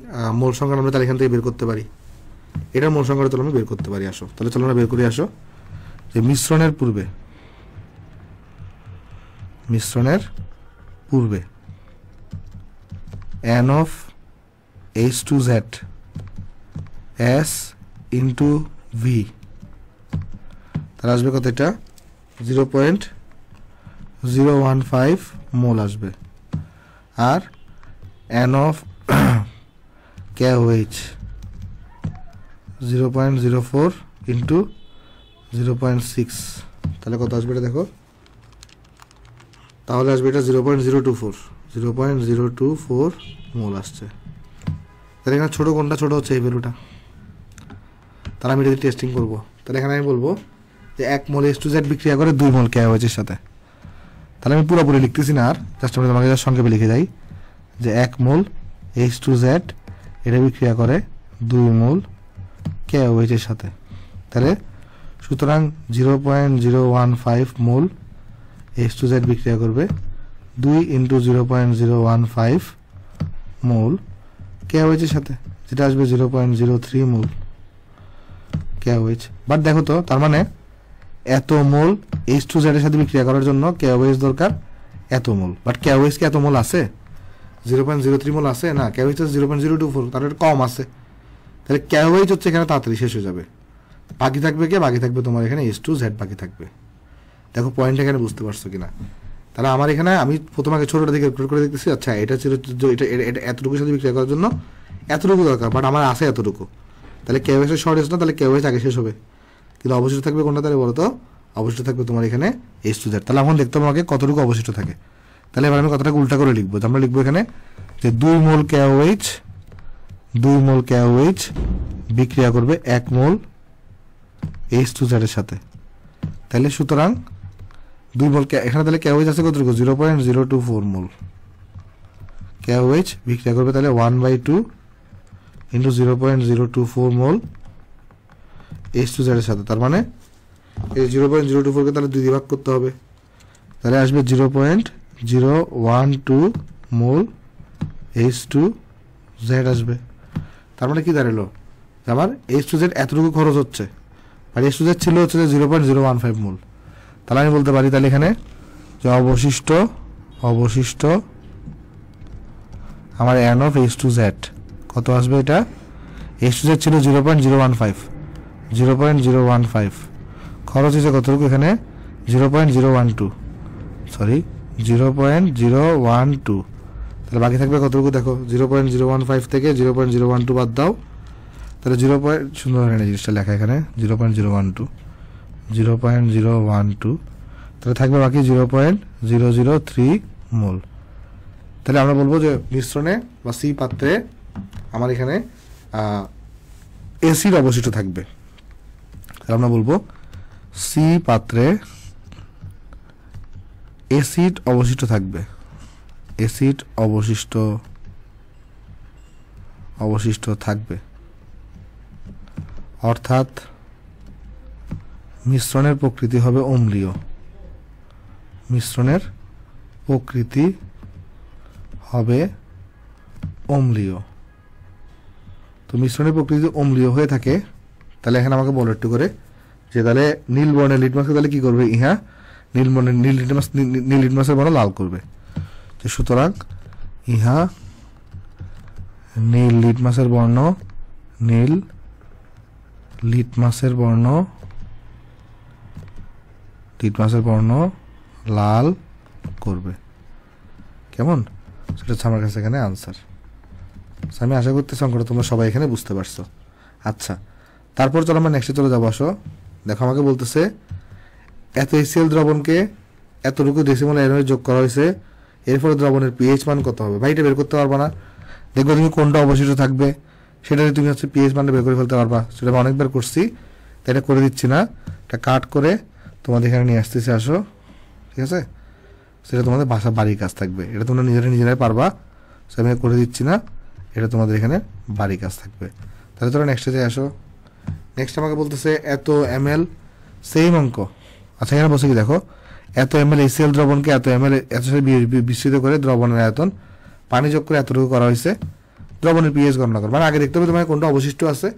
মোল সংখ্যা আমরা তাহলে এখান থেকে বের করতে পারি, এটার মোল সংখ্যাটা তাহলে আমি বের করতে পারি। আসো তাহলে চলো আমরা বের করে আসো যে মিশ্রণের পূর্বে N of H2Z S into V তাহলে আসবে কত, এটা 0.015 মোল আসবে। আর এন অফ KOH 0.04 ইন্টু 0.6, তাহলে কত আসবে এটা দেখো, তাহলে আসবে এটা 0.024 মোল আসছে। তাহলে এখানে ছোটো কোনটা ছোটো হচ্ছে, এই ভ্যালুটা। তাহলে আমি এটা টেস্টিং করবো। তাহলে এখানে আমি বলবো যে 1 মোল H2Z বিক্রিয়া করে 2 মোল KOH এর সাথে। তাহলে আমি পুরোপুরি লিখতেছি না আর, জাস্ট আমি তোমাকে সংক্ষেপে লিখে যাই যে 1 মোল H2Z এটা বিক্রিয়া করে 2 মোল KOH এর সাথে। তাহলে সুতরাং 0.015 মোল H2Z বিক্রিয়া করবে 2 ইন্টু 0.015 মোল KOH এর সাথে, যেটা আসবে 0.03 মোল KOH। বাট দেখো তো, তার মানে এত মোল H2Z এর সাথে বিক্রিয়া করার জন্য KOH দরকার এত মোল। বাট KOH কি এত মোল আছে? 0.03 মোল আছে না, KOH হচ্ছে 0.024, তার কম আছে। তাহলে KOH হচ্ছে এখানে তাড়াতাড়ি শেষ হয়ে যাবে। বাকি থাকবে কে? বাকি থাকবে তোমার এখানে H2Z বাকি থাকবে। দেখো পয়েন্ট এখানে বুঝতে পারছো কিনা? তাহলে আমার এখানে আমি প্রথমে আগে ছোটটা দিকে ক্যালকুলেট করে দেখতেছি, আচ্ছা এটা ছিল এটা এতটুকুর সাথে বিক্রিয়া করার জন্য এতটুকু দরকার, বাট আমার আছে এতটুকু। তাহলে KOH এর শর্টেজ না, তাহলে KOH আগে শেষ হবে। কিন্তু অবশিষ্ট থাকবে কোনটা? তাহলে বলো তো, অবশিষ্ট থাকবে তোমার এখানে H2Z। তাহলে এখন দেখতে হবে আমাকে কতটুকু অবশিষ্ট থাকে। তাহলে এবার আমি কথাটাকে উল্টা করে লিখবো। আমরা লিখবো এখানে যে 2 মোল KOH বিক্রিয়া করবে 1 মোল H2Z এর সাথে। তাহলে সুতরাং 2 মোল এখানে তাহলে KOH আছে কতটুকু? 0.024 মোল KOH বিক্রিয়া করবে তাহলে 1/2 ইন্টু 0.024 মোল H2Z এর সাথে। তার মানে এই 0.024 কে তাহলে 2 দিয়ে ভাগ করতে হবে, তাহলে আসবে 0.012 মোল H2Z আসবে। তার মানে কি দাঁড়ালো? আমার H2Z এতটুকু খরচ হচ্ছে, আর H2Z ছিল হচ্ছে 0.015 মোল। তাহলে আমি বলতে পারি তাহলে এখানে যে অবশিষ্ট আমার N অফ H2Z কত আসবে? এটা H2Z ছিল 0.015, খরচ হয়েছে কতটুকু? এখানে 0.012, তাহলে বাকি থাকবে কতটুকু? দেখো 0.015 থেকে 0.012 বাদ দাও, তাহলে সুন্দর জিনিসটা লেখা এখানে 0.012, তাহলে থাকবে বাকি 0.003 মোল। তাহলে আমরা বলবো যে মিশ্রণে বা সি পাত্রে আমার এখানে এসিড অবশিষ্ট থাকবে। তাহলে আমরা বলবো সি পাত্রে এসিড অবশিষ্ট থাকবে, এসিড অবশিষ্ট থাকবে, অর্থাৎ মিশ্রণের প্রকৃতি হবে অম্লীয়, মিশ্রণের প্রকৃতি হবে অম্লীয়। তো মিশ্রণের প্রকৃতি অম্লীয় হয়ে থাকে, তাহলে এখানে আমাকে বলো একটু করে যে তাহলে নীল বর্ণের লিটমাসকে তাহলে কি করবে? ইহা নীল বর্ণের নীল লিটমাসের বর্ণ লাল করবে। তো সুতরাং ইহা নীল লিটমাসের বর্ণ লাল করবে। কেমন? সেটা হচ্ছে আমার কাছে এখানে আনসার। আমি আশা করতেছি অঙ্কটা তোমরা সবাই এখানে বুঝতে পারছো। আচ্ছা, তারপর চলো আমরা নেক্সটে চলে যাবো। আসো দেখো, আমাকে বলতেছে এত HCl দ্রবণকে এতটুকু ডেসিমাল এনওএইচ যোগ করা হয়েছে, এরপরে দ্রবণের পিএইচ মান কত হবে? ভাই এটা বের করতে পারবা না। দেখবে তুমি কোনটা অবশিষ্ট থাকবে সেটা তুমি হচ্ছে পিএইচ মানটা বের করে ফেলতে পারবা। সেটা আমি অনেকবার করছি, তাই এটা করে দিচ্ছি না। এটা কাট করে তোমাদের এখানে নিয়ে আসতেছি। আসো, ঠিক আছে? সেটা তোমাদের বাড়ির কাজ থাকবে, এটা তোমরা নিজেরাই পারবা। সে আমি করে দিচ্ছি না, এটা তোমাদের এখানে বাড়ির কাজ থাকবে। তাহলে তোমরা নেক্সটে যাই। আসো, নেক্সট আমাকে বলতেছে এত ml, সেম অঙ্ক। আচ্ছা, এখানে বসে কি দেখো, এত ml HCl দ্রবণকে এত ml এত বিস্তৃত করে দ্রবণের আয়তন পানি যোগ করে এতটুকু করা হয়েছে, দ্রবণের পিএইচ গণনা করবে। মানে আগে দেখতে হবে তোমার কোনটা অবশিষ্ট আছে,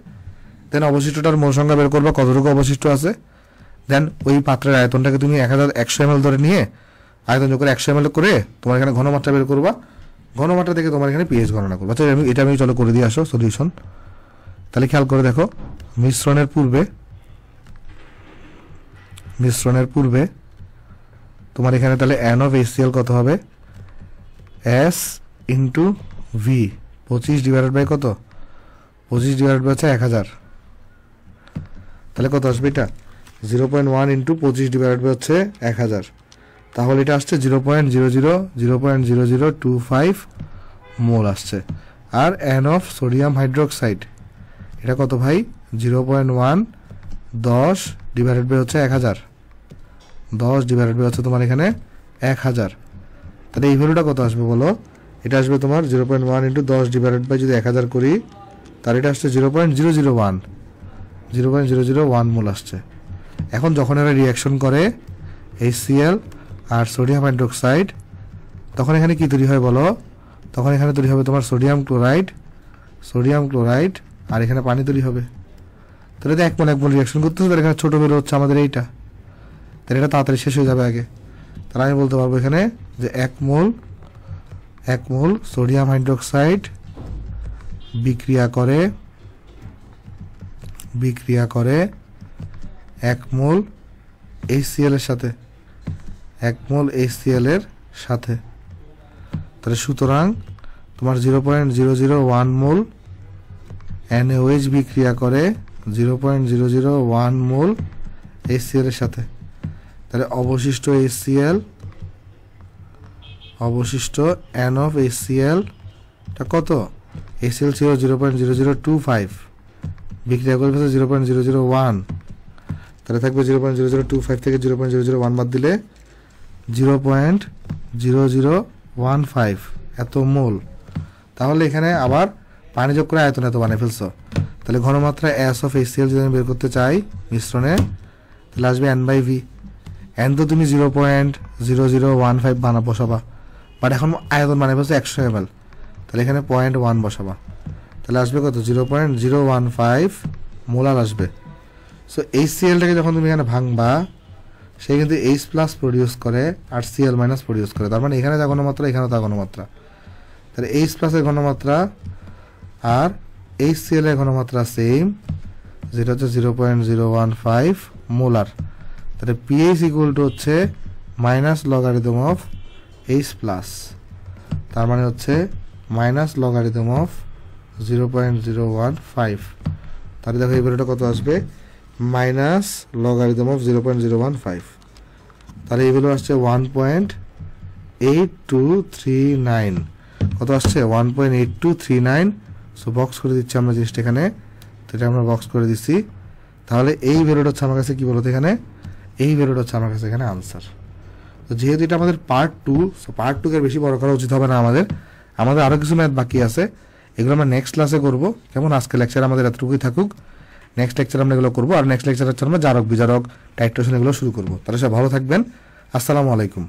দেন অবশিষ্টটার মোল সংখ্যা বের করবা কতটুকু অবশিষ্ট আছে, দেন ওই পাত্রের আয়তনটাকে তুমি 100 ml ধরে নিয়ে আয়তন যোগ করে 100 ml করে তোমার এখানে ঘনমাত্রা বের করবা, ঘনমাত্রা থেকে তোমার এখানে পিএইচ গণনা করবা। আচ্ছা, এটা আমি চলো করে দিয়ে আসো সলিউশন। তাহলে খেয়াল করে দেখো, মিশ্রণের পূর্বে মিশ্রণের পূর্বে তোমার এখানে তাহলে n অফ HCl কত হবে S into V 25 divided by কত 25 ডিভাইডেড বাই হচ্ছে 1000 তাহলে কত আসবে এটা 0.1 ইন্টু 25 ডিভাইডেড বাই হচ্ছে 1000 তাহলে এটা আসছে 0.0025 মোল আসছে আর n অফ সোডিয়াম হাইড্রোক্সাইড এটা কত ভাই 0.1 10 ডিভাইডেড বাই হচ্ছে 1000 10 ডিভাইডেড বাই হচ্ছে তোমার এখানে 1000 তাহলে এই ভ্যালুটা কত আসবে বলো এটা আসবে তোমার 0.1 ইন্টু 10 ডিভাইডেড বাই যদি 1000 করি তাহলে এটা আসছে 0.001 মোল আসছে এখন যখন এরা রিঅ্যাকশন করে HCl আর সোডিয়াম হাইড্রোক্সাইড তখন এখানে কি তৈরি হয় বলো তখন এখানে তৈরি হবে তোমার সোডিয়াম ক্লোরাইড আর এখানে পানি তৈরি হবে তাহলে এক মোল রিঅ্যাকশন করতেছে তাহলে এখানে ছোট বেরো হচ্ছে আমাদের এইটা তাহলে এটা তাড়াতাড়ি শেষ হয়ে যাবে আগে তাহলে আমি বলতে পারবো এখানে যে এক মোল সোডিয়াম হাইড্রোক্সাইড বিক্রিয়া করে 1 মোল HCl এর সাথে 1 মোল HCl এর সাথে তাহলে সুতরাং তোমার 0.001 মোল NaOH বিক্রিয়া করে 0.001 মোল HCl এর সাথে তাহলে অবশিষ্ট n অফ HCl টা কত HCl ছিল 0.0025 বিক্রিয়া করে ফেলছে 0.001 তাহলে থাকবে 0.0025 থেকে 0.001 বাদ দিলে 0.0015 এত মোল তাহলে এখানে আবার পানি যোগ করে আয়তন এত বানিয়ে ফেলছো তাহলে ঘনমাত্রা S অফ HCl যদি আমি বের করতে চাই মিশ্রণে তাহলে আসবে n/v n তো তুমি 0.0015 বসাবা বাট এখন আয়তন বানিয়ে ফেলছো 100 ml তাহলে এখানে 0.1 বসাবা তাহলে আসবে কত 0.015 মোলার আসবে সো HCl-টাকে যখন তুমি এখানে ভাঙবা সে কিন্তু H+ প্রডিউস করে আর Cl- প্রডিউস করে তার মানে এখানে যা ঘনমাত্রা এখানে তা ঘনমাত্রা তাহলে H+ এর ঘনমাত্রা আর HCl এর ঘনমাত্রা সেম যেটা হচ্ছে 0.015 মোলার তাহলে pH ইকুয়াল টু হচ্ছে মাইনাস লগারিদম অফ H+, তার মানে হচ্ছে মাইনাস লগারিদম অফ 0.015 তাহলে দেখো এই ভ্যালুটা কত আসবে মাইনাস লগারিদম অফ 0.015 তাহলে এই ভ্যালু আসছে 1.8239 কত আসছে 1.8239 সো বক্স করে দিচ্ছি আমরা জিনিসটা এখানে তো এটা আমরা বক্স করে দিচ্ছি তাহলে এই ভ্যালুটা হচ্ছে আমার কাছে কি বলতো এখানে এই ভ্যালুটা হচ্ছে আমার কাছে এখানে আনসার তো যেহেতু এটা আমাদের পার্ট 2 সো পার্ট 2 কে বেশি বড় করা উচিত হবে না আমাদের আরো কিছু ম্যাথ বাকি আছে এগুলো আমরা নেক্সট ক্লাসে করব কেমন আজকে লেকচার আমাদের এতটুকুই থাকুক নেক্সট লেকচার আমরা এগুলো করব আর নেক্সট লেকচার হচ্ছে আমরা জারক বিজারক টাইট্রেশন এগুলো শুরু করব তাহলে সব ভালো থাকবেন আসসালামু আলাইকুম